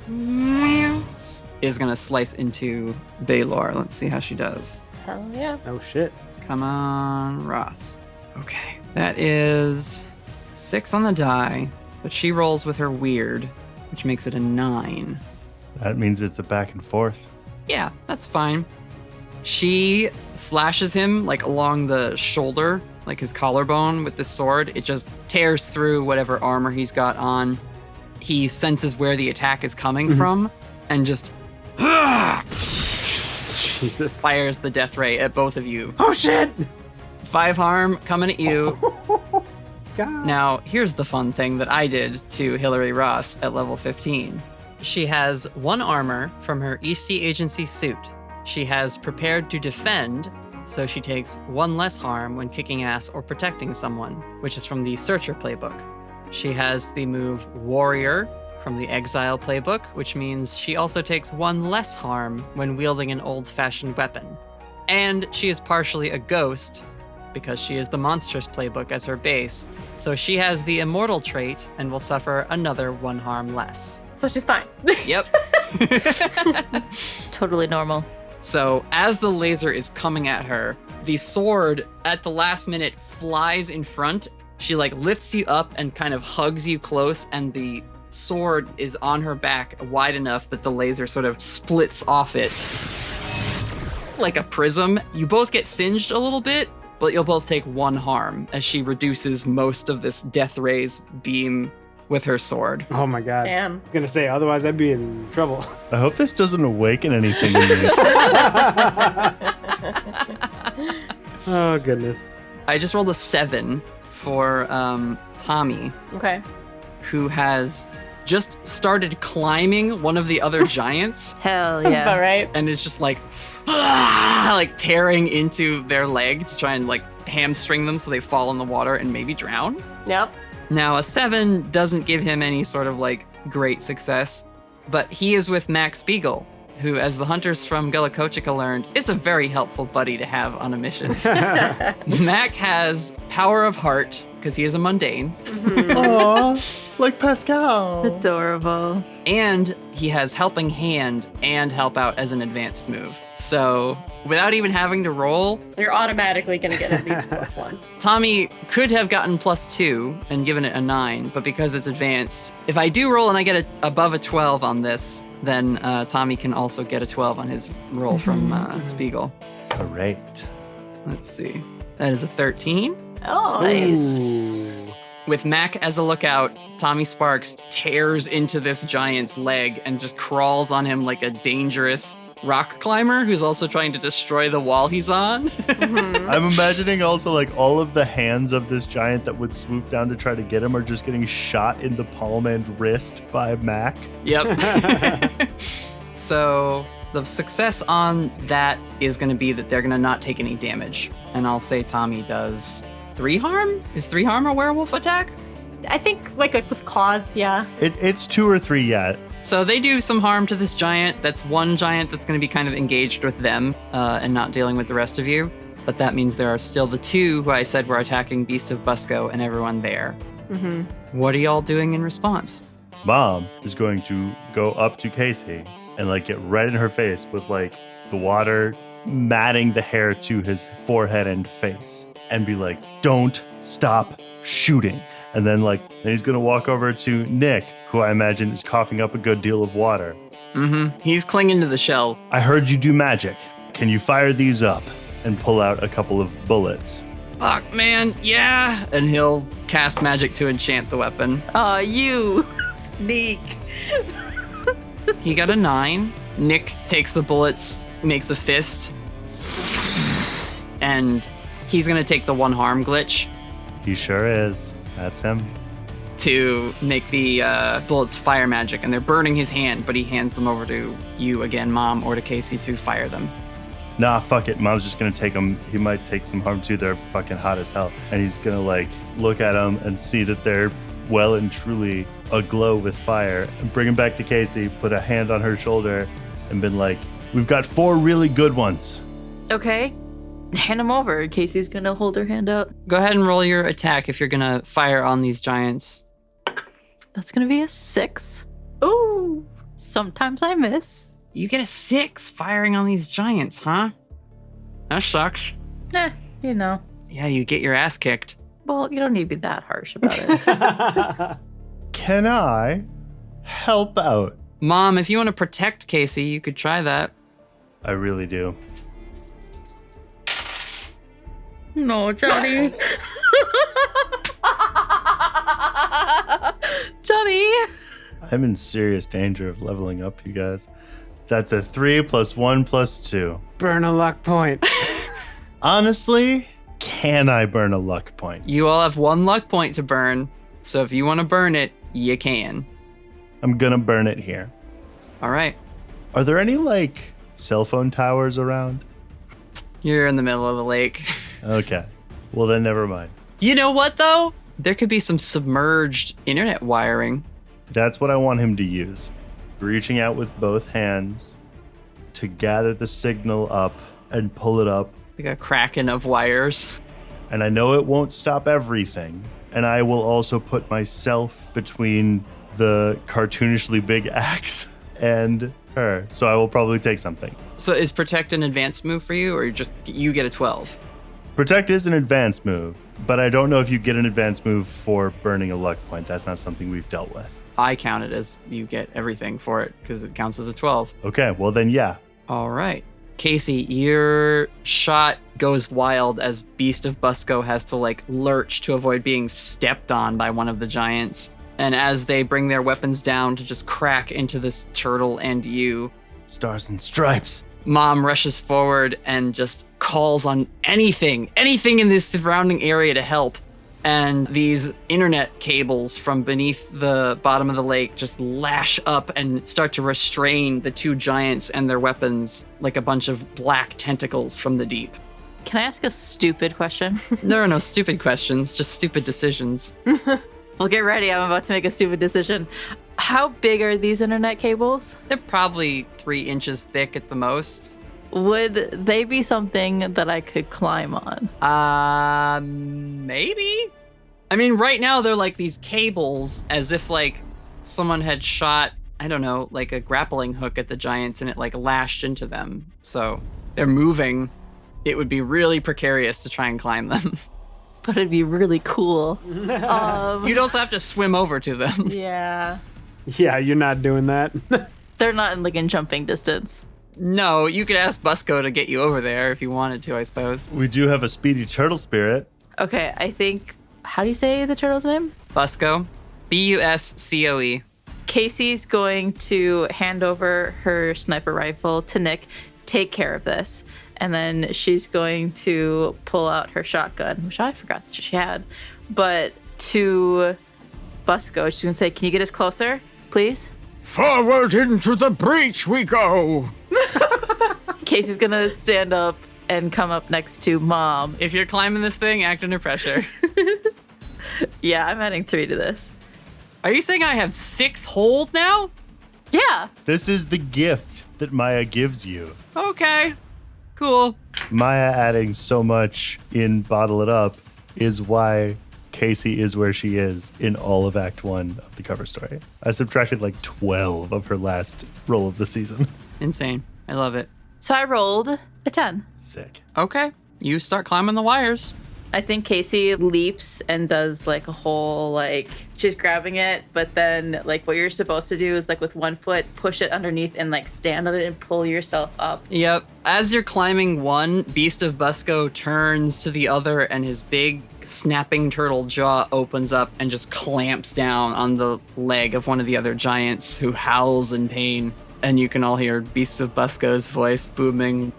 is gonna slice into Baelor. Let's see how she does. Hell yeah. Oh shit. Come on, Ross. Okay, that is 6 on the die, but she rolls with her weird, which makes it a 9. That means it's a back and forth. Yeah, that's fine. She slashes him like along the shoulder, like his collarbone with the sword. It just tears through whatever armor he's got on. He senses where the attack is coming from and just Jesus. fires the death ray at both of you. Oh shit! 5 harm coming at you. God. Now, here's the fun thing that I did to Hillary Ross at level 15. She has 1 armor from her Eastie Agency suit. She has prepared to defend, so she takes 1 less harm when kicking ass or protecting someone, which is from the Searcher Playbook. She has the move Warrior from the Exile Playbook, which means she also takes 1 less harm when wielding an old-fashioned weapon. And she is partially a ghost, because she is the Monsters Playbook as her base, so she has the Immortal trait and will suffer another 1 harm less. So she's fine. Yep. Totally normal. So as the laser is coming at her, the sword at the last minute flies in front. She like lifts you up and kind of hugs you close, and the sword is on her back wide enough that the laser sort of splits off it. Like a prism. You both get singed a little bit, but you'll both take 1 harm as she reduces most of this death ray's beam with her sword. Oh my god. Damn. I was gonna say, otherwise I'd be in trouble. I hope this doesn't awaken anything in me. Oh goodness. I just rolled a 7 for Tommy, Okay. who has just started climbing one of the other giants Hell Sounds yeah. about right. and is just like like tearing into their leg to try and like hamstring them so they fall in the water and maybe drown. Yep. Now a 7 doesn't give him any sort of like great success, but he is with Max Beagle, who, as the hunters from Gullah learned, is a very helpful buddy to have on a mission. Mac has Power of Heart, because he is a mundane, Aww, like Pascal. Adorable. and he has Helping Hand and Help Out as an advanced move. So, without even having to roll, You're automatically going to get at least +1. Tommy could have gotten +2 and given it a 9, but because it's advanced, if I do roll and I get above a 12 on this, then Tommy can also get a 12 on his roll from Spiegel. Correct. Let's see. That is a 13. Oh, Nice. Ooh. With Mac as a lookout, Tommy Sparks tears into this giant's leg and just crawls on him like a dangerous rock climber who's also trying to destroy the wall he's on. I'm imagining also like all of the hands of this giant that would swoop down to try to get him are just getting shot in the palm and wrist by Mac. Yep. So the success on that is going to be that they're going to not take any damage. And I'll say Tommy does 3 harm? Is 3 harm a werewolf attack? I think like with claws, yeah. It's 2 or 3 yet. So they do some harm to this giant. That's one giant that's going to be kind of engaged with them and not dealing with the rest of you. But that means there are still the 2 who I said were attacking Beast of Busco and everyone there. Mm-hmm. What are y'all doing in response? Mom is going to go up to Casey and like get right in her face with like the water matting the hair to his forehead and face and be like, don't stop shooting. And then he's going to walk over to Nick, who I imagine is coughing up a good deal of water. Mm-hmm. He's clinging to the shell. I heard you do magic. Can you fire these up? And pull out a couple of bullets. Fuck, man, yeah. And he'll cast magic to enchant the weapon. Aw, you sneak. He got a 9. Nick takes the bullets, makes a fist, and he's going to take the 1 harm glitch He sure is. That's him. to make the bullets fire magic, and they're burning his hand, but he hands them over to you again, Mom, or to Casey to fire them. Nah, fuck it. Mom's just gonna take them. He might take some harm too. They're fucking hot as hell. And he's gonna look at them and see that they're well and truly aglow with fire, and bring him back to Casey, put a hand on her shoulder, and been like, we've got 4 really good ones. Okay. Hand him over. Casey's gonna hold her hand out. Go ahead and roll your attack if you're going to fire on these giants. That's gonna be a 6. Ooh. Sometimes I miss. You get a 6 firing on these giants, huh? That sucks. You know. Yeah, you get your ass kicked. Well, you don't need to be that harsh about it. Can I help out? Mom, if you want to protect Casey, you could try that. I really do. No, Johnny. Johnny. I'm in serious danger of leveling up, you guys. That's a 3 + 1 + 2. Burn a luck point. Honestly, can I burn a luck point? You all have 1 luck point to burn, so if you want to burn it, you can. I'm gonna burn it here. All right. Are there any, cell phone towers around? You're in the middle of the lake. Okay. Well, then never mind. You know what, though? There could be some submerged internet wiring. That's what I want him to use. Reaching out with both hands to gather the signal up and pull it up. Like a kraken of wires. And I know it won't stop everything. And I will also put myself between the cartoonishly big axe and her. So I will probably take something. So is Protect an advanced move for you, or you get a 12? Protect is an advanced move, but I don't know if you get an advanced move for burning a luck point. That's not something we've dealt with. I count it as you get everything for it because it counts as a 12. Okay, well then, yeah. All right. Casey, your shot goes wild as Beast of Busco has to lurch to avoid being stepped on by one of the giants. And as they bring their weapons down to just crack into this turtle and you, Stars and Stripes. Mom rushes forward and just calls on anything in this surrounding area to help. And these internet cables from beneath the bottom of the lake just lash up and start to restrain the two giants and their weapons like a bunch of black tentacles from the deep. Can I ask a stupid question? There are no stupid questions, just stupid decisions. Well, get ready. I'm about to make a stupid decision. How big are these internet cables? They're probably 3 inches thick at the most. Would they be something that I could climb on? Maybe? I mean, right now they're like these cables as if someone had shot, I don't know, a grappling hook at the giants and it lashed into them. So they're moving. It would be really precarious to try and climb them. But it'd be really cool. You'd also have to swim over to them. Yeah. Yeah, you're not doing that. They're not in jumping distance. No, you could ask Busco to get you over there if you wanted to, I suppose. We do have a speedy turtle spirit. Okay, I think... How do you say the turtle's name? Busco. Buscoe. Casey's going to hand over her sniper rifle to Nick. Take care of this. And then she's going to pull out her shotgun, which I forgot that she had. But to Busco, she's going to say, can you get us closer, please? Forward into the breach we go! Casey's going to stand up and come up next to Mom. If you're climbing this thing, act under pressure. Yeah, I'm adding 3 to this. Are you saying I have 6 hold now? Yeah. This is the gift that Maya gives you. Okay. Cool. Maya adding so much in Bottle It Up is why Casey is where she is in all of Act 1 of the cover story. I subtracted 12 of her last roll of the season. Insane. I love it. So I rolled a 10. Sick. Okay. You start climbing the wires. I think Casey leaps and does a whole she's grabbing it, but then what you're supposed to do is with one foot push it underneath and stand on it and pull yourself up. Yep. As you're climbing one, Beast of Busco turns to the other and his big snapping turtle jaw opens up and just clamps down on the leg of one of the other giants who howls in pain. And you can all hear Beast of Busco's voice booming.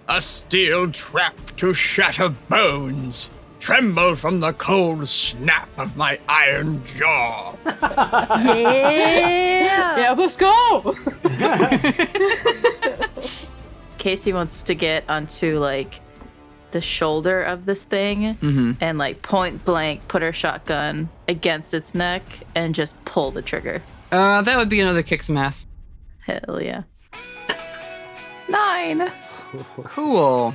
A steel trap to shatter bones. Tremble from the cold snap of my iron jaw. Yeah! Yeah, let's go! Casey wants to get onto the shoulder of this thing and point blank put her shotgun against its neck and just pull the trigger. That would be another kick some ass. Hell yeah. 9. Cool.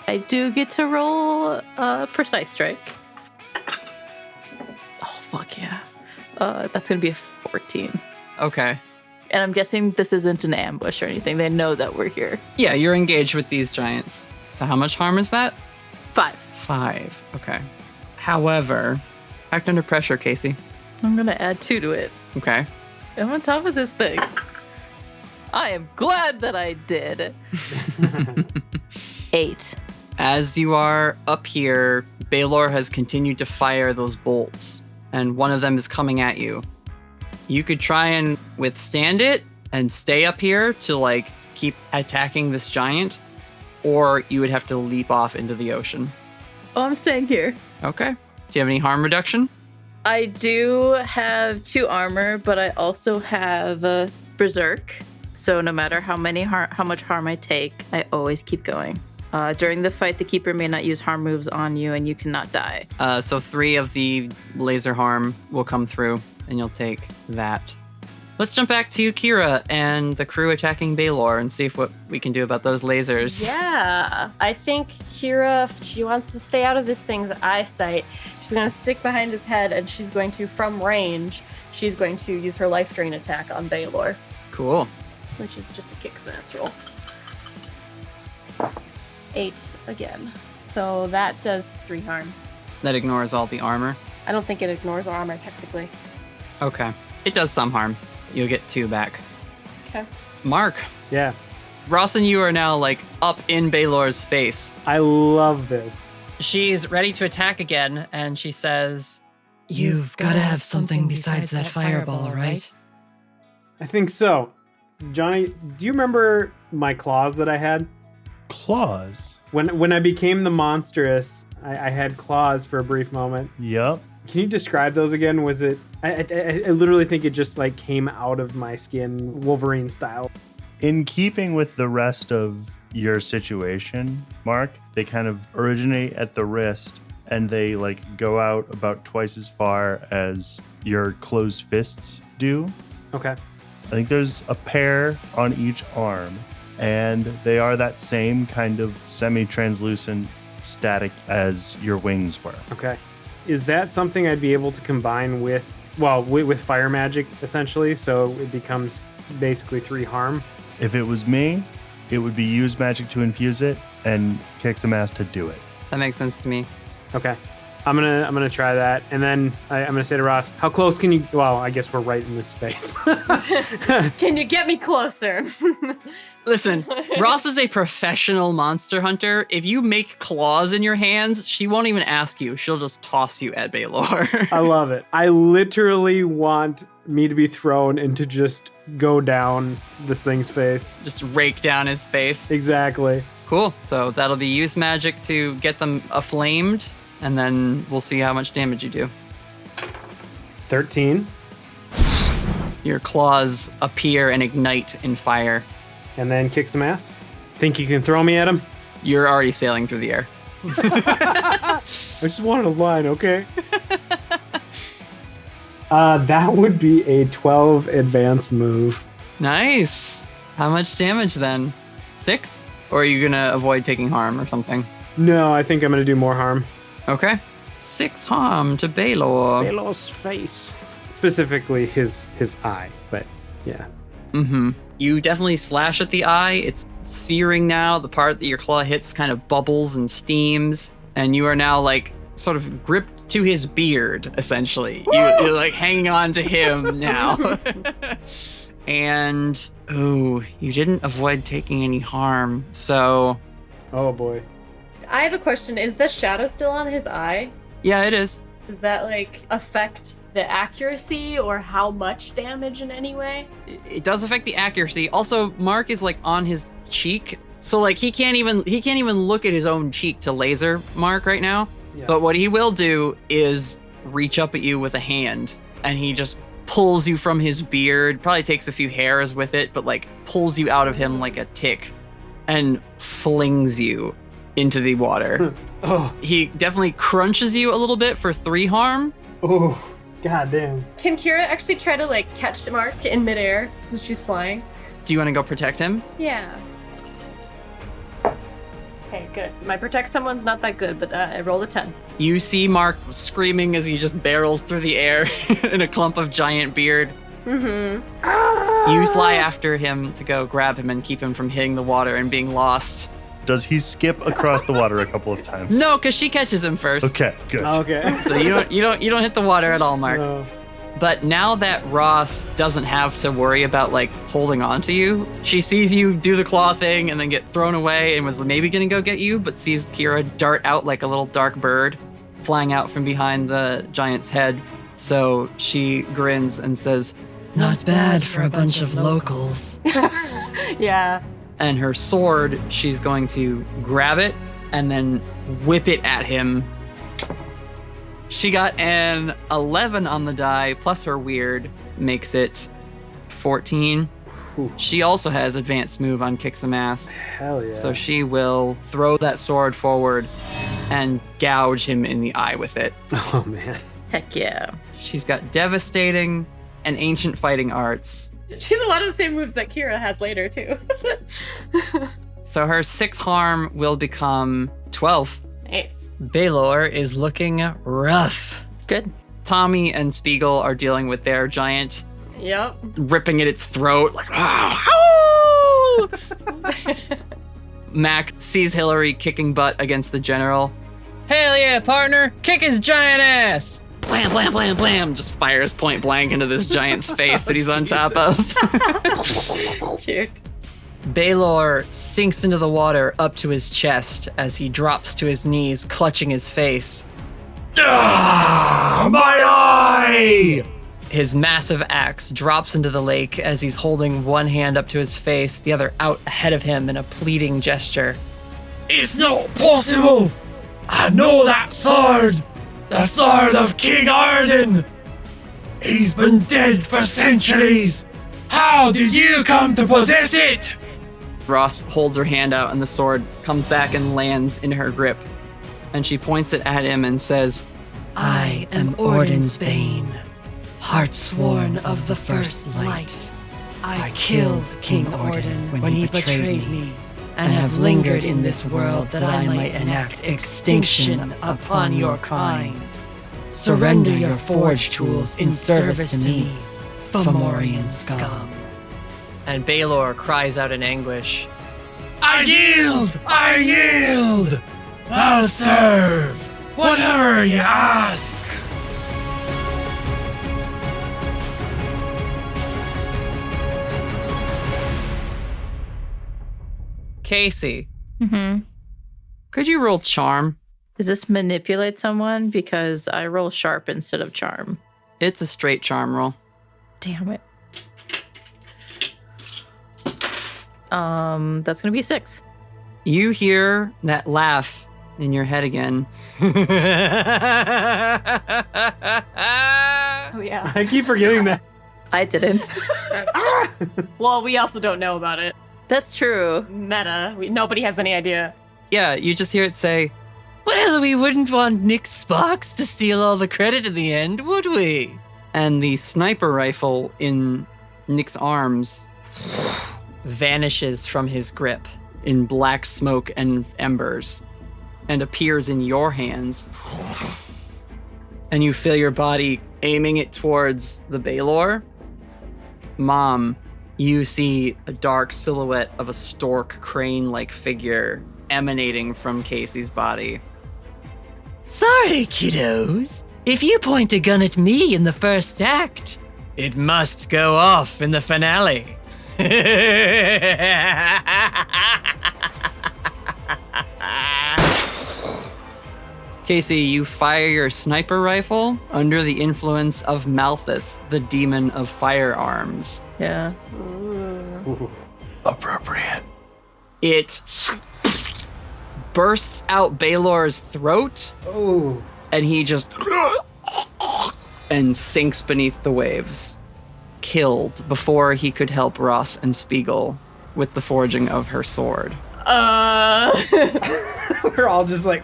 I do get to roll a precise strike. Oh, fuck yeah. That's going to be a 14. Okay. And I'm guessing this isn't an ambush or anything. They know that we're here. Yeah, you're engaged with these giants. So how much harm is that? 5. 5. Okay. However, act under pressure, Casey. I'm going to add 2 to it. Okay. I'm on top of this thing. I am glad that I did. 8. As you are up here, Baylor has continued to fire those bolts, and one of them is coming at you. You could try and withstand it and stay up here to keep attacking this giant, or you would have to leap off into the ocean. Oh, I'm staying here. Okay. Do you have any harm reduction? I do have 2 armor, but I also have Berserk. So no matter how much harm I take, I always keep going. During the fight, the keeper may not use harm moves on you, and you cannot die. So 3 of the laser harm will come through, and you'll take that. Let's jump back to Kira and the crew attacking Baylor and see what we can do about those lasers. Yeah, I think Kira, she wants to stay out of this thing's eyesight. She's going to stick behind his head, and she's going to, from range, she's going to use her life drain attack on Baylor. Cool. Which is just a kick smash roll. 8 again. So that does 3 harm. That ignores all the armor. I don't think it ignores armor technically. Okay. It does some harm. You'll get 2 back. Okay. Mark, Yeah, Ross and you are now like up in Baylor's face. I love this. She's ready to attack again, and she says, You've got to have something besides that fireball, right? I think so. Johnny, do you remember my claws that I had? Claws. When I became the monstrous, I had claws for a brief moment. Yup. Can you describe those again? Was it? I literally think it just like came out of my skin, Wolverine style. In keeping with the rest of your situation, Mark, they kind of originate at the wrist and they like go out about twice as far as your closed fists do. Okay. I think there's a pair on each arm, and they are that same kind of semi-translucent static as your wings were. Okay. Is that something I'd be able to combine with, well, with fire magic, essentially, so it becomes basically 3 harm? If it was me, it would be use magic to infuse it and kick some ass to do it. that makes sense to me. Okay. I'm gonna try that, and then I'm gonna say to Ross, how close can you, well, I guess we're right in this space. Can you get me closer? Listen, Ross is a professional monster hunter. If you make claws in your hands, she won't even ask you. She'll just toss you at Baylor. I love it. I literally want me to be thrown and to just go down this thing's face. Just rake down his face. Exactly. Cool. So that'll be use magic to get them aflamed, and then we'll see how much damage you do. 13. Your claws appear and ignite in fire. And then kick some ass. Think you can throw me at him? You're already sailing through the air. I just wanted a line, okay? That would be a 12 advanced move. Nice. How much damage then? 6? Or are you gonna avoid taking harm or something? No, I think I'm gonna do more harm. Okay. 6 harm to Baylor. Baylor's face. Specifically his eye, but yeah. Mm-hmm. You definitely slash at the eye. It's searing now. The part that your claw hits kind of bubbles and steams, and you are now like sort of gripped to his beard, essentially. You're like hanging on to him now. And you didn't avoid taking any harm. So Oh boy. I have a question. Is the shadow still on his eye? yeah, it is. Does that like affect the accuracy or how much damage in any way? It does affect the accuracy. Also, Mark is like on his cheek, so like he can't even look at his own cheek to laser Mark right now. Yeah. But what he will do is reach up at you with a hand, and he just pulls you from his beard. Probably takes a few hairs with it, but like pulls you out of him like a tick, and flings you into the water. Oh. He definitely crunches you a little bit for 3 harm. Oh. God damn. Can Kira actually try to like catch Mark in midair since she's flying? Do you want to go protect him? Yeah. Okay, good. My protect someone's not that good, but I rolled a 10. You see Mark screaming as he just barrels through the air in a clump of giant beard. Mm-hmm. You fly after him to go grab him and keep him from hitting the water and being lost. Does he skip across the water a couple of times? No, because she catches him first. Okay, good. Okay. So you don't hit the water at all, Mark. No. But now that Ross doesn't have to worry about like holding on to you, she sees you do the claw thing and then get thrown away and was maybe gonna go get you, but sees Kira dart out like a little dark bird, flying out from behind the giant's head. So she grins and says, Not bad for a bunch of locals. Yeah. and her sword, she's going to grab it and then whip it at him. She got an 11 on the die, plus her weird makes it 14. She also has advanced move on kick some ass. Hell yeah. So she will throw that sword forward and gouge him in the eye with it. Oh, man. Heck yeah. She's got devastating and ancient fighting arts. She has a lot of the same moves that Kira has later, too. So her 6 harm will become 12. Nice. Baylor is looking rough. Good. Tommy and Spiegel are dealing with their giant, Yep. ripping at its throat, like, Mac sees Hillary kicking butt against the general. Hell yeah, partner! Kick his giant ass! Blam, blam, blam, blam! Just fires point blank into this giant's face that he's on top of. Cute. Baylor sinks into the water up to his chest as he drops to his knees, clutching his face. Ah, my eye! His massive axe drops into the lake as he's holding one hand up to his face, the other out ahead of him in a pleading gesture. It's not possible! I know that sword! The sword of King Arden! He's been dead for centuries! How did you come to possess it? Ross holds her hand out and the sword comes back and lands in her grip. And she points it at him and says, I am Orden's bane, heart sworn of the first light. I killed King Orden when he betrayed me, and have lingered in this world that I might enact extinction upon your kind. Surrender your forge tools in service to me, Fomorian scum. and Baylor cries out in anguish. I yield! I yield! I'll serve! Whatever you ask! Casey, Mm-hmm. could you roll charm? Does this manipulate someone? Because I roll sharp instead of charm. It's a straight charm roll. Damn it. That's gonna be a 6. You hear that laugh in your head again. Oh, yeah. I keep forgetting that. I didn't. Well, we also don't know about it. That's true. Meta. Nobody has any idea. Yeah, you just hear it say, Well, we wouldn't want Nick Sparks to steal all the credit in the end, would we? and the sniper rifle in Nick's arms vanishes from his grip in black smoke and embers and appears in your hands. And you feel your body aiming it towards the Baylor. Mom, you see a dark silhouette of a stork crane-like figure emanating from Casey's body. Sorry, kiddos. If you point a gun at me in the first act, it must go off in the finale. Casey, you fire your sniper rifle under the influence of Malthus, the demon of firearms. Yeah. Appropriate. It bursts out Baylor's throat, Oh. and he just and sinks beneath the waves, killed before he could help Ross and Spiegel with the forging of her sword. We're all just like,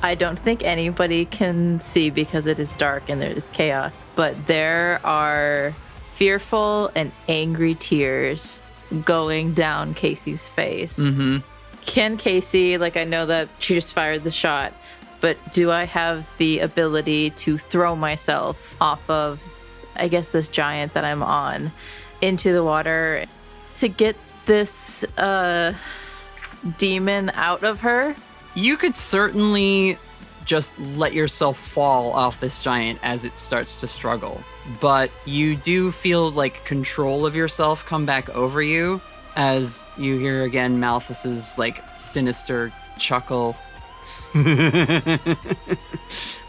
I don't think anybody can see because it is dark and there is chaos, but there are fearful and angry tears going down Casey's face. Mm-hmm. Can Casey, like, I know that she just fired the shot, but do I have the ability to throw myself off of, I guess, this giant that I'm on into the water to get this demon out of her? You could certainly just let yourself fall off this giant as it starts to struggle, but you do feel like control of yourself come back over you as you hear again Malthus's like sinister chuckle.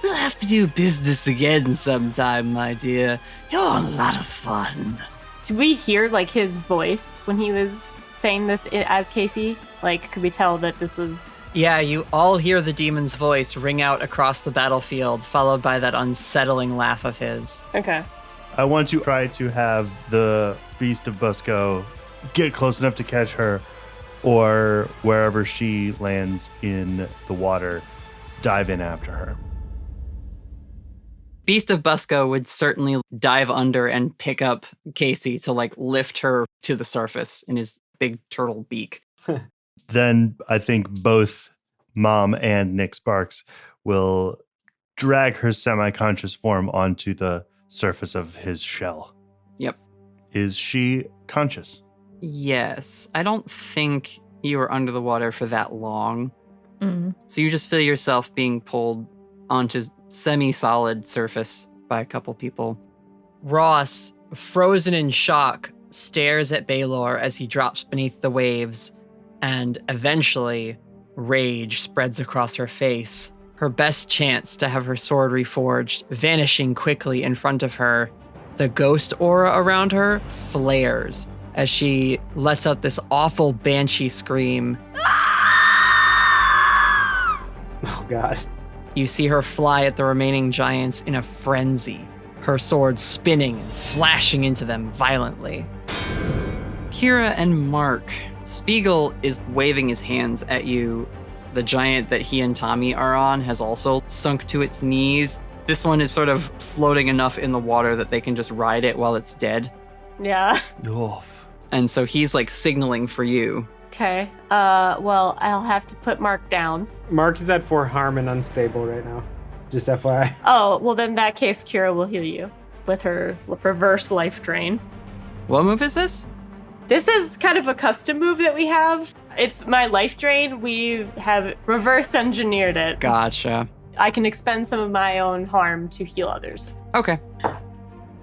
We'll have to do business again sometime, my dear. You're a lot of fun. Did we hear like his voice when he was saying this as Casey? Like, could we tell that this was... Yeah, you all hear the demon's voice ring out across the battlefield, followed by that unsettling laugh of his. Okay. I want to try to have the Beast of Busco get close enough to catch her, or wherever she lands in the water, dive in after her. Beast of Busco would certainly dive under and pick up Casey to like lift her to the surface in his big turtle beak. Then I think both Mom and Nick Sparks will drag her semi-conscious form onto the surface of his shell. Yep. Is she conscious? Yes. I don't think you were under the water for that long. Mm. So you just feel yourself being pulled onto semi-solid surface by a couple people. Ross, frozen in shock, stares at Baylor as he drops beneath the waves, and eventually rage spreads across her face. Her best chance to have her sword reforged, vanishing quickly in front of her. The ghost aura around her flares as she lets out this awful banshee scream. Oh, God. You see her fly at the remaining giants in a frenzy, her sword spinning and slashing into them violently. Kira and Mark. Spiegel is waving his hands at you. The giant that he and Tommy are on has also sunk to its knees. This one is sort of floating enough in the water that they can just ride it while it's dead. Yeah. Oof. And so he's like signaling for you. Okay. Well, I'll have to put Mark down. Mark is at 4 harm and unstable right now. Just FYI. Oh, well, then in that case, Kira will heal you with her reverse life drain. What move is this? This is kind of a custom move that we have. It's my life drain. We have reverse engineered it. Gotcha. I can expend some of my own harm to heal others. Okay.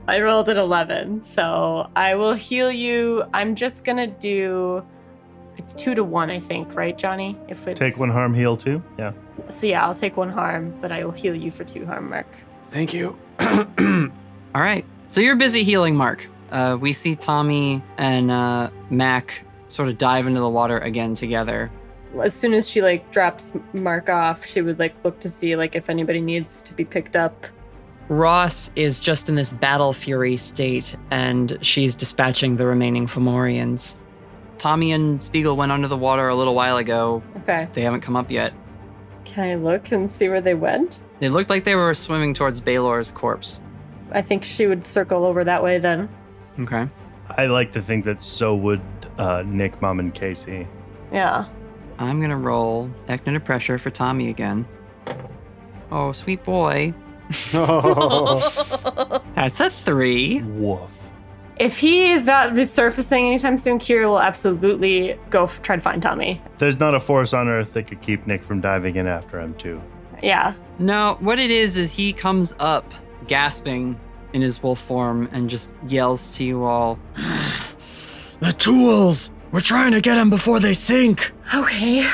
I rolled an 11, so I will heal you. I'm just gonna do... It's 2 to 1, I think, right, Johnny? If it's... Take 1 harm, heal 2? Yeah. So yeah, I'll take 1 harm, but I will heal you for 2 harm, Mark. Thank you. All right. So you're busy healing Mark. We see Tommy and Mac sort of dive into the water again together. As soon as she drops Mark off, she would look to see if anybody needs to be picked up. Ross is just in this battle fury state, and she's dispatching the remaining Fomorians. Tommy and Spiegel went under the water a little while ago. Okay. They haven't come up yet. Can I look and see where they went? They looked like they were swimming towards Baylor's corpse. I think she would circle over that way then. Okay. I like to think that so would Nick, Mom, and Casey. Yeah. I'm going to roll Act Under Pressure for Tommy again. Oh, sweet boy. Oh. That's a 3. Woof. If he is not resurfacing anytime soon, Kira will absolutely go try to find Tommy. There's not a force on Earth that could keep Nick from diving in after him, too. Yeah. No, what it is he comes up gasping in his wolf form and just yells to you all. The tools! We're trying to get them before they sink! Okay.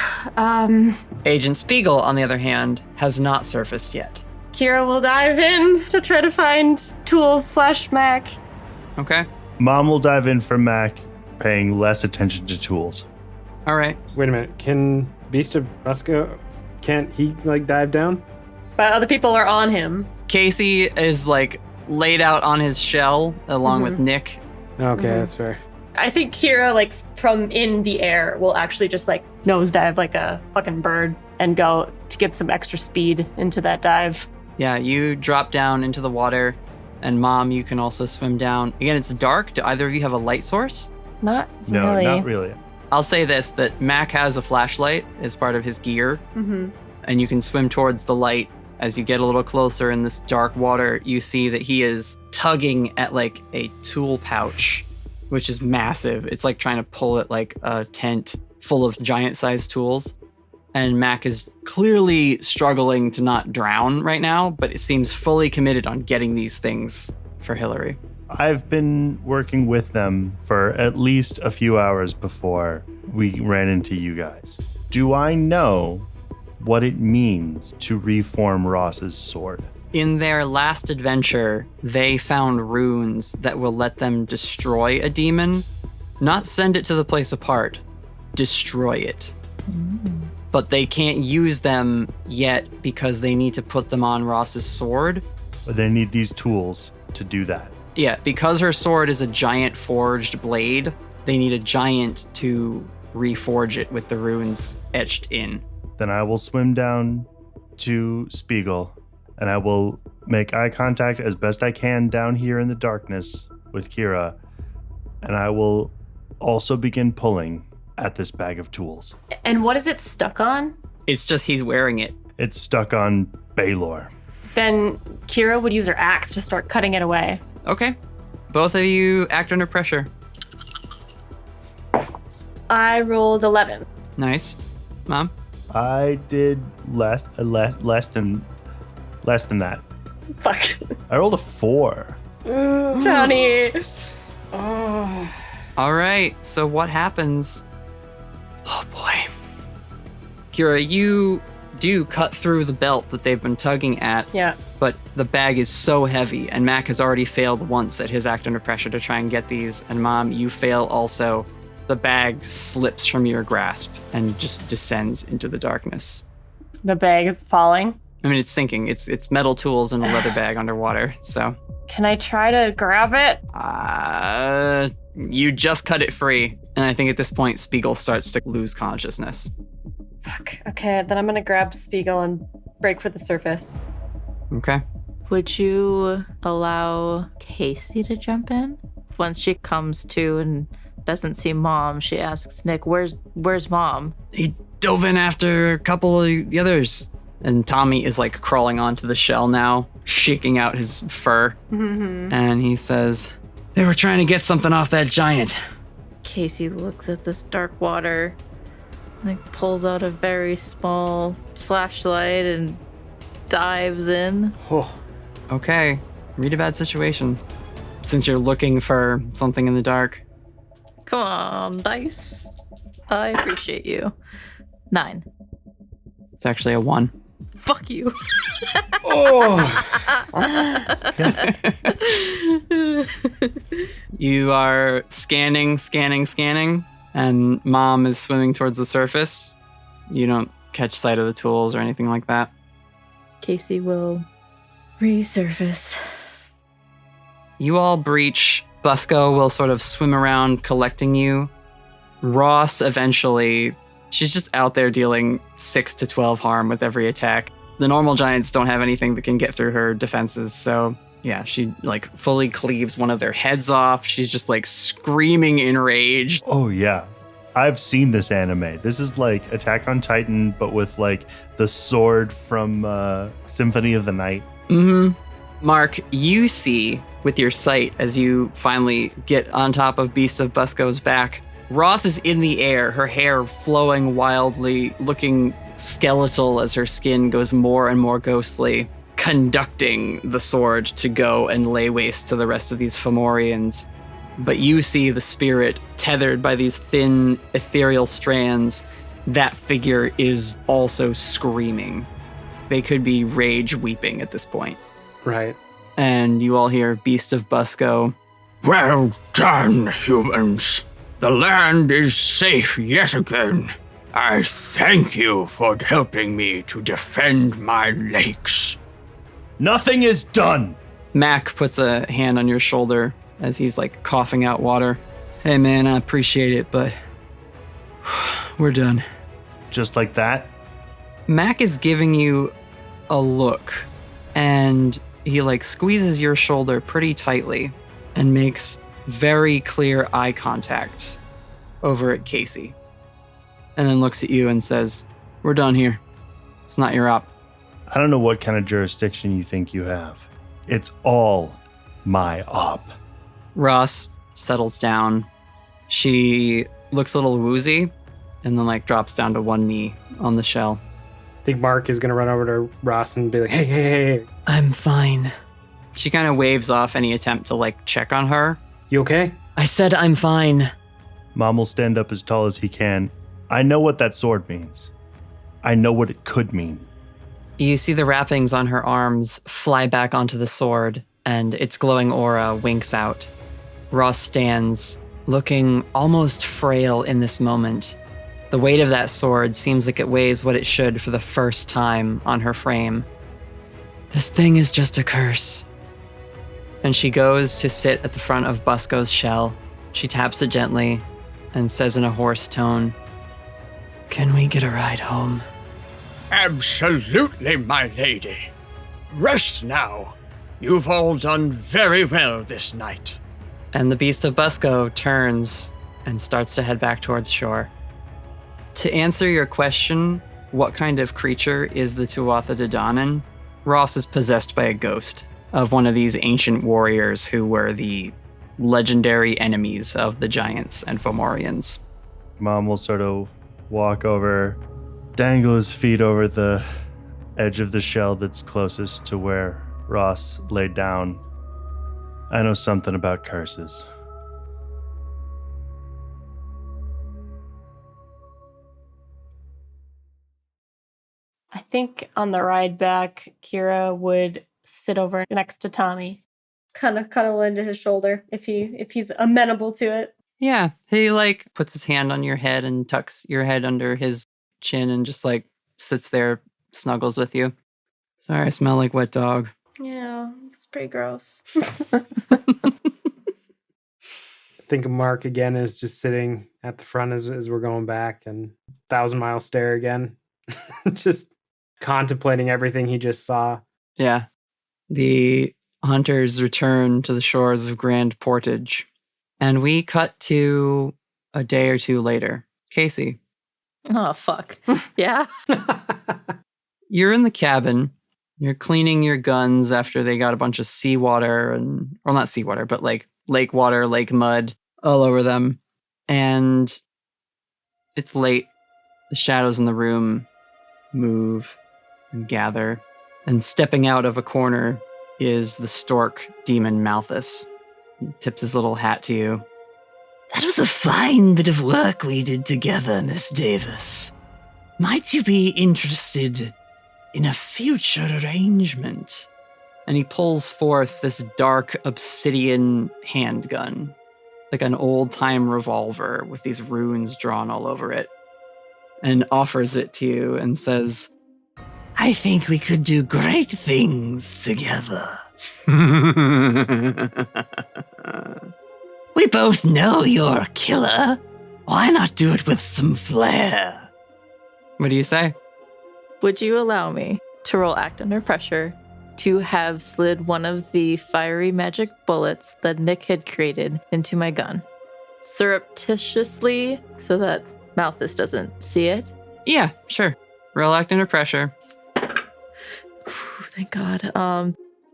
Agent Spiegel, on the other hand, has not surfaced yet. Kira will dive in to try to find tools/Mac. Okay. Mom will dive in for Mac, paying less attention to tools. All right. Wait a minute. Can Beast of Busco, can't he dive down? But other people are on him. Casey is laid out on his shell along with Nick. Okay, that's fair. I think Kira, from in the air, will actually just nosedive like a fucking bird and go to get some extra speed into that dive. Yeah, you drop down into the water, and Mom, you can also swim down. Again, it's dark. Do either of you have a light source? Not No, really. not really. I'll say this, that Mac has a flashlight as part of his gear, and you can swim towards the light. As you get a little closer in this dark water, you see that he is tugging at a tool pouch, which is massive. It's trying to pull at a tent full of giant-sized tools. And Mac is clearly struggling to not drown right now, but it seems fully committed on getting these things for Hillary. I've been working with them for at least a few hours before we ran into you guys. Do I know what it means to reform Ross's sword? In their last adventure, they found runes that will let them destroy a demon, not send it to the place apart, destroy it. But they can't use them yet because they need to put them on Ross's sword. But they need these tools to do that. Yeah, because her sword is a giant forged blade, they need a giant to reforge it with the runes etched in. Then I will swim down to Spiegel, and I will make eye contact as best I can down here in the darkness with Kira, and I will also begin pulling at this bag of tools. And what is it stuck on? It's just he's wearing it. It's stuck on Baylor. Then Kira would use her axe to start cutting it away. Okay. Both of you act under pressure. I rolled 11. Nice. Mom? I did less than that. Fuck. I rolled a 4. Johnny. All right, so what happens? Oh boy. Kira, you do cut through the belt that they've been tugging at, Yeah. but the bag is so heavy, and Mac has already failed once at his act under pressure to try and get these, and Mom, you fail also. The bag slips from your grasp and just descends into the darkness. The bag is falling. I mean, it's sinking. It's metal tools in a leather bag underwater, so... Can I try to grab it? You just cut it free, and I think at this point, Spiegel starts to lose consciousness. Fuck. Okay, then I'm gonna grab Spiegel and break for the surface. Okay. Would you allow Casey to jump in? Once she comes to and doesn't see Mom, she asks Nick, where's Mom? He dove in after a couple of the others. And Tommy is like crawling onto the shell now, shaking out his fur. Mm-hmm. And he says, they were trying to get something off that giant. Casey looks at this dark water, like pulls out a very small flashlight and dives in. Oh, Okay, read a bad situation. Since you're looking for something in the dark. Come on, dice. I appreciate you. 9. It's actually a 1. Fuck you. You are scanning, and Mom is swimming towards the surface. You don't catch sight of the tools or anything like that. Casey will resurface. You all breach. Busco will sort of swim around collecting you. Ross eventually, she's just out there dealing 6 to 12 harm with every attack. The normal giants don't have anything that can get through her defenses, so yeah, she like fully cleaves one of their heads off. She's just like screaming in rage. Oh, yeah. I've seen this anime. This is like Attack on Titan, but with like the sword from Symphony of the Night. Mm-hmm. Mark, you see with your sight as you finally get on top of Beast of Busco's back, Ross is in the air, her hair flowing wildly, looking skeletal as her skin goes more and more ghostly, conducting the sword to go and lay waste to the rest of these Fomorians. But you see the spirit tethered by these thin, ethereal strands. That figure is also screaming. They could be rage weeping at this point. right. And you all hear Beast of Busco. Well done, humans. The land is safe yet again. I thank you for helping me to defend my lakes. Nothing is done. Mac puts a hand on your shoulder as he's like coughing out water. Hey man, I appreciate it, but we're done. Just like that. Mac is giving you a look, and he like squeezes your shoulder pretty tightly and makes very clear eye contact over at Casey. And then looks at you and says, we're done here. It's not your op. I don't know what kind of jurisdiction you think you have. It's all my op. Ross settles down. She looks a little woozy and then like drops down to one knee on the shell. I think Mark is going to run over to Ross and be like, hey. I'm fine. She kind of waves off any attempt to like check on her. You okay? I said I'm fine. Mom will stand up as tall as he can. I know what that sword means. I know what it could mean. You see the wrappings on her arms fly back onto the sword, and its glowing aura winks out. Ross stands, looking almost frail in this moment. The weight of that sword seems like it weighs what it should for the first time on her frame. This thing is just a curse. And she goes to sit at the front of Busco's shell. She taps it gently and says in a hoarse tone, Can we get a ride home? Absolutely, my lady. Rest now. You've all done very well this night. and the beast of Busco turns and starts to head back towards shore. To answer your question, what kind of creature is the Tuatha De Danann? Ross is possessed by a ghost of one of these ancient warriors who were the legendary enemies of the giants and Fomorians. Mom will sort of walk over, dangle his feet over the edge of the shell that's closest to where Ross laid down. I know something about curses. I think on the ride back, Kira would sit over next to Tommy, kind of cuddle into his shoulder if he's amenable to it. Yeah, he puts his hand on your head and tucks your head under his chin and just sits there, snuggles with you. Sorry, I smell like wet dog. Yeah, it's pretty gross. I think Mark again is just sitting at the front as we're going back, and 1,000-mile stare again. Just contemplating everything he just saw. Yeah. The hunters return to the shores of Grand Portage, and we cut to a day or two later. Casey. Oh, fuck. Yeah? You're in the cabin. You're cleaning your guns after they got a bunch of seawater not seawater, but lake water, lake mud all over them. And it's late. The shadows in the room move and gather. And stepping out of a corner is the stork demon Malthus. He tips his little hat to you. That was a fine bit of work we did together, Miss Davis. Might you be interested in a future arrangement? And he pulls forth this dark obsidian handgun, like an old-time revolver with these runes drawn all over it, and offers it to you and says, I think we could do great things together. We both know you're a killer. Why not do it with some flair? What do you say? Would you allow me to roll act under pressure to have slid one of the fiery magic bullets that Nick had created into my gun? Surreptitiously, so that Malthus doesn't see it? Yeah, sure. Roll act under pressure. Thank God.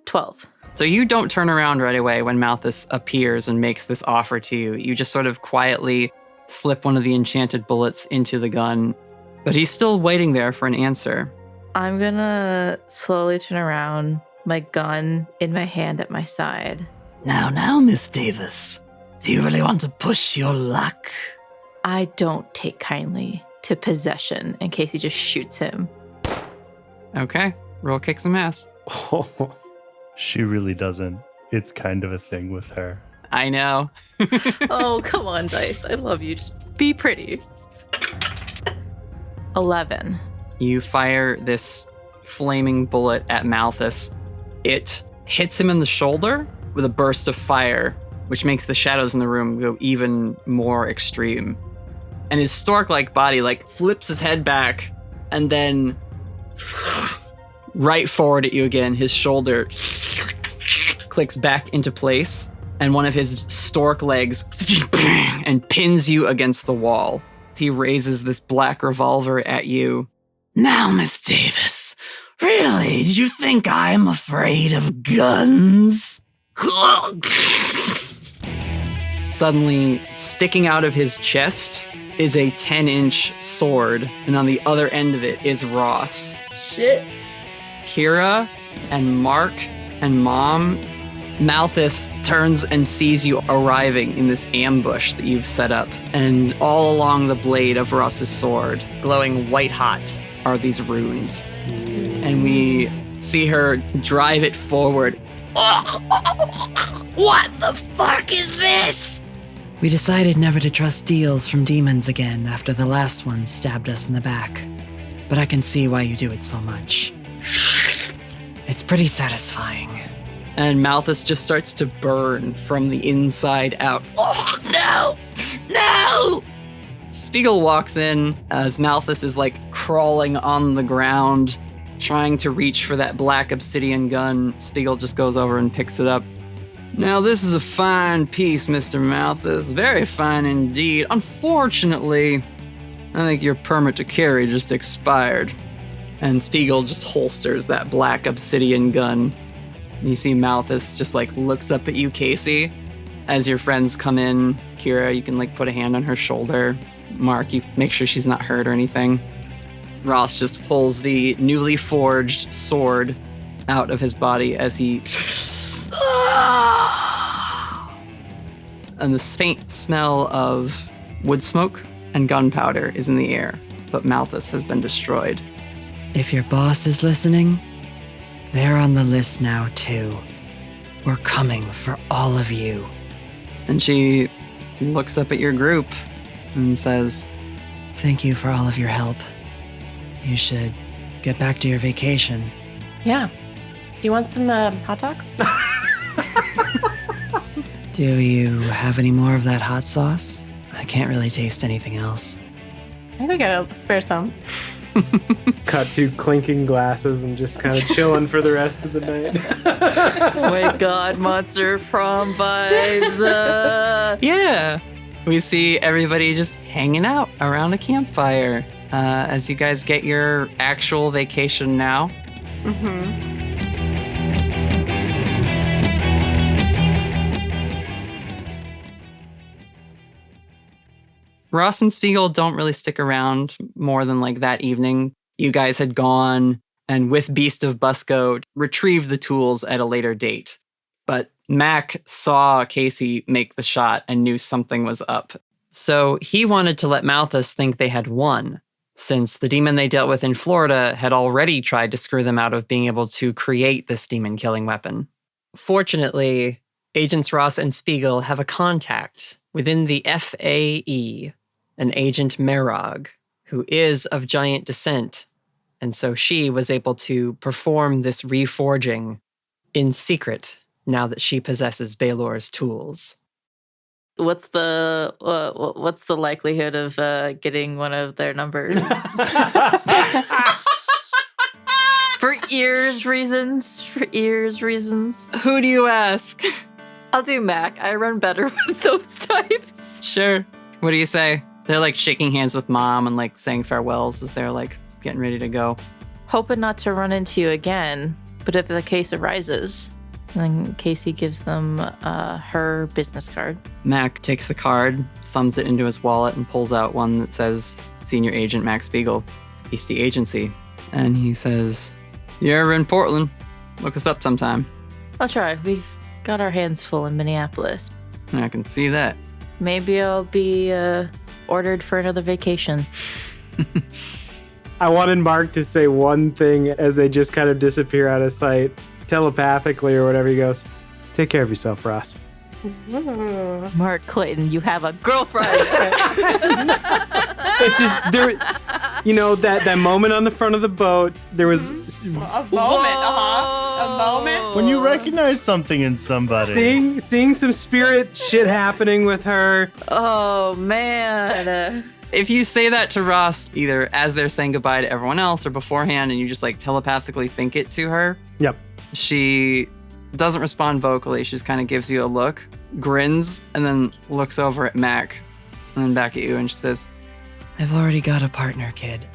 12. So you don't turn around right away when Malthus appears and makes this offer to you. You just sort of quietly slip one of the enchanted bullets into the gun, but he's still waiting there for an answer. I'm gonna slowly turn around, my gun in my hand at my side. Now, Miss Davis, do you really want to push your luck? I don't take kindly to possession, in case he just shoots him. Okay, roll kick some ass. Oh, She really doesn't. It's kind of a thing with her. I know. Oh, come on, Dice. I love you. Just be pretty. 11. You fire this flaming bullet at Malthus. It hits him in the shoulder with a burst of fire, which makes the shadows in the room go even more extreme. And his stork-like body flips his head back and then right forward at you again. His shoulder clicks back into place, and one of his stork legs and pins you against the wall. He raises this black revolver at you. Now, Miss Davis, really, did you think I'm afraid of guns? Suddenly, sticking out of his chest is a 10-inch sword, and on the other end of it is Ross. Shit. Kira and Mark and Mom, Malthus turns and sees you arriving in this ambush that you've set up, and all along the blade of Ross's sword, glowing white hot, are these runes. And we see her drive it forward. What the fuck is this? We decided never to trust deals from demons again after the last one stabbed us in the back. But I can see why you do it so much. It's pretty satisfying. and Malthus just starts to burn from the inside out. Oh, no! No! Spiegel walks in as Malthus is like crawling on the ground, trying to reach for that black obsidian gun. Spiegel just goes over and picks it up. Now, this is a fine piece, Mr. Malthus. Very fine indeed. Unfortunately, I think your permit to carry just expired. And Spiegel just holsters that black obsidian gun. You see Malthus just like looks up at you, Casey. As your friends come in, Kira, you can like put a hand on her shoulder. Mark, you make sure she's not hurt or anything. Ross just pulls the newly forged sword out of his body as he... And the faint smell of wood smoke and gunpowder is in the air, but Malthus has been destroyed. If your boss is listening, they're on the list now too. We're coming for all of you. And she looks up at your group and says, Thank you for all of your help. You should get back to your vacation. Yeah. Do you want some hot dogs? Do you have any more of that hot sauce? I can't really taste anything else. I think I gotta spare some. Cut to clinking glasses and just kind of chilling for the rest of the night. Oh my god, monster prom vibes. yeah. We see everybody just hanging out around a campfire as you guys get your actual vacation now. Mm-hmm. Ross and Spiegel don't really stick around more than like that evening. You guys had gone and with Beast of Busco retrieved the tools at a later date. But Mac saw Casey make the shot and knew something was up. So he wanted to let Malthus think they had won, since the demon they dealt with in Florida had already tried to screw them out of being able to create this demon-killing weapon. Fortunately, Agents Ross and Spiegel have a contact within the FAE, an Agent Merog, who is of giant descent, and so she was able to perform this reforging in secret now that she possesses Baelor's tools. What's the likelihood of getting one of their numbers? For ears reasons. Who do you ask? I'll do Mac. I run better with those types. Sure. What do you say? They're like shaking hands with Mom and like saying farewells as they're like getting ready to go. Hoping not to run into you again, but if the case arises, then Casey gives them her business card. Mac Takes the card, thumbs it into his wallet, and pulls out one that says Senior Agent Max Spiegel, Beastie Agency. And he says, "You're ever in Portland, look us up sometime." I'll try. We've got our hands full in Minneapolis. I can see that. Maybe I'll be ordered for another vacation. I wanted Mark to say one thing as they just kind of disappear out of sight, telepathically or whatever. He goes, "Take care of yourself, Ross." Mark Clayton, you have a girlfriend. It's just there, that moment on the front of the boat. There was A moment, A moment. When you recognize something in somebody. seeing some spirit shit happening with her. Oh, man. If you say that to Ross, either as they're saying goodbye to everyone else or beforehand, and you just like telepathically think it to her, Yep. she doesn't respond vocally. She just kind of gives you a look, grins, and then looks over at Mac and then back at you, and she says, I've already got a partner, kid.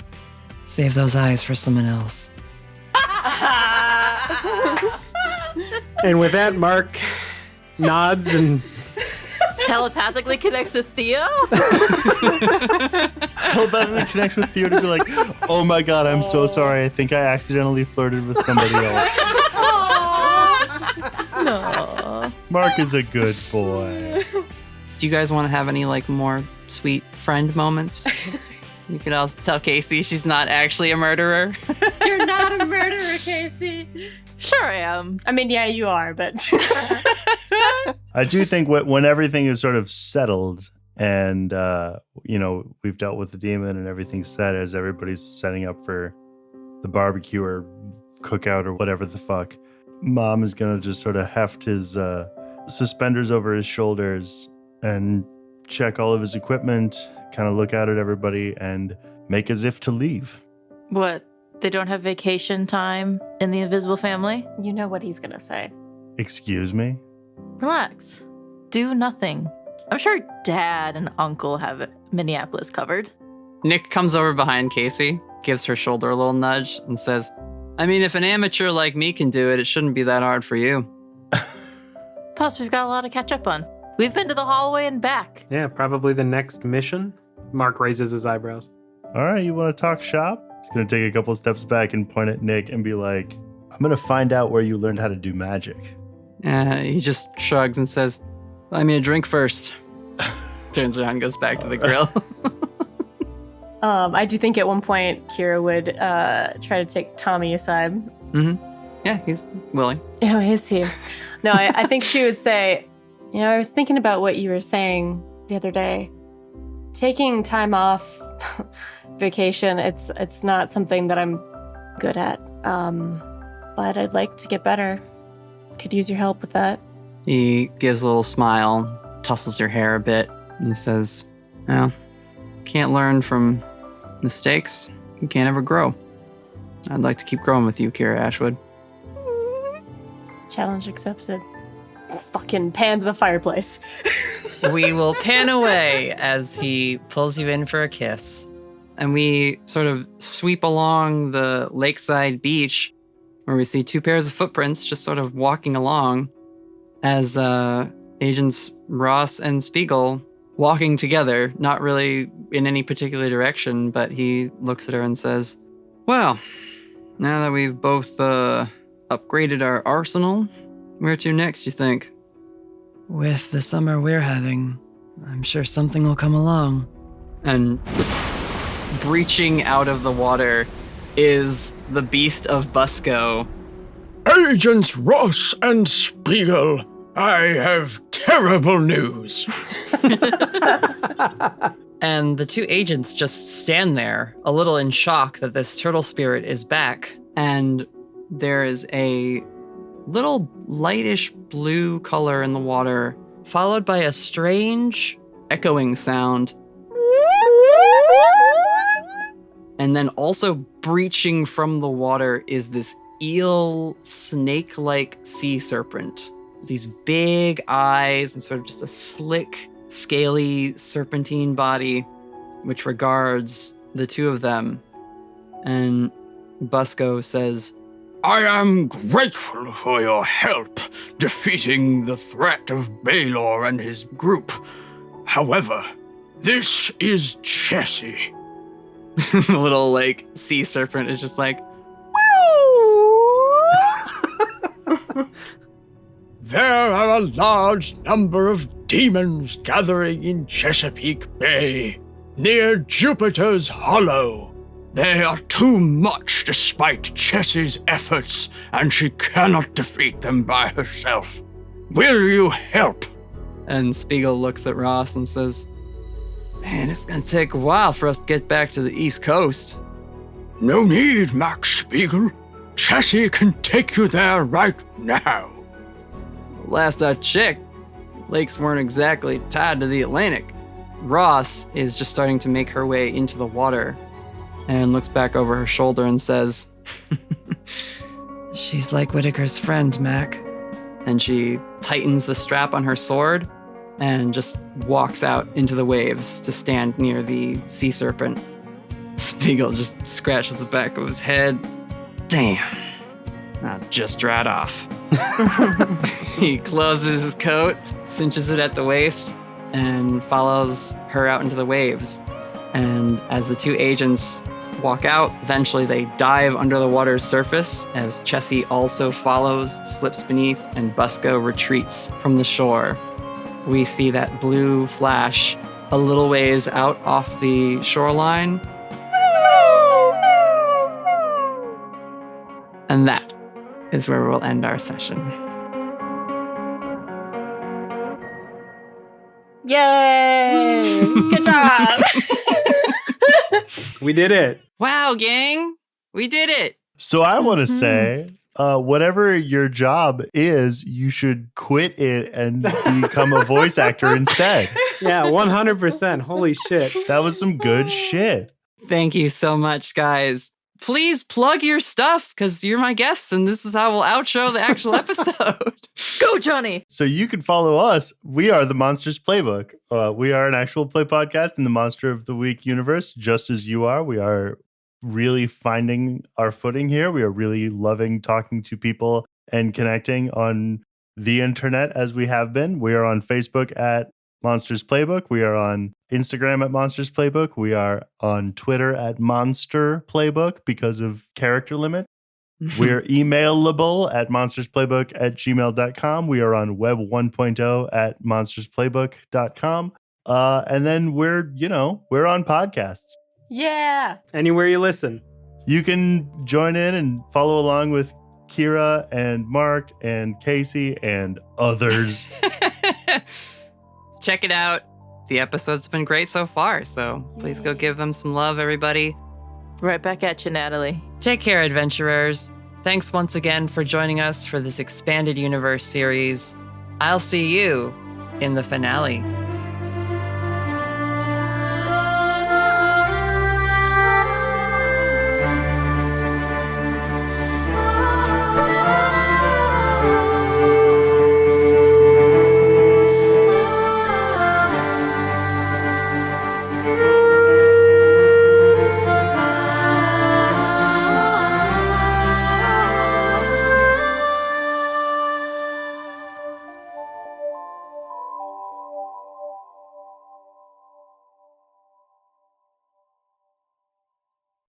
Save those eyes for someone else. And with that, Mark nods and Telepathically connects with Theo? Telepathically connect with Theo to be like, "Oh my god, I'm so sorry. I think I accidentally flirted with somebody else." No. Mark is a good boy. do you guys want to have any like more sweet friend moments? You could also tell Casey she's not actually a murderer. You're not a murderer, Casey. Sure I am. I mean, yeah, you are, but I do think when everything is sort of settled and, we've dealt with the demon and everything's set as everybody's setting up for the barbecue or cookout or whatever the fuck, Mom is going to just sort of heft his suspenders over his shoulders and check all of his equipment, kind of look out at everybody and make as if to leave. What? They don't have vacation time in the invisible family? You know what he's going to say. Excuse me? Relax. Do nothing. I'm sure Dad and Uncle have Minneapolis covered. Nick comes over behind Casey, gives her shoulder a little nudge, and says, I mean, if an amateur like me can do it, it shouldn't be that hard for you. Plus, we've got a lot to catch up on. We've been to the hallway and back. Yeah, probably the next mission. Mark raises his eyebrows. All right, you want to talk shop? He's going to take a couple steps back and point at Nick and be like, I'm going to find out where you learned how to do magic. He just shrugs and says, buy me a drink first. Turns around and goes back to the grill. I do think at one point Kira would try to take Tommy aside. Mm-hmm. Yeah, he's willing. Oh, is he? No, I think she would say, you know, I was thinking about what you were saying the other day. Taking time off, vacation, it's not something that I'm good at. But I'd like to get better. Could use your help with that. He gives a little smile, tussles her hair a bit, and says, well, can't learn from mistakes. You can't ever grow. I'd like to keep growing with you, Kira Ashwood. Challenge accepted. Fucking pan to the fireplace. We will pan away as he pulls you in for a kiss. And we sort of sweep along the lakeside beach where we see two pairs of footprints just sort of walking along as Agents Ross and Spiegel walking together, not really in any particular direction, but he looks at her and says, well, now that we've both upgraded our arsenal, where to next, you think? With the summer we're having, I'm sure something will come along. And breaching out of the water is the beast of Busco. Agents Ross and Spiegel, I have terrible news. And the two agents just stand there, a little in shock that this turtle spirit is back. And there is a little lightish blue color in the water, followed by a strange echoing sound. And then also breaching from the water is this eel snake-like sea serpent. These big eyes and sort of just a slick, scaly serpentine body, which regards the two of them. And Busco says, I am grateful for your help defeating the threat of Baylor and his group. However, this is Chessie. the little, sea serpent is just like, There are a large number of demons gathering in Chesapeake Bay, near Jupiter's Hollow. They are too much despite Chessie's efforts, and she cannot defeat them by herself. Will you help? And Spiegel looks at Ross and says, man, it's gonna take a while for us to get back to the East Coast. No need, Max Spiegel. Chessie can take you there right now. Last I checked, lakes weren't exactly tied to the Atlantic. Ross is just starting to make her way into the water and looks back over her shoulder and says, She's like Whitaker's friend, Mac. And she tightens the strap on her sword and just walks out into the waves to stand near the sea serpent. Spiegel just scratches the back of his head. Damn, that just dried off. He closes his coat, cinches it at the waist, and follows her out into the waves. And as the two agents walk out, eventually they dive under the water's surface as Chessie also follows, slips beneath, and Busco retreats from the shore. We see that blue flash a little ways out off the shoreline. And that is where we'll end our session. Yay! Good job! We did it. Wow, gang! We did it! So I want to say, whatever your job is, you should quit it and become a voice actor instead. Yeah, 100%. Holy shit. That was some good shit. Thank you so much, guys. Please plug your stuff because you're my guests and this is how we'll outro the actual episode. Go, Johnny! So you can follow us. We are the Monsters Playbook. We are an actual play podcast in the Monster of the Week universe, just as you are. We are really finding our footing here. We are really loving talking to people and connecting on the internet as we have been. We are on Facebook at Monsters Playbook. We are on Instagram at Monsters Playbook. We are on Twitter at Monster Playbook because of character limit. We're emailable at monstersplaybook@gmail.com. We are on web 1.0 at monstersplaybook.com. And then we're on podcasts. Yeah. Anywhere you listen. You can join in and follow along with Kira and Mark and Casey and others. Check it out. The episode's been great so far, so please go give them some love, everybody. Right back at you, Natalie. Take care, adventurers. Thanks once again for joining us for this expanded universe series. I'll see you in the finale.